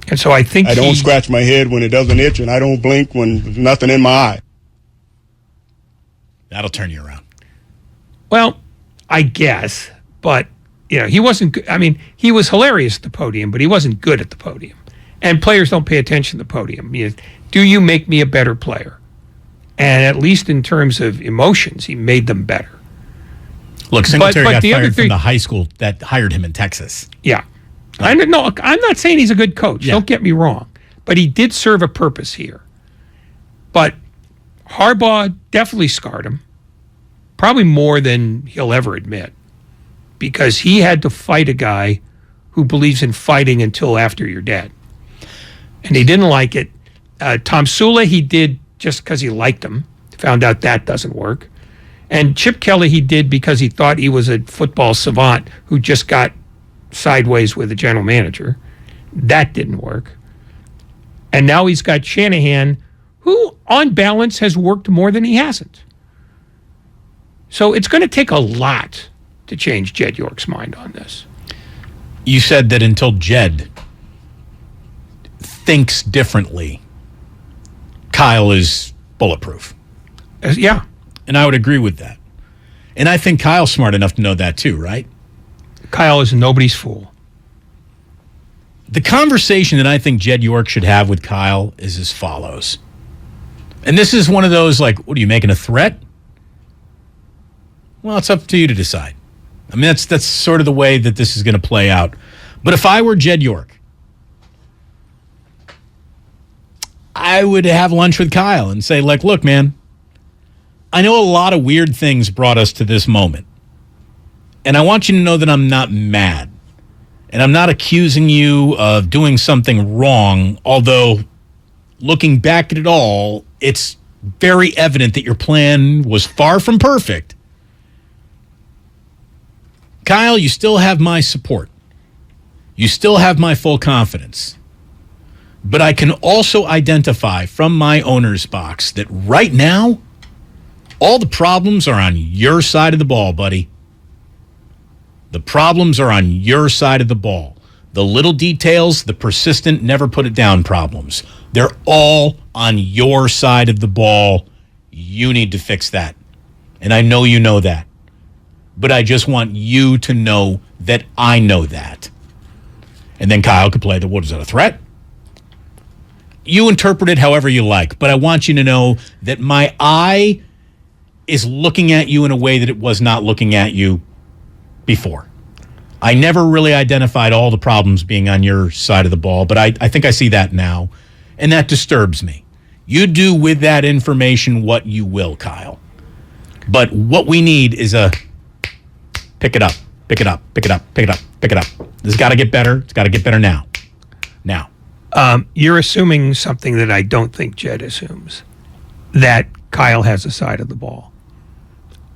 And so I think I don't scratch my head when it doesn't itch, and I don't blink when there's nothing in my eye. That'll turn you around. Well, I guess, but he wasn't good. I mean, he was hilarious at the podium, but he wasn't good at the podium. And players don't pay attention to the podium. Do you make me a better player? And at least in terms of emotions, he made them better. Look, Singletary got fired from the high school that hired him in Texas. Yeah. I'm not saying he's a good coach. Yeah. Don't get me wrong. But he did serve a purpose here. But Harbaugh definitely scarred him. Probably more than he'll ever admit. Because he had to fight a guy who believes in fighting until after you're dead. And he didn't like it. Tom Sula, he did just because he liked him. Found out that doesn't work. And Chip Kelly, he did because he thought he was a football savant who just got sideways with the general manager. That didn't work. And now he's got Shanahan, who, on balance, has worked more than he hasn't. So it's going to take a lot to change Jed York's mind on this. You said that until Jed thinks differently, Kyle is bulletproof. Yeah. And I would agree with that. And I think Kyle's smart enough to know that too, right? Kyle is nobody's fool. The conversation that I think Jed York should have with Kyle is as follows. And this is one of those, like, what are you, making a threat? Well, it's up to you to decide. I mean, that's sort of the way that this is going to play out. But if I were Jed York, I would have lunch with Kyle and say, like, look, man, I know a lot of weird things brought us to this moment. And I want you to know that I'm not mad. And I'm not accusing you of doing something wrong, although looking back at it all, it's very evident that your plan was far from perfect. Kyle, you still have my support. You still have my full confidence. But I can also identify from my owner's box that right now, all the problems are on your side of the ball, buddy. The problems are on your side of the ball. The little details, the persistent, never put it down problems, they're all on your side of the ball. You need to fix that. And I know you know that. But I just want you to know that I know that. And then Kyle could play what is that, a threat? You interpret it however you like, but I want you to know that my eye is looking at you in a way that it was not looking at you before. I never really identified all the problems being on your side of the ball, but I think I see that now, and that disturbs me. You do with that information what you will, Kyle. But what we need is a pick it up, pick it up, pick it up, pick it up, pick it up. This has got to get better. It's got to get better now. Now. You're assuming something that I don't think Jed assumes, that Kyle has a side of the ball.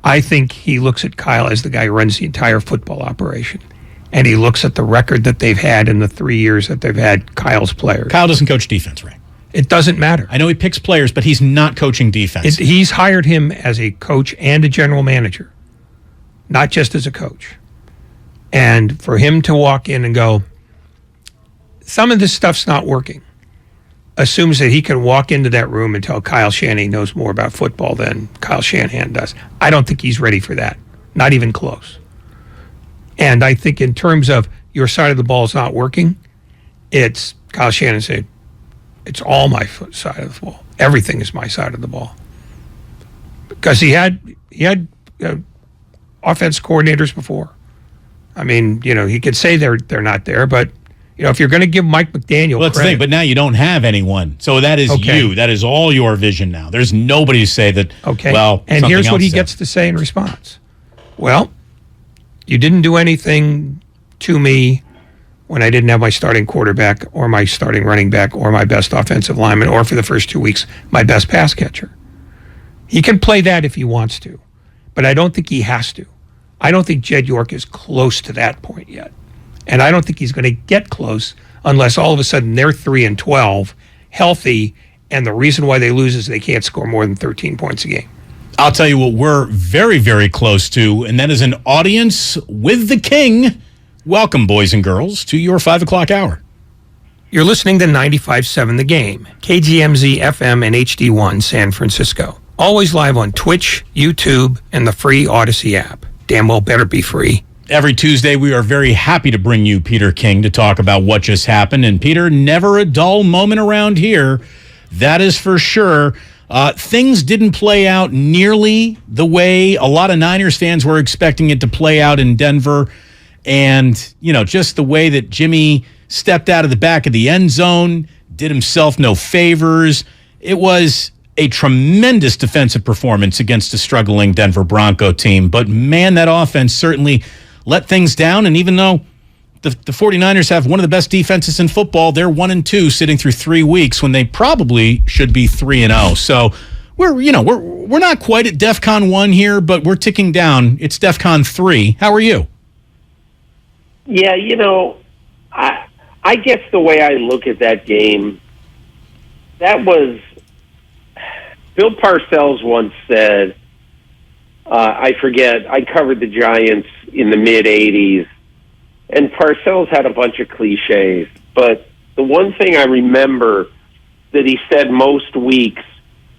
I think he looks at Kyle as the guy who runs the entire football operation. And he looks at the record that they've had in the 3 years that they've had Kyle's players. Kyle doesn't coach defense, right? It doesn't matter. I know he picks players, but he's not coaching defense. He's hired him as a coach and a general manager, not just as a coach. And for him to walk in and go, some of this stuff's not working, assumes that he can walk into that room and tell Kyle Shanahan knows more about football than Kyle Shanahan does. I don't think he's ready for that. Not even close. And I think in terms of your side of the ball is not working, it's Kyle Shanahan said, it's all my side of the ball. Everything is my side of the ball. Because he had offense coordinators before. I mean, he could say they're not there, but if you're going to give Mike McDaniel that's the thing, but now you don't have anyone. So that is you. That is all your vision now. There's nobody to say that, and here's what he gets to say in response. Well, you didn't do anything to me when I didn't have my starting quarterback or my starting running back or my best offensive lineman or for the first 2 weeks, my best pass catcher. He can play that if he wants to, but I don't think he has to. I don't think Jed York is close to that point yet. And I don't think he's going to get close unless all of a sudden they're 3-12, healthy, and the reason why they lose is they can't score more than 13 points a game. I'll tell you what we're very, very close to, and that is an audience with the king. Welcome, boys and girls, to your 5 o'clock hour. You're listening to 95.7 The Game, KGMZ FM and HD1 San Francisco. Always live on Twitch, YouTube, and the free Odyssey app. Damn well better be free. Every Tuesday, we are very happy to bring you Peter King to talk about what just happened. And Peter, never a dull moment around here. That is for sure. Things didn't play out nearly the way a lot of Niners fans were expecting it to play out in Denver. And, just the way that Jimmy stepped out of the back of the end zone, did himself no favors. It was a tremendous defensive performance against a struggling Denver Bronco team. But, man, that offense certainly let things down. And even though the 49ers have one of the best defenses in football, they're 1-2 sitting through 3 weeks when they probably should be 3-0. So we're not quite at DEFCON 1 here, but we're ticking down. It's DEFCON 3. How are you? Yeah, I guess the way I look at that game, that was Bill Parcells once said, I forget, I covered the Giants in the mid-'80s, and Parcells had a bunch of cliches, but the one thing I remember that he said most weeks,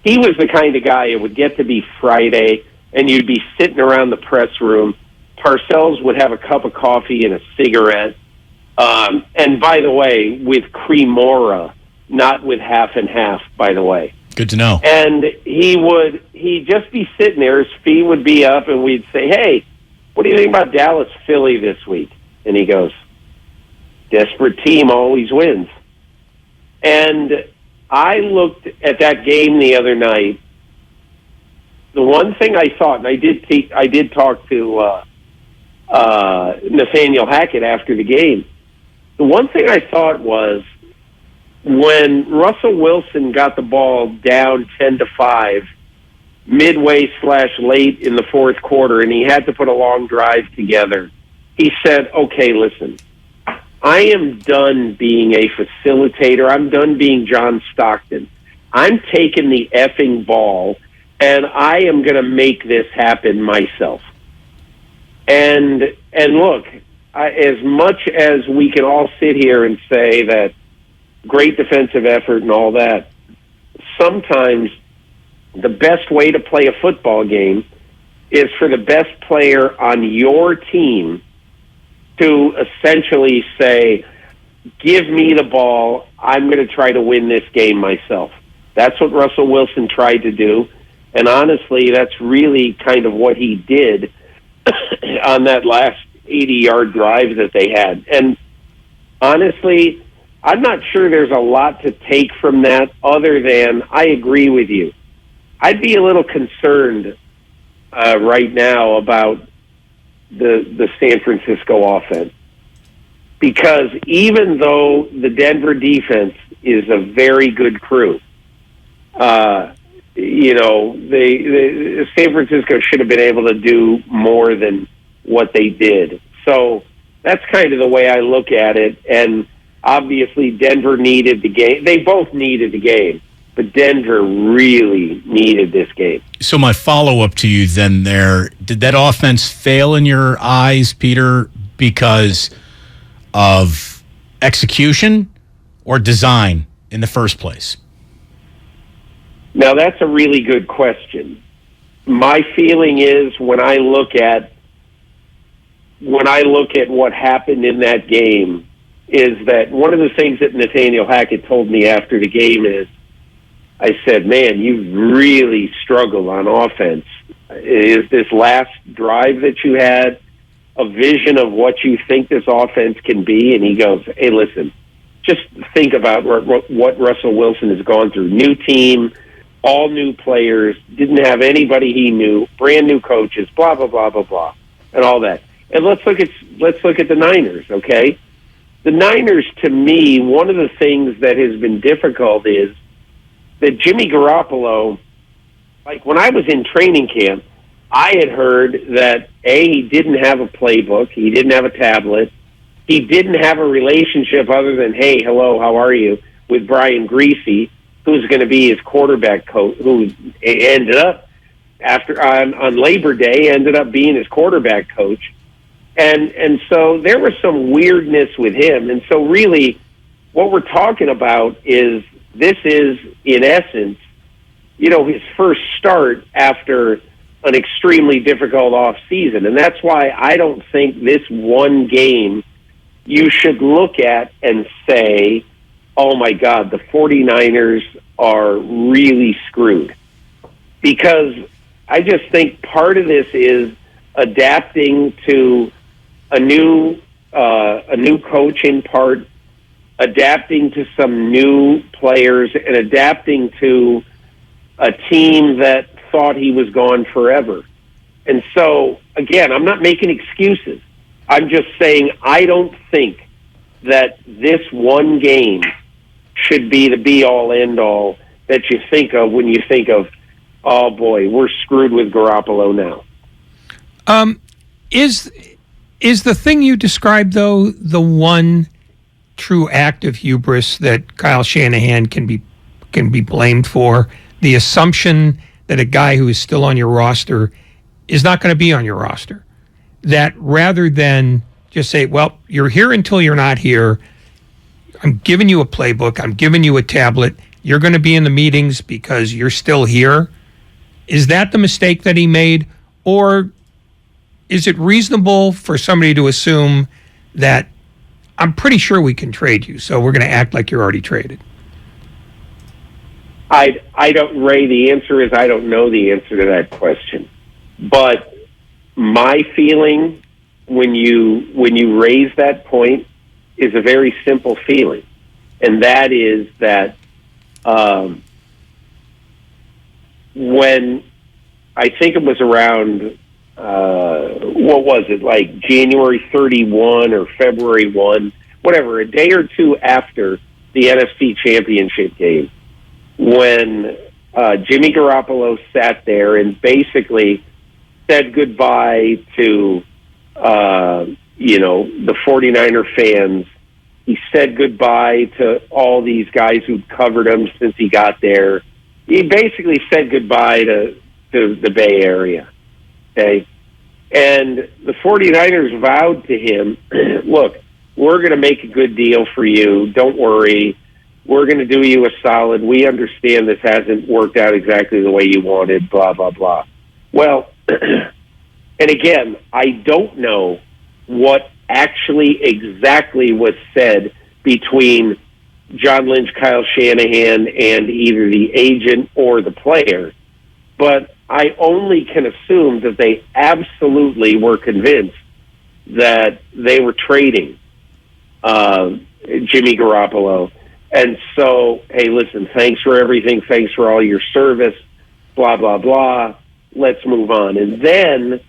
he was the kind of guy, it would get to be Friday, and you'd be sitting around the press room. Parcells would have a cup of coffee and a cigarette, and by the way, with Cremora, not with half and half, by the way. Good to know. And he'd just be sitting there, his feet would be up, and we'd say, hey, what do you think about Dallas Philly this week? And he goes, desperate team always wins. And I looked at that game the other night. The one thing I thought, and I did talk to Nathaniel Hackett after the game. The one thing I thought was when Russell Wilson got the ball down 10-5, midway/late in the fourth quarter, and he had to put a long drive together, he said, okay, listen, I am done being a facilitator. I'm done being John Stockton. I'm taking the effing ball, and I am going to make this happen myself. And look, as much as we can all sit here and say that great defensive effort and all that, sometimes the best way to play a football game is for the best player on your team to essentially say, give me the ball, I'm going to try to win this game myself. That's what Russell Wilson tried to do, and honestly, that's really kind of what he did on that last 80-yard drive that they had. And honestly, I'm not sure there's a lot to take from that other than I agree with you. I'd be a little concerned right now about the San Francisco offense, because even though the Denver defense is a very good crew, San Francisco should have been able to do more than what they did. So that's kind of the way I look at it. And obviously Denver needed the game. They both needed the game, but Denver really needed this game. So my follow-up to you then there, did that offense fail in your eyes, Peter, because of execution or design in the first place? Now, that's a really good question. My feeling is when I look at what happened in that game is that one of the things that Nathaniel Hackett told me after the game is, I said, man, you really struggled on offense. Is this last drive that you had a vision of what you think this offense can be? And he goes, hey, listen, just think about what Russell Wilson has gone through. New team, all new players, didn't have anybody he knew, brand new coaches, blah, blah, blah, blah, blah, and all that. And let's look at the Niners, okay? The Niners, to me, one of the things that has been difficult is that Jimmy Garoppolo, like when I was in training camp, I had heard that, he didn't have a playbook, he didn't have a tablet, he didn't have a relationship other than, hey, hello, how are you, with Brian Griese, who's going to be his quarterback coach, who ended up, on Labor Day, ended up being his quarterback coach. And so there was some weirdness with him. And so really what we're talking about is this is, in essence, his first start after an extremely difficult off season. And that's why I don't think this one game you should look at and say, oh my God, the 49ers are really screwed. Because I just think part of this is adapting to a new coach in part, adapting to some new players, and adapting to a team that thought he was gone forever. And so, again, I'm not making excuses. I'm just saying I don't think that this one game should be the be-all, end-all that you think of when you think of, oh, boy, we're screwed with Garoppolo now. Is the thing you described, though, the one true act of hubris that Kyle Shanahan can be blamed for? The assumption that a guy who is still on your roster is not going to be on your roster. That rather than just say, well, you're here until you're not here, I'm giving you a playbook, I'm giving you a tablet, you're going to be in the meetings because you're still here. Is that the mistake that he made? Or is it reasonable for somebody to assume that I'm pretty sure we can trade you, so we're going to act like you're already traded? I don't, Ray, the answer is I don't know the answer to that question. But my feeling when you raise that point is a very simple feeling. And that is that when I think it was around, what was it, like January 31 or February 1, whatever, a day or two after the NFC Championship game, when Jimmy Garoppolo sat there and basically said goodbye to, the 49er fans. He said goodbye to all these guys who'd covered him since he got there. He basically said goodbye to the Bay Area. Okay. And the 49ers vowed to him, look, we're going to make a good deal for you. Don't worry. We're going to do you a solid. We understand this hasn't worked out exactly the way you wanted, blah, blah, blah. Well, and again, I don't know what actually exactly was said between John Lynch, Kyle Shanahan, and either the agent or the player, but I only can assume that they absolutely were convinced that they were trading Jimmy Garoppolo. And so, hey, listen, thanks for everything. Thanks for all your service, blah, blah, blah. Let's move on. And then, as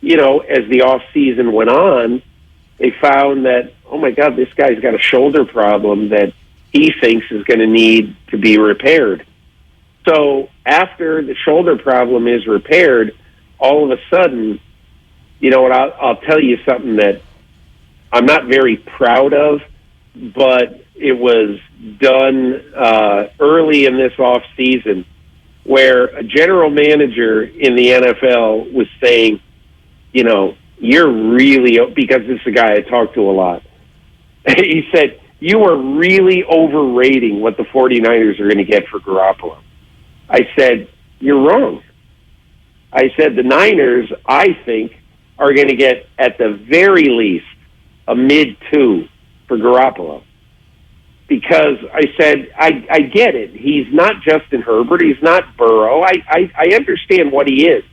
the offseason went on, they found that, oh, my God, this guy's got a shoulder problem that he thinks is going to need to be repaired. So after the shoulder problem is repaired, all of a sudden, I'll tell you something that I'm not very proud of, but it was done early in this off season, where a general manager in the NFL was saying, you're really, because this is a guy I talk to a lot. He said, you are really overrating what the 49ers are going to get for Garoppolo. I said, you're wrong. I said, the Niners, I think, are going to get, at the very least, a mid-2 for Garoppolo. Because I said, I get it. He's not Justin Herbert. He's not Burrow. I understand what he is.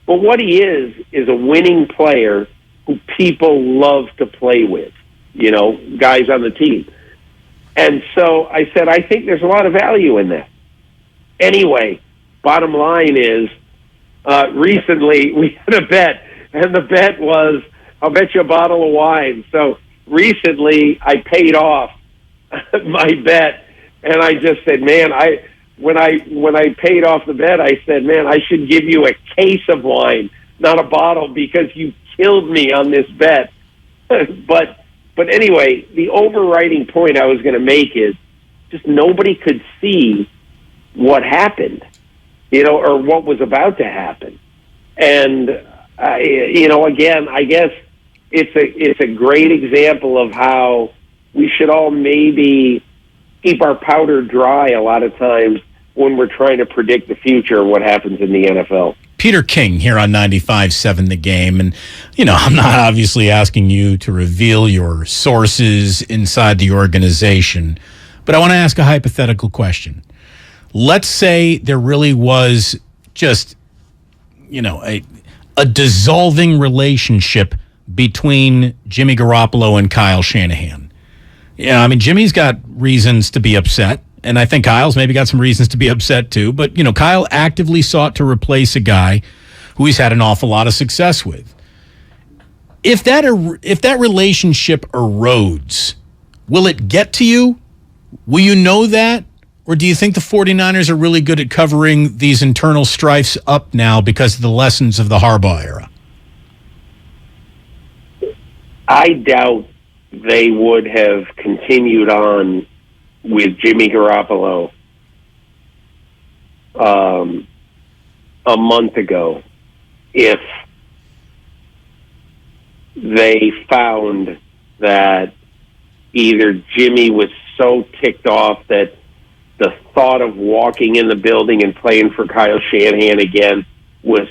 But what he is a winning player who people love to play with, guys on the team. And so I said, I think there's a lot of value in that. Anyway, bottom line is, recently we had a bet, and the bet was, I'll bet you a bottle of wine. So recently I paid off my bet, and I just said, man, when I paid off the bet, I said, man, I should give you a case of wine, not a bottle, because you killed me on this bet. But anyway, the overriding point I was going to make is just nobody could see what happened, or what was about to happen. And, again, I guess it's a great example of how we should all maybe keep our powder dry a lot of times when we're trying to predict the future of what happens in the NFL. Peter King here on 95.7 The Game. And, I'm not obviously asking you to reveal your sources inside the organization, but I want to ask a hypothetical question. Let's say there really was just, a dissolving relationship between Jimmy Garoppolo and Kyle Shanahan. Yeah, Jimmy's got reasons to be upset, and I think Kyle's maybe got some reasons to be upset too. But, Kyle actively sought to replace a guy who he's had an awful lot of success with. If that relationship erodes, will it get to you? Will you know that? Or do you think the 49ers are really good at covering these internal strifes up now because of the lessons of the Harbaugh era? I doubt they would have continued on with Jimmy Garoppolo a month ago if they found that either Jimmy was so ticked off that the thought of walking in the building and playing for Kyle Shanahan again was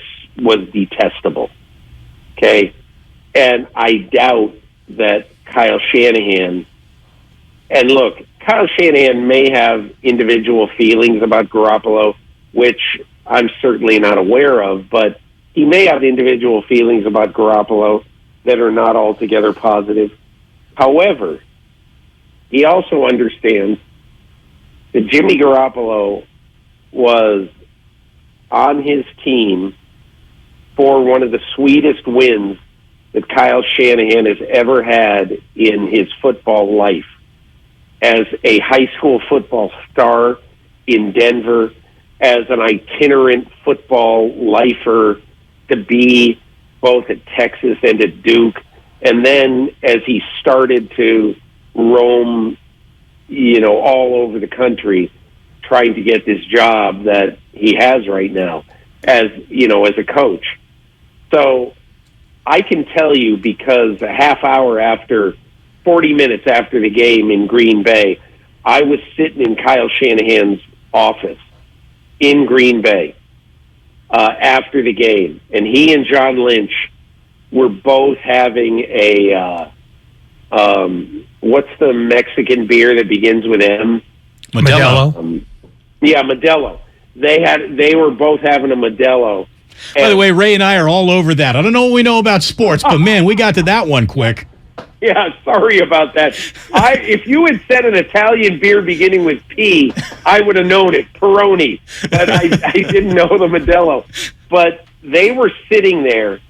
detestable. Okay? And I doubt that Kyle Shanahan, and look, Kyle Shanahan may have individual feelings about Garoppolo, which I'm certainly not aware of, but he may have individual feelings about Garoppolo that are not altogether positive. However, he also understands that Jimmy Garoppolo was on his team for one of the sweetest wins that Kyle Shanahan has ever had in his football life. As a high school football star in Denver, as an itinerant football lifer to be both at Texas and at Duke, and then as he started to roam, all over the country trying to get this job that he has right now as a coach. So I can tell you, because a half hour after, 40 minutes after the game in Green Bay, I was sitting in Kyle Shanahan's office in Green Bay after the game, and he and John Lynch were both having a what's the Mexican beer that begins with M? Modelo. Yeah, Modelo. They were both having a Modelo, By the way, Ray and I are all over that. I don't know what we know about sports, but man, we got to that one quick. Yeah, sorry about that. If you had said an Italian beer beginning with P, I would have known it, Peroni. But I didn't know the Modelo. But they were sitting there,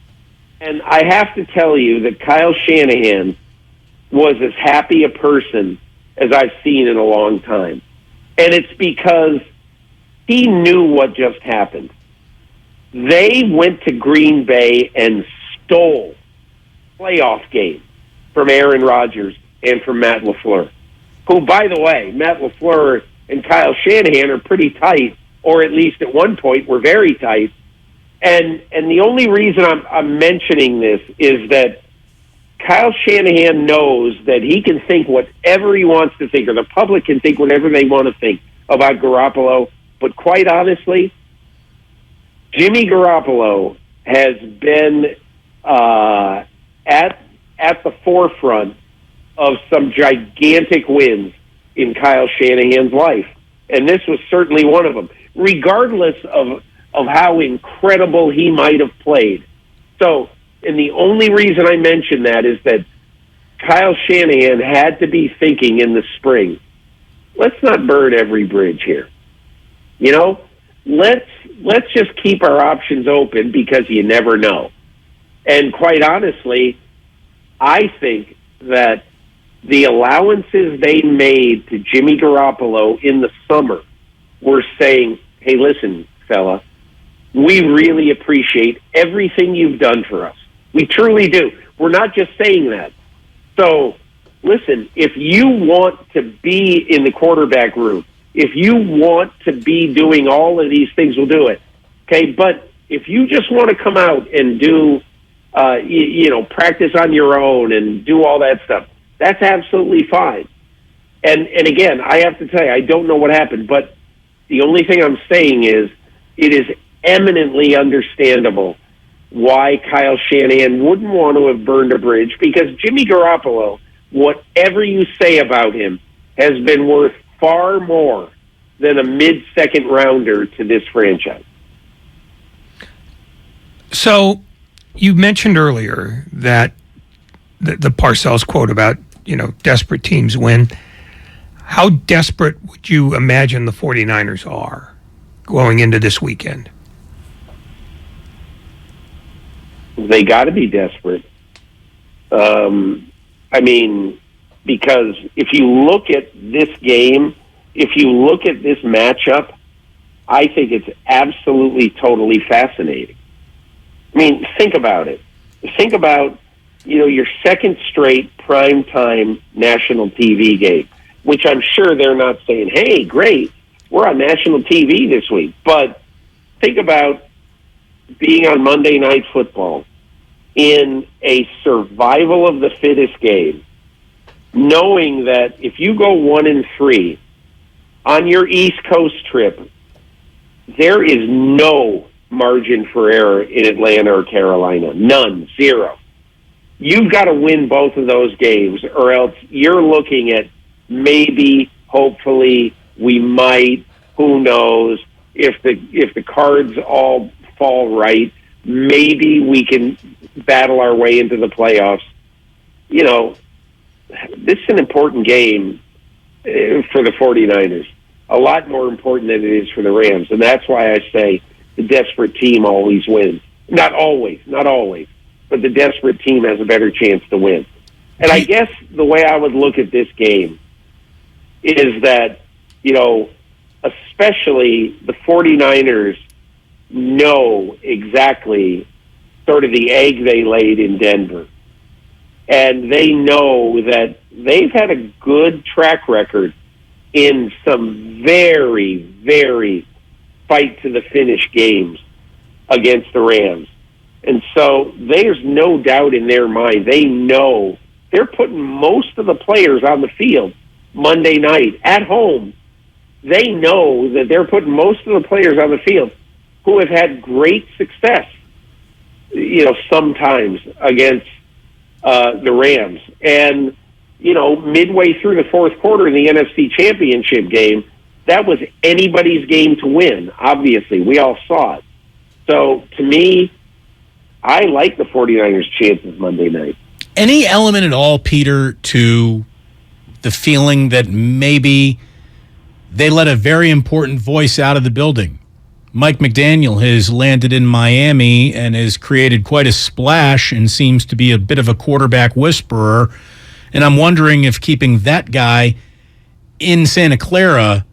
and I have to tell you that Kyle Shanahan was as happy a person as I've seen in a long time. And it's because he knew what just happened. They went to Green Bay and stole playoff game from Aaron Rodgers and from Matt LaFleur, who, by the way, Matt LaFleur and Kyle Shanahan are pretty tight, or at least at one point were very tight. And the only reason I'm mentioning this is that Kyle Shanahan knows that he can think whatever he wants to think, or the public can think whatever they want to think about Garoppolo. But quite honestly, Jimmy Garoppolo has been at the forefront of some gigantic wins in Kyle Shanahan's life. And this was certainly one of them, regardless of how incredible he might have played. So, and the only reason I mention that is that Kyle Shanahan had to be thinking in the spring, let's not burn every bridge here. You know, let's just keep our options open because you never know. And quite honestly, I think that the allowances they made to Jimmy Garoppolo in the summer were saying, hey, listen, fella, we really appreciate everything you've done for us. We truly do. We're not just saying that. So, listen, if you want to be in the quarterback room, if you want to be doing all of these things, we'll do it. Okay, but if you just want to come out and do, practice on your own and do all that stuff, that's absolutely fine. And again, I have to tell you, I don't know what happened, but the only thing I'm saying is it is eminently understandable why Kyle Shanahan wouldn't want to have burned a bridge, because Jimmy Garoppolo, whatever you say about him, has been worth far more than a mid-second rounder to this franchise. So you mentioned earlier that the Parcells quote about, desperate teams win. How desperate would you imagine the 49ers are going into this weekend? They got to be desperate. Because if you look at this game, if you look at this matchup, I think it's absolutely, totally fascinating. I mean, think about it. Think about, your second straight primetime national TV game, which I'm sure they're not saying, hey, great, we're on national TV this week. But think about being on Monday Night Football in a survival of the fittest game, knowing that if you go 1-3 on your East Coast trip, there is no margin for error in Atlanta or Carolina. None. Zero. You've got to win both of those games, or else you're looking at maybe, hopefully, we might, who knows, if the cards all fall right, maybe we can battle our way into the playoffs. This is an important game for the 49ers. A lot more important than it is for the Rams. And that's why I say the desperate team always wins. Not always, but the desperate team has a better chance to win. And I guess the way I would look at this game is that, especially the 49ers know exactly sort of the egg they laid in Denver. And they know that they've had a good track record in some very, very fight-to-the-finish games against the Rams. And so there's no doubt in their mind. They know they're putting most of the players on the field Monday night at home. They know that they're putting most of the players on the field who have had great success, sometimes against the Rams. And, midway through the fourth quarter in the NFC Championship game, that was anybody's game to win, obviously. We all saw it. So, to me, I like the 49ers' chances Monday night. Any element at all, Peter, to the feeling that maybe they let a very important voice out of the building? Mike McDaniel has landed in Miami and has created quite a splash and seems to be a bit of a quarterback whisperer. And I'm wondering if keeping that guy in Santa Clara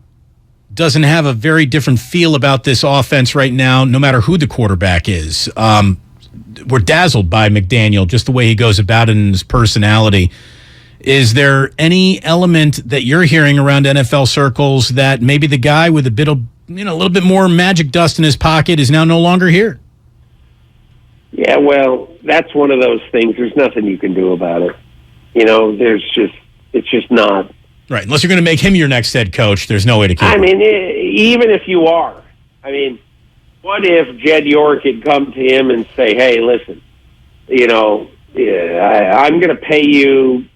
doesn't have a very different feel about this offense right now, no matter who the quarterback is. We're dazzled by McDaniel, just the way he goes about it and his personality. Is there any element that you're hearing around NFL circles that maybe the guy with a bit of, a little bit more magic dust in his pocket is now no longer here? Yeah, well, that's one of those things. There's nothing you can do about it. It's just not. Right, unless you're going to make him your next head coach, there's no way to keep him. I mean, even if you are, what if Jed York had come to him and say, hey, listen, I'm going to pay you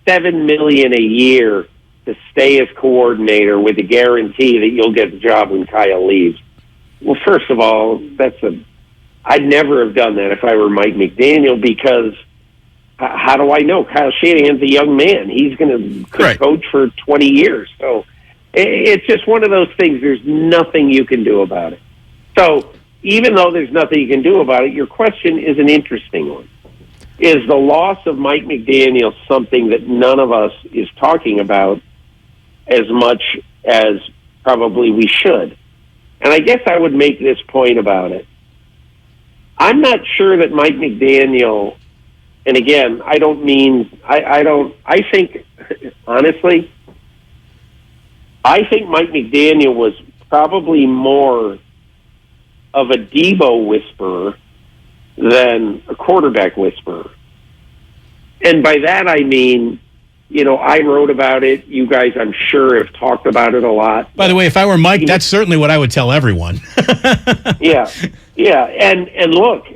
$7 million a year to stay as coordinator with the guarantee that you'll get the job when Kyle leaves. Well, first of all, I'd never have done that if I were Mike McDaniel, because how do I know? Kyle Shanahan's a young man. He's going to coach for 20 years. So it's just one of those things. There's nothing you can do about it. So even though there's nothing you can do about it, your question is an interesting one. Is the loss of Mike McDaniel something that none of us is talking about as much as probably we should? And I guess I would make this point about it. I'm not sure that Mike McDaniel, and again, I think, honestly, I think Mike McDaniel was probably more of a Debo whisperer than a quarterback whisperer. And by that I mean, I wrote about it. You guys, I'm sure, have talked about it a lot. By the way, if I were Mike, that's certainly what I would tell everyone. Yeah. And look,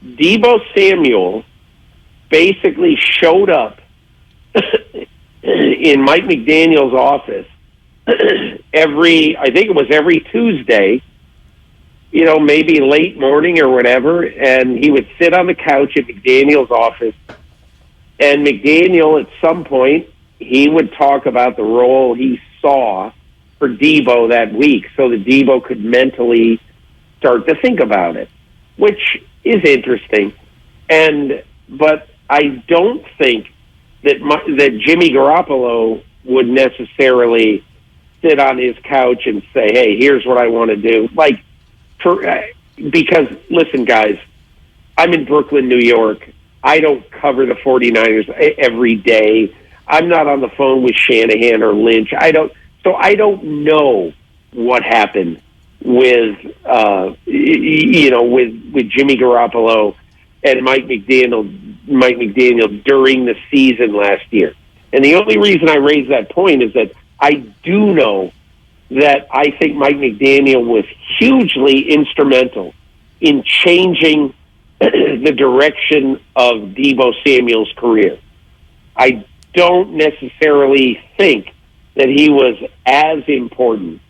Debo Samuel basically showed up in Mike McDaniel's office every Tuesday, maybe late morning or whatever, and he would sit on the couch at McDaniel's office, and McDaniel, at some point, he would talk about the role he saw for Debo that week so that Debo could mentally start to think about it, which is interesting. But I don't think that Jimmy Garoppolo would necessarily sit on his couch and say, hey, here's what I want to do. Because, listen, guys, I'm in Brooklyn, New York. I don't cover the 49ers every day. I'm not on the phone with Shanahan or Lynch. I don't know what happened with Jimmy Garoppolo and Mike McDaniel during the season last year. And the only reason I raise that point is that I do know that I think Mike McDaniel was hugely instrumental in changing the direction of Debo Samuel's career. I don't necessarily think that he was as important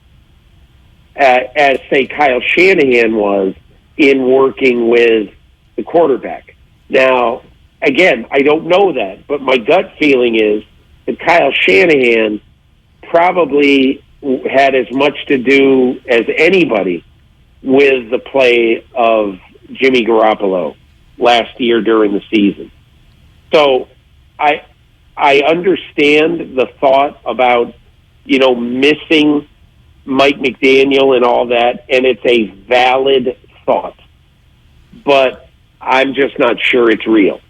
as, say, Kyle Shanahan was in working with the quarterback. Now, again, I don't know that, but my gut feeling is that Kyle Shanahan probably had as much to do as anybody with the play of Jimmy Garoppolo last year during the season. So I understand the thought about, missing Mike McDaniel and all that, and it's a valid thought. But I'm just not sure it's real.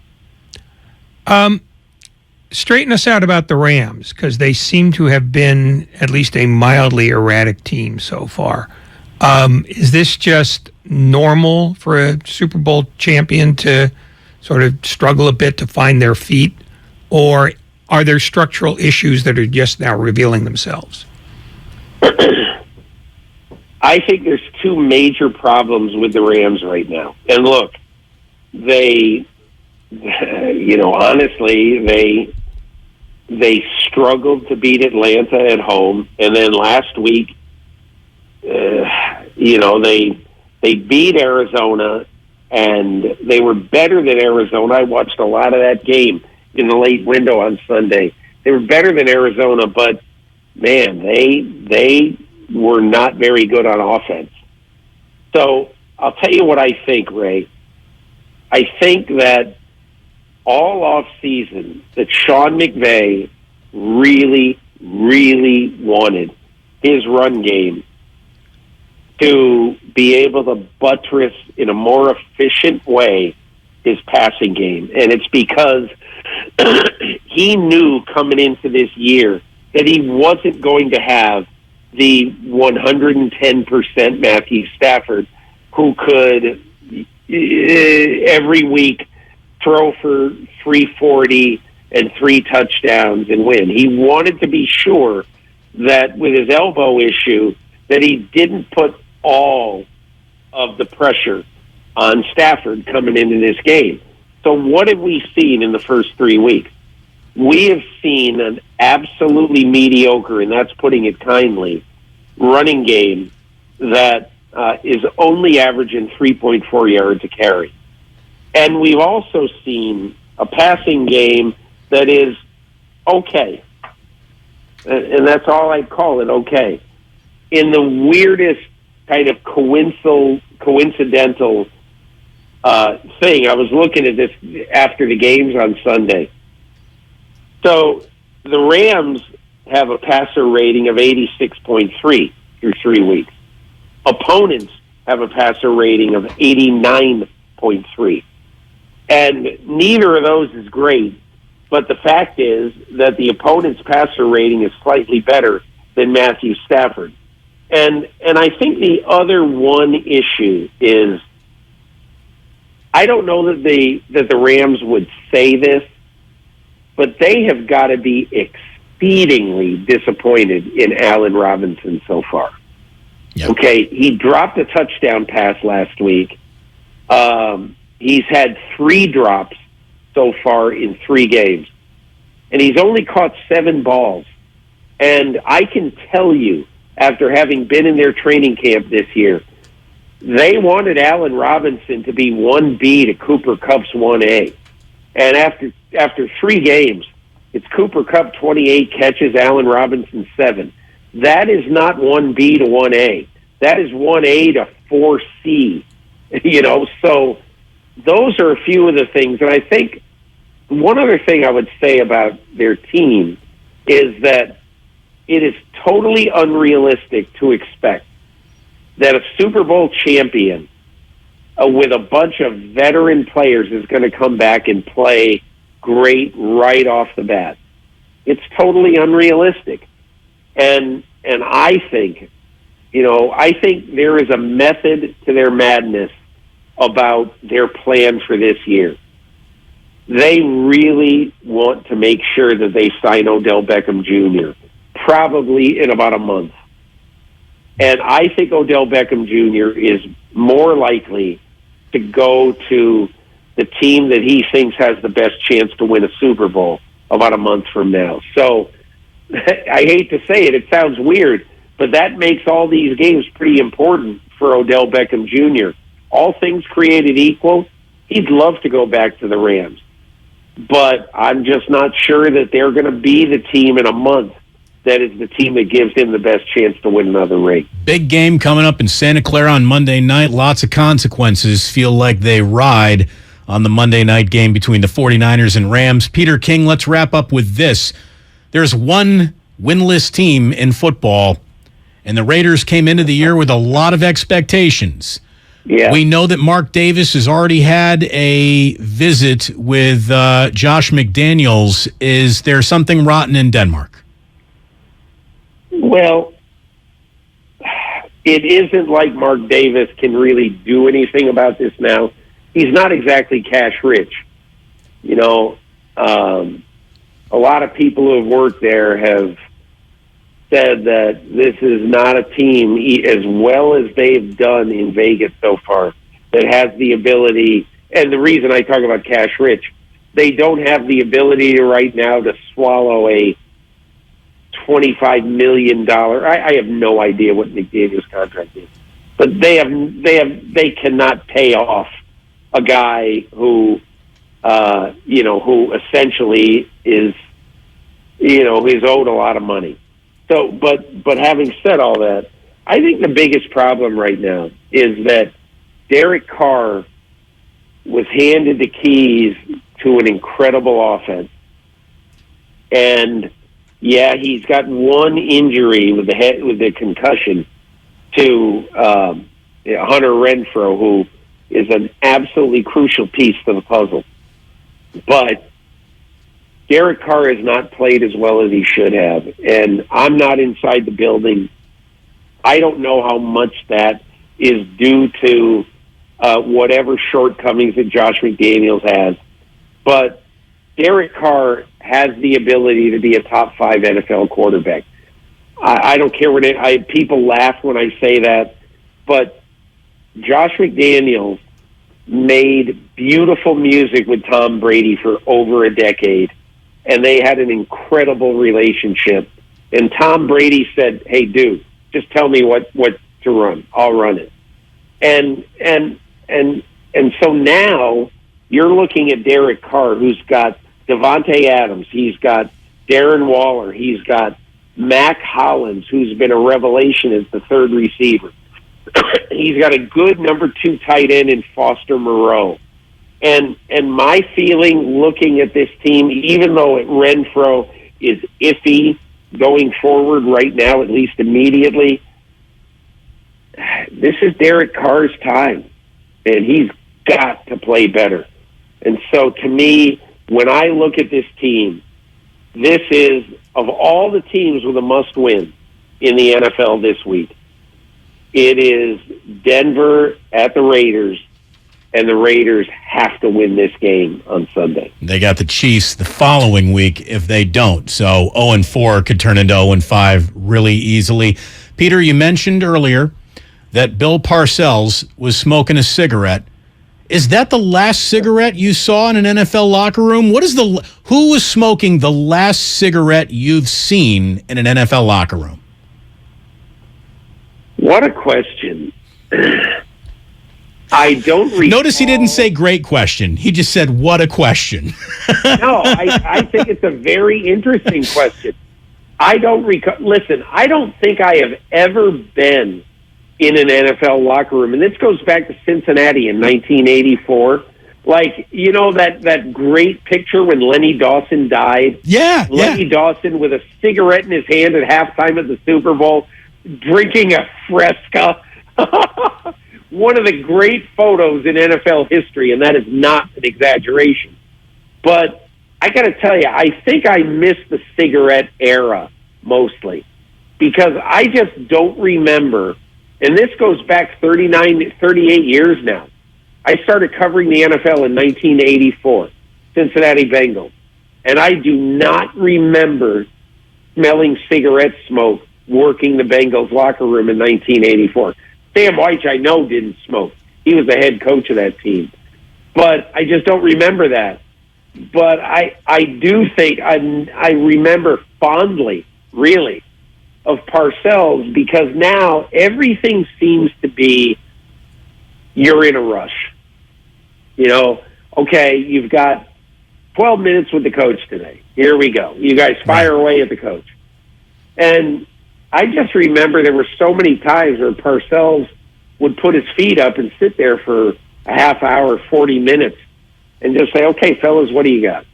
Straighten us out about the Rams, because they seem to have been at least a mildly erratic team so far. Is this just normal for a Super Bowl champion to sort of struggle a bit to find their feet, or are there structural issues that are just now revealing themselves? I think there's two major problems with the Rams right now. And look, honestly, they struggled to beat Atlanta at home, and then last week, they They beat Arizona, and they were better than Arizona. I watched a lot of that game in the late window on Sunday. They were better than Arizona, but, man, they were not very good on offense. So I'll tell you what I think, Ray. I think that all off-season that Sean McVay really, really wanted his run game to be able to buttress in a more efficient way his passing game. And it's because he knew coming into this year that he wasn't going to have the 110% Matthew Stafford who could every week throw for 340 and 3 touchdowns and win. He wanted to be sure that with his elbow issue that he didn't put all of the pressure on Stafford coming into this game. So what have we seen in the first 3 weeks? We have seen an absolutely mediocre, and that's putting it kindly, running game that is only averaging 3.4 yards a carry. And we've also seen a passing game that is okay. And that's all I'd call it, okay. In the weirdest kind of coincidental thing, I was looking at this after the games on Sunday. So the Rams have a passer rating of 86.3 through 3 weeks. Opponents have a passer rating of 89.3. And neither of those is great, but the fact is that the opponent's passer rating is slightly better than Matthew Stafford. And I think the other one issue is, I don't know that the Rams would say this, but they have got to be exceedingly disappointed in Allen Robinson so far. Yep. Okay, he dropped a touchdown pass last week. He's had 3 drops so far in 3 games, and he's only caught 7 balls. And I can tell you, after having been in their training camp this year, they wanted Allen Robinson to be 1B to Cooper Kupp's 1A. And after 3 games, it's Cooper Kupp 28 catches, Allen Robinson 7. That is not 1B to 1A. That is 1A to 4C. So those are a few of the things. And I think one other thing I would say about their team is that it is totally unrealistic to expect that a Super Bowl champion with a bunch of veteran players is going to come back and play great right off the bat. It's totally unrealistic. And I think, I think there is a method to their madness about their plan for this year. They really want to make sure that they sign Odell Beckham Jr., probably in about a month. And I think Odell Beckham Jr. is more likely to go to the team that he thinks has the best chance to win a Super Bowl about a month from now. So I hate to say it, it sounds weird, but that makes all these games pretty important for Odell Beckham Jr. All things created equal, he'd love to go back to the Rams. But I'm just not sure that they're going to be the team in a month that is the team that gives him the best chance to win another ring. Big game coming up in Santa Clara on Monday night. Lots of consequences feel like they ride on the Monday night game between the 49ers and Rams. Peter King, let's wrap up with this. There's one winless team in football, and the Raiders came into the year with a lot of expectations. Yeah. We know that Mark Davis has already had a visit with Josh McDaniels. Is there something rotten in Denmark? Well, it isn't like Mark Davis can really do anything about this now. He's not exactly cash rich. A lot of people who have worked there have said that this is not a team, as well as they've done in Vegas so far, that has the ability, and the reason I talk about cash rich, they don't have the ability right now to swallow a $25 million. I have no idea what McDaniel's contract is. But they cannot pay off a guy who, who essentially is owed a lot of money. So, but having said all that, I think the biggest problem right now is that Derek Carr was handed the keys to an incredible offense. And yeah, he's got one injury with the concussion to Hunter Renfrow, who is an absolutely crucial piece to the puzzle. But Derek Carr has not played as well as he should have, and I'm not inside the building. I don't know how much that is due to whatever shortcomings that Josh McDaniels has. But Derek Carr has the ability to be a top 5 NFL quarterback. I don't care what people laugh when I say that, but Josh McDaniels made beautiful music with Tom Brady for over a decade, and they had an incredible relationship. And Tom Brady said, "Hey, dude, just tell me what to run. I'll run it." And so now you're looking at Derek Carr, who's got Devontae Adams, he's got Darren Waller, he's got Mac Hollins, who's been a revelation as the third receiver. He's got a good number 2 tight end in Foster Moreau. And my feeling looking at this team, even though Renfrow is iffy going forward right now, at least immediately, this is Derek Carr's time, and he's got to play better. And so to me, when I look at this team, this is, of all the teams with a must-win in the NFL this week, it is Denver at the Raiders, and the Raiders have to win this game on Sunday. They got the Chiefs the following week if they don't. So 0-4 could turn into 0-5 really easily. Peter, you mentioned earlier that Bill Parcells was smoking a cigarette. Is that the last cigarette you saw in an NFL locker room? Who was smoking the last cigarette you've seen in an NFL locker room? What a question. I don't recall. Notice he didn't say great question. He just said, what a question. No, I think it's a very interesting question. I don't recall. Listen, I don't think I have ever been in an NFL locker room, and this goes back to Cincinnati in 1984. Like, you know that great picture when Lenny Dawson died? Yeah. Lenny Dawson with a cigarette in his hand at halftime at the Super Bowl, drinking a Fresca. One of the great photos in NFL history, and that is not an exaggeration. But I got to tell you, I think I missed the cigarette era mostly because I just don't remember, and this goes back 38 years now. I started covering the NFL in 1984, Cincinnati Bengals, and I do not remember smelling cigarette smoke working the Bengals locker room in 1984. Sam White, I know, didn't smoke. He was the head coach of that team. But I just don't remember that. But I do think I remember fondly, really, of Parcells because now everything seems to be you're in a rush. You know, okay, you've got 12 minutes with the coach today. Here we go. You guys fire away at the coach. And I just remember there were so many times where Parcells would put his feet up and sit there for a half hour, 40 minutes, and just say, okay, fellas, what do you got?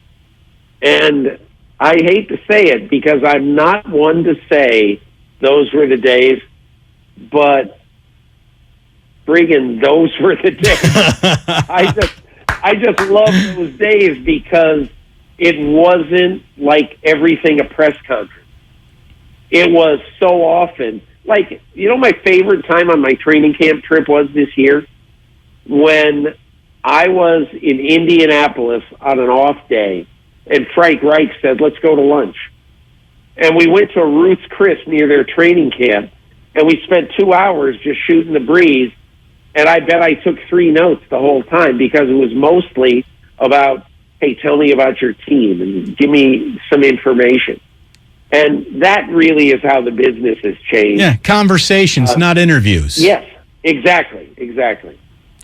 And I hate to say it because I'm not one to say those were the days, but friggin' those were the days. I just love those days because it wasn't like everything a press conference. It was so often, like, you know, my favorite time on my training camp trip was this year when I was in Indianapolis on an off day, and Frank Reich said, let's go to lunch. And we went to a Ruth's Chris near their training camp, and we spent 2 hours just shooting the breeze, and I bet I took 3 notes the whole time because it was mostly about, hey, tell me about your team and give me some information. And that really is how the business has changed. Yeah, conversations, not interviews. Yes, Exactly.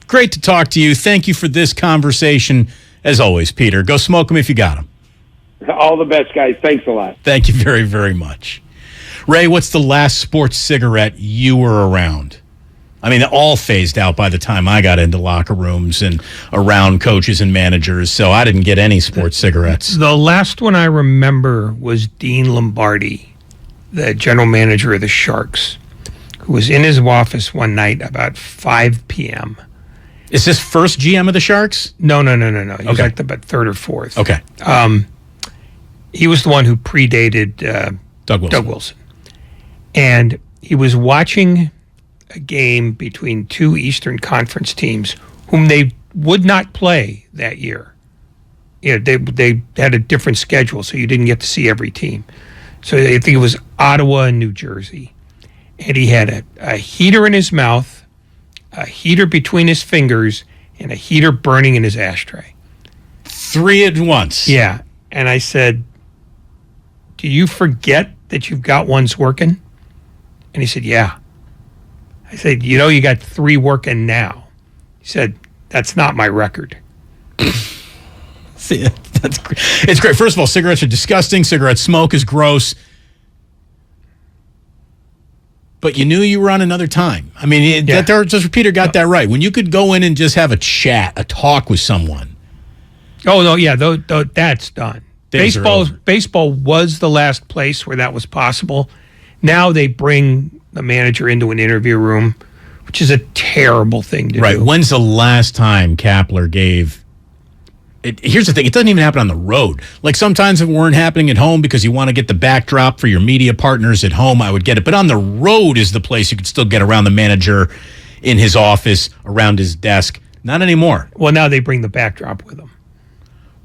Great to talk to you. Thank you for this conversation. As always, Peter, go smoke them if you got them. All the best, guys. Thanks a lot. Thank you very, very much. Ray, what's the last sports cigarette you were around? I mean, all phased out by the time I got into locker rooms and around coaches and managers, so I didn't get any sports cigarettes. The last one I remember was Dean Lombardi, the general manager of the Sharks, who was in his office one night about 5 p.m. Is this first GM of the Sharks? No. He was like about third or fourth. Okay. He was the one who predated Doug Wilson. And he was watching a game between two Eastern Conference teams whom they would not play that year. You know, they had a different schedule, so you didn't get to see every team. So I think it was Ottawa and New Jersey. And he had a heater in his mouth, a heater between his fingers, and a heater burning in his ashtray. 3 at once. Yeah. And I said, do you forget that you've got ones working? And he said, yeah. I said, you got 3 working now. He said, that's not my record. See, it's great. First of all, cigarettes are disgusting. Cigarette smoke is gross. But you knew you were on another time. I mean, Peter got that right. When you could go in and just have a chat, a talk with someone. Oh, no, yeah, that's done. Baseball was the last place where that was possible. Now they bring the manager into an interview room, which is a terrible thing to do. Right. When's the last time Kapler gave... Here's the thing. It doesn't even happen on the road. Like sometimes if it weren't happening at home because you want to get the backdrop for your media partners at home, I would get it. But on the road is the place you could still get around the manager in his office, around his desk. Not anymore. Well, now they bring the backdrop with them.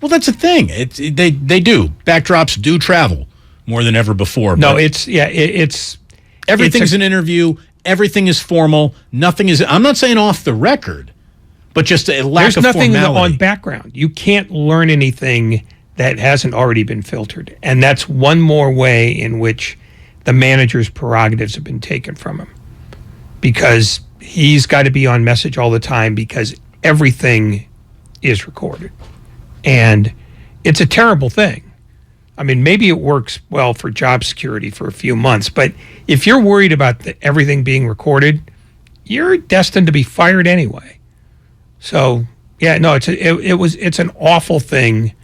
Well, that's the thing. They do. Backdrops do travel more than ever before. No, everything's an interview. Everything is formal. Nothing is... I'm not saying off the record. But just a lack of formality. There's nothing on background. You can't learn anything that hasn't already been filtered. And that's one more way in which the manager's prerogatives have been taken from him. Because he's got to be on message all the time because everything is recorded. And it's a terrible thing. I mean, maybe it works well for job security for a few months, but if you're worried about everything being recorded, you're destined to be fired anyway. So, yeah, no, it's an awful thing.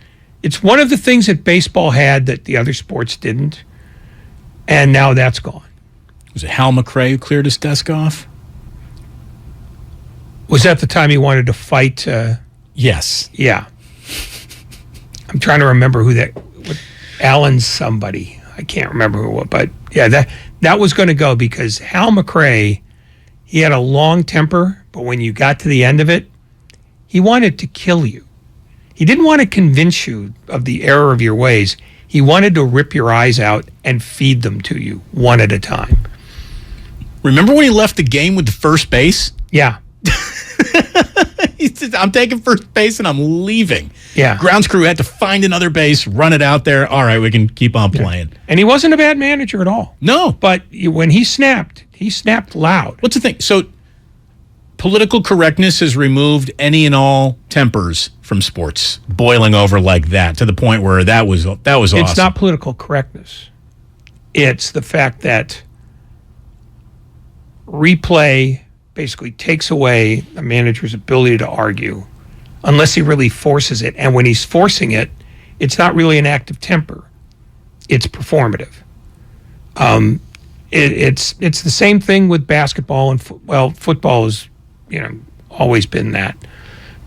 It's one of the things that baseball had that the other sports didn't, and now that's gone. Was it Hal McRae who cleared his desk off? Was that the time he wanted to fight? Yes. Yeah. I'm trying to remember who that... Alan somebody. I can't remember who it was, but yeah, that was going to go because Hal McRae, he had a long temper, but when you got to the end of it, he wanted to kill you. He didn't want to convince you of the error of your ways. He wanted to rip your eyes out and feed them to you one at a time. Remember when he left the game with the first base? Yeah. He said, I'm taking first base and I'm leaving. Yeah. Grounds crew had to find another base, run it out there. All right, we can keep on playing. And he wasn't a bad manager at all. No. But when he snapped loud. What's the thing? So political correctness has removed any and all tempers from sports, boiling over like that to the point where that was awesome. It's not political correctness. It's the fact that replay basically takes away a manager's ability to argue unless he really forces it. And when he's forcing it, it's not really an act of temper. It's performative. It's the same thing with basketball and football has always been that.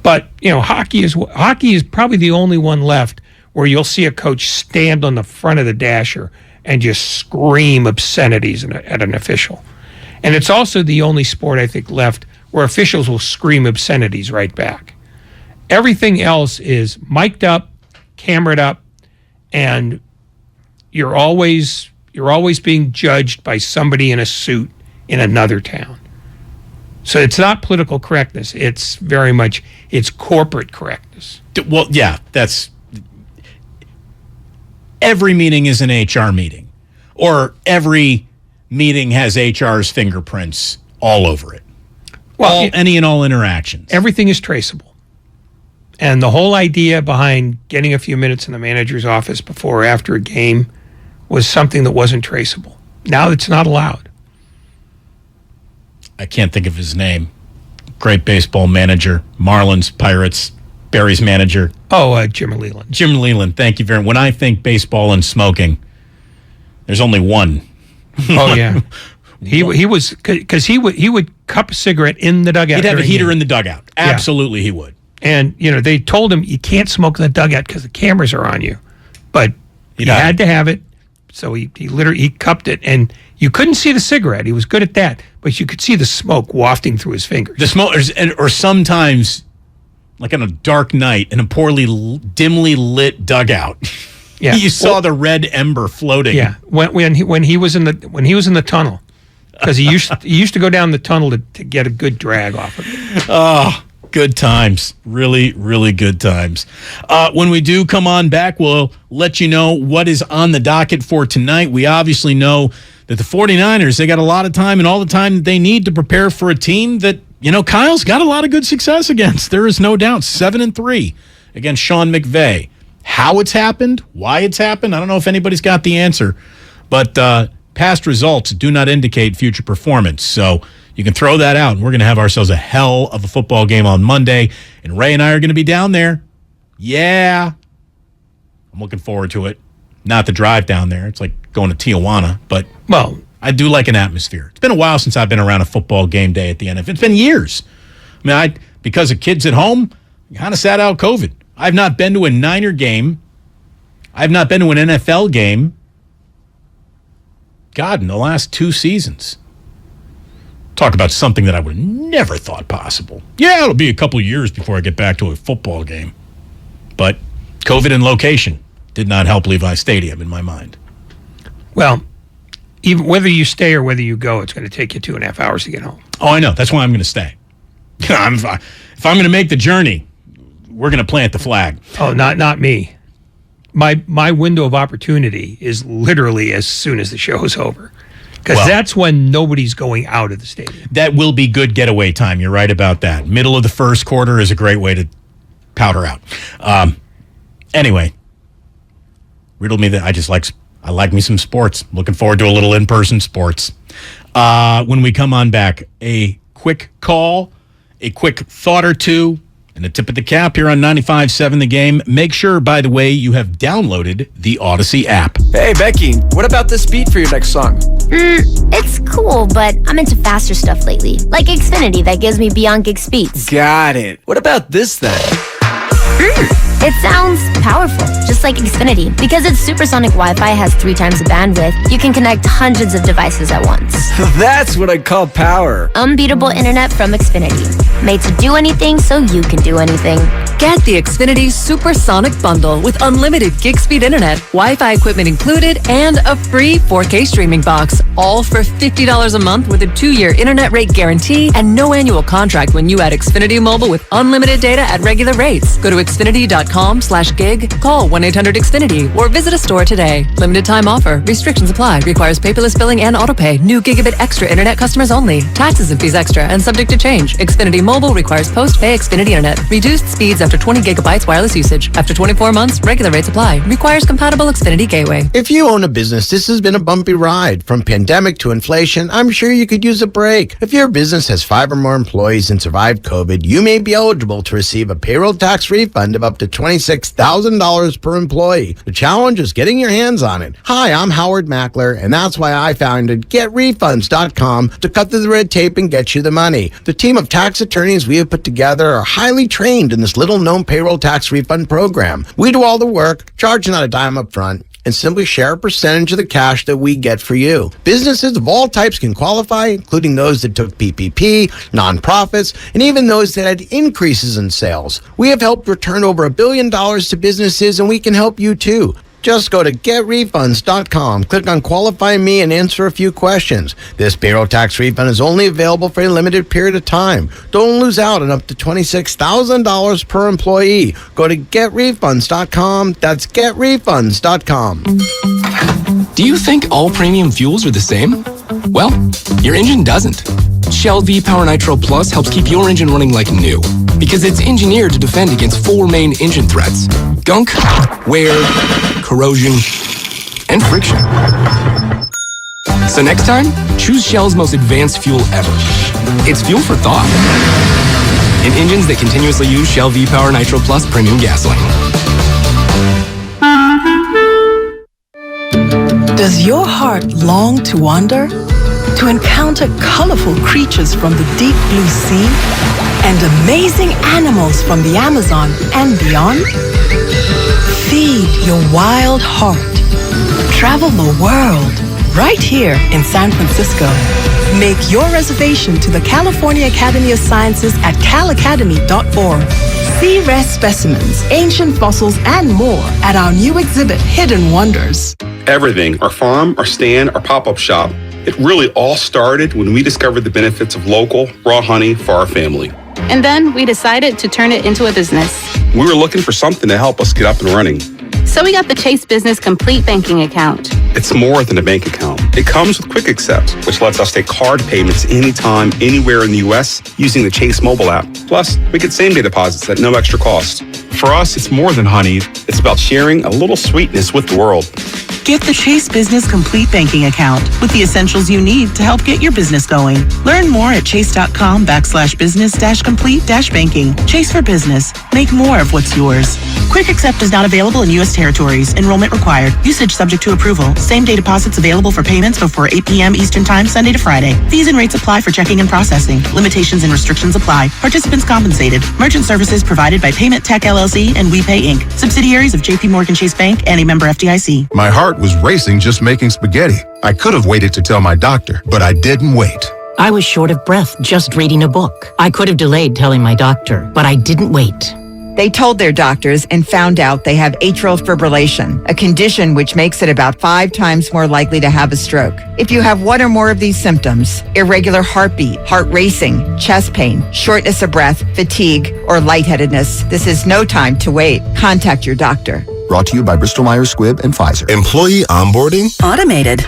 But hockey is probably the only one left where you'll see a coach stand on the front of the dasher and just scream obscenities at an official. And it's also the only sport, I think, left where officials will scream obscenities right back. Everything else is mic'd up, camered up, and you're always being judged by somebody in a suit in another town. So it's not political correctness. It's very much, it's corporate correctness. Well, yeah, every meeting is an HR meeting. Or every meeting has HR's fingerprints all over it. Any and all interactions. Everything is traceable. And the whole idea behind getting a few minutes in the manager's office before or after a game was something that wasn't traceable. Now it's not allowed. I can't think of his name. Great baseball manager, Marlins, Pirates, Barry's manager. Jim Leland. Jim Leland, thank you very much. When I think baseball and smoking, there's only one. Oh, yeah. He was, because he would cup a cigarette in the dugout. He'd have a heater in the dugout. Absolutely, he would. And, they told him you can't smoke in the dugout because the cameras are on you. But he had to have it. So he literally cupped it, and you couldn't see the cigarette. He was good at that, but you could see the smoke wafting through his fingers. The smoke, or sometimes, like on a dark night in a dimly lit dugout, you saw the red ember floating. Yeah, when he was in the tunnel, because he used to go down the tunnel to get a good drag off of it. Oh. Good times. Really, really good times. When we do come on back, we'll let you know what is on the docket for tonight. We obviously know that the 49ers, they got a lot of time and all the time that they need to prepare for a team that, Kyle's got a lot of good success against. There is no doubt. 7-3 against Sean McVay. How it's happened, why it's happened, I don't know if anybody's got the answer. But past results do not indicate future performance. So you can throw that out, and we're going to have ourselves a hell of a football game on Monday. And Ray and I are going to be down there. Yeah. I'm looking forward to it. Not the drive down there. It's like going to Tijuana. But, I do like an atmosphere. It's been a while since I've been around a football game day at the NFL. It's been years. Because of kids at home, kind of sat out COVID. I've not been to a Niner game. I've not been to an NFL game. God, in the last 2 seasons. Talk about something that I would have never thought possible. Yeah, it'll be a couple of years before I get back to a football game. But COVID and location did not help Levi Stadium in my mind. Well, even whether you stay or whether you go, it's going to take you 2.5 hours to get home. Oh, I know. That's why I'm going to stay. If I'm going to make the journey, we're going to plant the flag. Oh, not me. My window of opportunity is literally as soon as the show is over. Because that's when nobody's going out of the stadium. That will be good getaway time. You're right about that. Middle of the first quarter is a great way to powder out. Anyway, riddle me that. I like me some sports. Looking forward to a little in-person sports. When we come on back, a quick call, a quick thought or two, and a tip of the cap here on 95.7 The Game. Make sure, by the way, you have downloaded the Odyssey app. Hey, Becky, what about this beat for your next song? It's cool, but I'm into faster stuff lately. Like Xfinity that gives me beyond gig speeds. Got it. What about this then? It sounds powerful, just like Xfinity. Because its supersonic Wi-Fi has 3 times the bandwidth, you can connect hundreds of devices at once. That's what I call power. Unbeatable internet from Xfinity. Made to do anything so you can do anything. Get the Xfinity Supersonic Bundle with unlimited gig speed internet, Wi-Fi equipment included, and a free 4K streaming box. All for $50 a month with a 2-year internet rate guarantee and no annual contract when you add Xfinity Mobile with unlimited data at regular rates. Go to Xfinity.com/gig, call 1-800-XFINITY, or visit a store today. Limited time offer. Restrictions apply. Requires paperless billing and autopay. New Gigabit Extra internet customers only. Taxes and fees extra and subject to change. Xfinity Mobile requires post-pay Xfinity internet. Reduced speeds after 20 gigabytes wireless usage. After 24 months, regular rates apply. Requires compatible Xfinity gateway. If you own a business, this has been a bumpy ride. From pandemic to inflation, I'm sure you could use a break. If your business has 5 or more employees and survived COVID, you may be eligible to receive a payroll tax refund of up to $26,000 per employee. The challenge is getting your hands on it. Hi, I'm Howard Mackler, and that's why I founded GetRefunds.com to cut through the red tape and get you the money. The team of tax attorneys we have put together are highly trained in this little-known payroll tax refund program. We do all the work, charge not a dime up front, and simply share a percentage of the cash that we get for you. Businesses of all types can qualify, including those that took PPP, nonprofits, and even those that had increases in sales. We have helped return over $1 billion to businesses, and we can help you too. Just go to GetRefunds.com, click on Qualify Me, and answer a few questions. This payroll tax refund is only available for a limited period of time. Don't lose out on up to $26,000 per employee. Go to GetRefunds.com. That's GetRefunds.com. Do you think all premium fuels are the same? Well, your engine doesn't. Shell V-Power Nitro Plus helps keep your engine running like new, because it's engineered to defend against 4 main engine threats: gunk, wear, corrosion, and friction. So next time, choose Shell's most advanced fuel ever. It's fuel for thought. In engines that continuously use Shell V-Power Nitro Plus premium gasoline. Does your heart long to wander? To encounter colorful creatures from the deep blue sea? And amazing animals from the Amazon and beyond? Feed your wild heart. Travel the world right here in San Francisco. Make your reservation to the California Academy of Sciences at calacademy.org. See rare specimens, ancient fossils, and more at our new exhibit, Hidden Wonders. Everything, our farm, our stand, our pop-up shop, it really all started when we discovered the benefits of local, raw honey for our family. And then we decided to turn it into a business. We were looking for something to help us get up and running. So we got the Chase Business Complete Banking Account. It's more than a bank account. It comes with Quick Accept, which lets us take card payments anytime, anywhere in the U.S. using the Chase mobile app. Plus, we get same-day deposits at no extra cost. For us, it's more than honey. It's about sharing a little sweetness with the world. Get the Chase Business Complete Banking Account with the essentials you need to help get your business going. Learn more at chase.com/business-complete-banking. Chase for business. Make more of what's yours. Quick Accept is not available in U.S. territories. Enrollment required. Usage subject to approval. Same-day deposits available for payments before 8 p.m. Eastern Time, Sunday to Friday. Fees and rates apply for checking and processing. Limitations and restrictions apply. Participants compensated. Merchant services provided by Payment Tech LLC and WePay Inc. Subsidiaries of J.P. Morgan Chase Bank and a member FDIC. My heart was racing just making spaghetti. I could have waited to tell my doctor, but I didn't wait. I was short of breath just reading a book. I could have delayed telling my doctor, but I didn't wait. They told their doctors and found out they have atrial fibrillation, a condition which makes it about 5 times more likely to have a stroke. If you have one or more of these symptoms, irregular heartbeat, heart racing, chest pain, shortness of breath, fatigue, or lightheadedness, this is no time to wait. Contact your doctor. Brought to you by Bristol-Myers Squibb and Pfizer. Employee onboarding? Automated.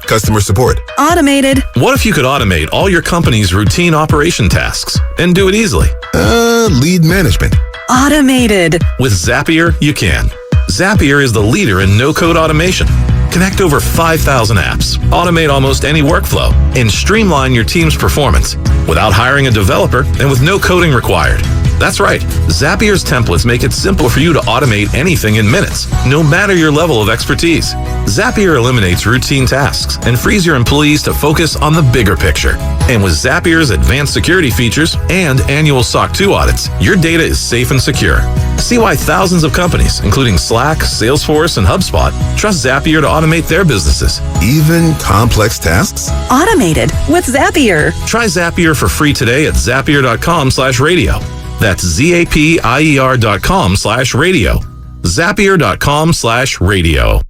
Customer support? Automated. What if you could automate all your company's routine operation tasks and do it easily? Lead management. Automated. With Zapier, you can. Zapier is the leader in no-code automation. Connect over 5,000 apps, automate almost any workflow, and streamline your team's performance without hiring a developer and with no coding required. That's right. Zapier's templates make it simple for you to automate anything in minutes, no matter your level of expertise. Zapier eliminates routine tasks and frees your employees to focus on the bigger picture. And with Zapier's advanced security features and annual SOC 2 audits, your data is safe and secure. See why thousands of companies, including Slack, Salesforce, and HubSpot, trust Zapier to automate their businesses. Even complex tasks? Automated with Zapier. Try Zapier for free today at zapier.com/radio. That's zapier.com/radio. Zapier.com/radio.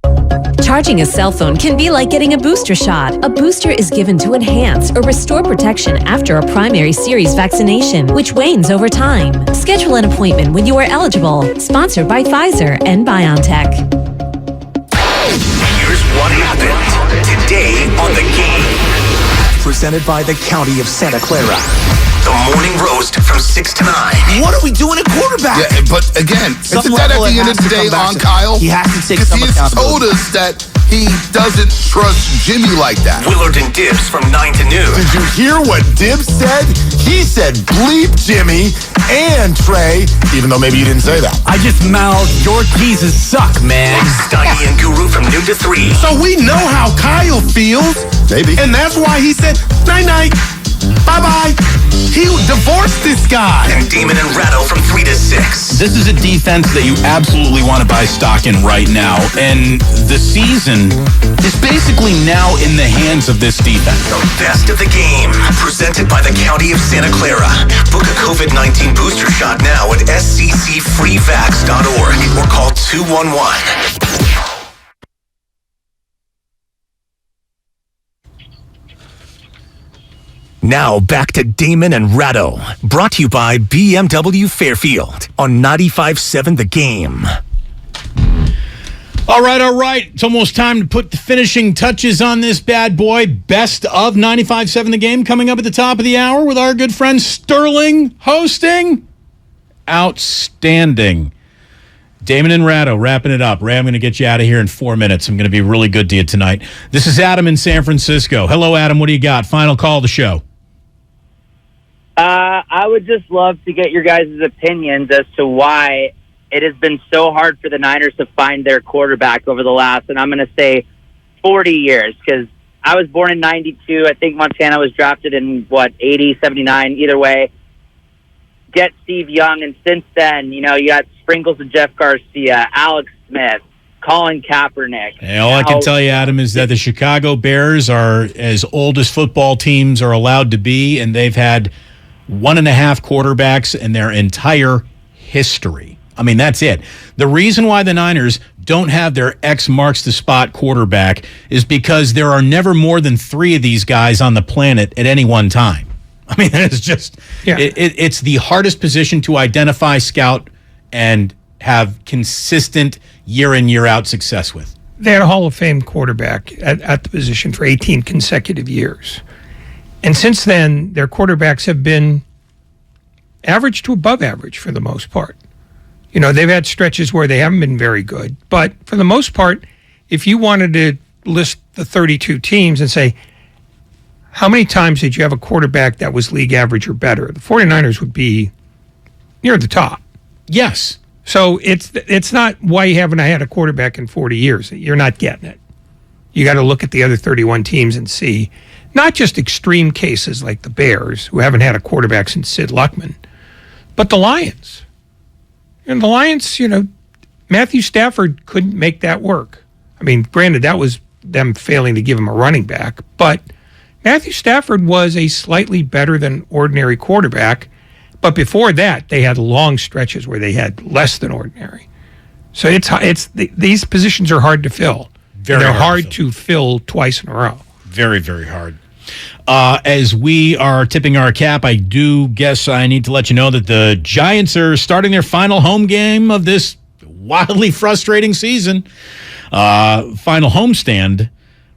Charging a cell phone can be like getting a booster shot. A booster is given to enhance or restore protection after a primary series vaccination, which wanes over time. Schedule an appointment when you are eligible. Sponsored by Pfizer and BioNTech. Here's what happened today on The Game. Presented by the County of Santa Clara. The morning roast from 6 to 9. What are we doing at quarterback? Yeah, but again, isn't that at the end of the day on Kyle? He has to take because some he has accountability. told us that he doesn't trust Jimmy like that. Willard and Dibbs from 9 to noon. Did you hear what Dibbs said? He said bleep Jimmy and Trey, even though maybe you didn't say that. I just mouthed, your teases suck, man. Steiny and Guru from noon to 3. So we know how Kyle feels. Maybe. And that's why he said, night-night, bye-bye. He divorced this guy. And Damon and Ratto from 3 to 6. This is a defense that you absolutely want to buy stock in right now. And the season is basically now in the hands of this defense. The best of the game. Presented by the County of Santa Clara. Book a COVID-19 booster shot now at sccfreevax.org or call 211. Now back to Damon and Ratto, brought to you by BMW Fairfield on 95.7 The Game. All right. It's almost time to put the finishing touches on this bad boy. Best of 95.7 The Game coming up at the top of the hour with our good friend Sterling hosting. Outstanding. Damon and Ratto wrapping it up. Ray, I'm going to get you out of here in 4 minutes. I'm going to be really good to you tonight. This is Adam in San Francisco. Hello, Adam. What do you got? Final call of the show. I would just love to get your guys' opinions as to why it has been so hard for the Niners to find their quarterback over the last, and I'm going to say 40 years, because I was born in 92. I think Montana was drafted in, 80, 79, either way. Get Steve Young, and since then, you got sprinkles of Jeff Garcia, Alex Smith, Colin Kaepernick. Hey, all I can tell you, Adam, is that the Chicago Bears are as old as football teams are allowed to be, and they've had 1.5 quarterbacks in their entire history. I mean, that's it. The reason why the Niners don't have their X-marks-the-spot quarterback is because there are never more than 3 of these guys on the planet at any one time. I mean, it's just, it's the hardest position to identify, scout, and have consistent year-in, year-out success with. They had a Hall of Fame quarterback at the position for 18 consecutive years. And since then, their quarterbacks have been average to above average for the most part. They've had stretches where they haven't been very good. But for the most part, if you wanted to list the 32 teams and say, how many times did you have a quarterback that was league average or better? The 49ers would be near the top. Yes. So it's not why you haven't had a quarterback in 40 years. You're not getting it. You got to look at the other 31 teams and see, not just extreme cases like the Bears, who haven't had a quarterback since Sid Luckman, but the Lions. And the Lions, Matthew Stafford couldn't make that work. I mean, granted, that was them failing to give him a running back, but Matthew Stafford was a slightly better than ordinary quarterback. But before that, they had long stretches where they had less than ordinary. So these positions are hard to fill. They're hard to fill twice in a row. Very, very hard. As we are tipping our cap, I do guess I need to let you know that the Giants are starting their final home game of this wildly frustrating season. Final homestand.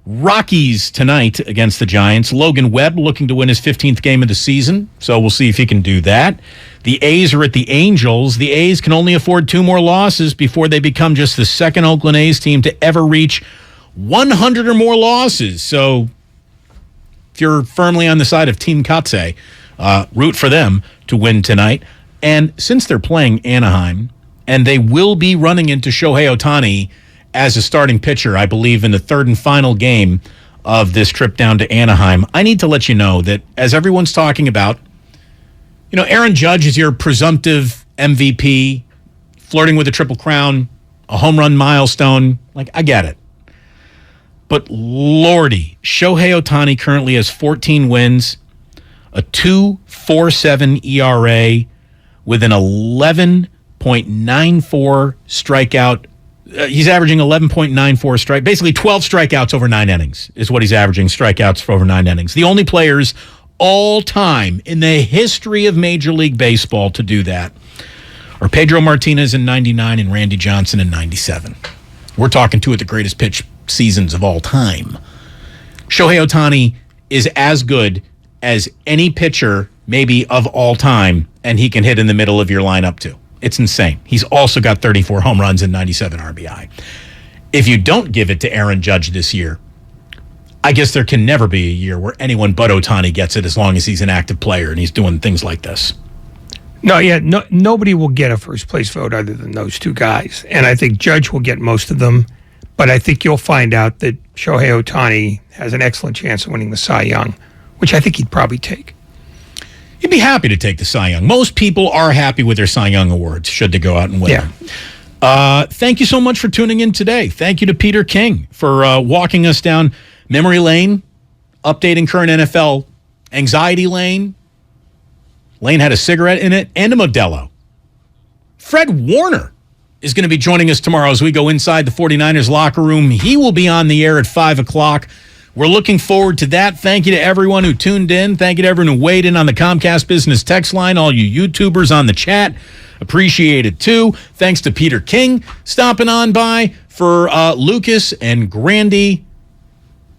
Rockies tonight against the Giants. Logan Webb looking to win his 15th game of the season, so we'll see if he can do that. The A's are at the Angels. The A's can only afford 2 more losses before they become just the second Oakland A's team to ever reach 100 or more losses. So if you're firmly on the side of Team Katse, root for them to win tonight. And since they're playing Anaheim, and they will be running into Shohei Ohtani as a starting pitcher, I believe, in the third and final game of this trip down to Anaheim, I need to let you know that as everyone's talking about, Aaron Judge is your presumptive MVP, flirting with a Triple Crown, a home run milestone. I get it. But lordy, Shohei Ohtani currently has 14 wins, a 2.47 ERA with an 11.94 strikeout. He's averaging 11.94 strike, basically 12 strikeouts over 9 innings is what he's averaging, strikeouts for over 9 innings. The only players all time in the history of Major League Baseball to do that are Pedro Martinez in 99 and Randy Johnson in 97. We're talking 2 of the greatest pitch seasons of all time. Shohei Ohtani is as good as any pitcher maybe of all time, and he can hit in the middle of your lineup too. It's insane. He's also got 34 home runs and 97 RBI. If you don't give it to Aaron Judge this year, I guess there can never be a year where anyone but Ohtani gets it as long as he's an active player and he's doing things like this. Nobody will get a first-place vote other than those 2 guys. And I think Judge will get most of them. But I think you'll find out that Shohei Ohtani has an excellent chance of winning the Cy Young, which I think he'd probably take. You'd be happy to take the Cy Young. Most people are happy with their Cy Young awards, should they go out and win them. Thank you so much for tuning in today. Thank you to Peter King for walking us down memory lane, updating current NFL anxiety lane. Lane had a cigarette in it and a Modelo. Fred Warner is going to be joining us tomorrow as we go inside the 49ers locker room. He will be on the air at 5 o'clock We're looking forward to that. Thank you to everyone who tuned in. Thank you to everyone who weighed in on the Comcast Business text line, all you YouTubers on the chat. Appreciate it, too. Thanks to Peter King stopping on by. For Lucas and Grandy,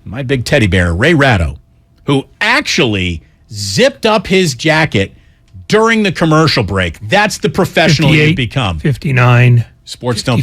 my big teddy bear, Ray Ratto, who actually zipped up his jacket during the commercial break. That's the professional you've become. 59. Sports don't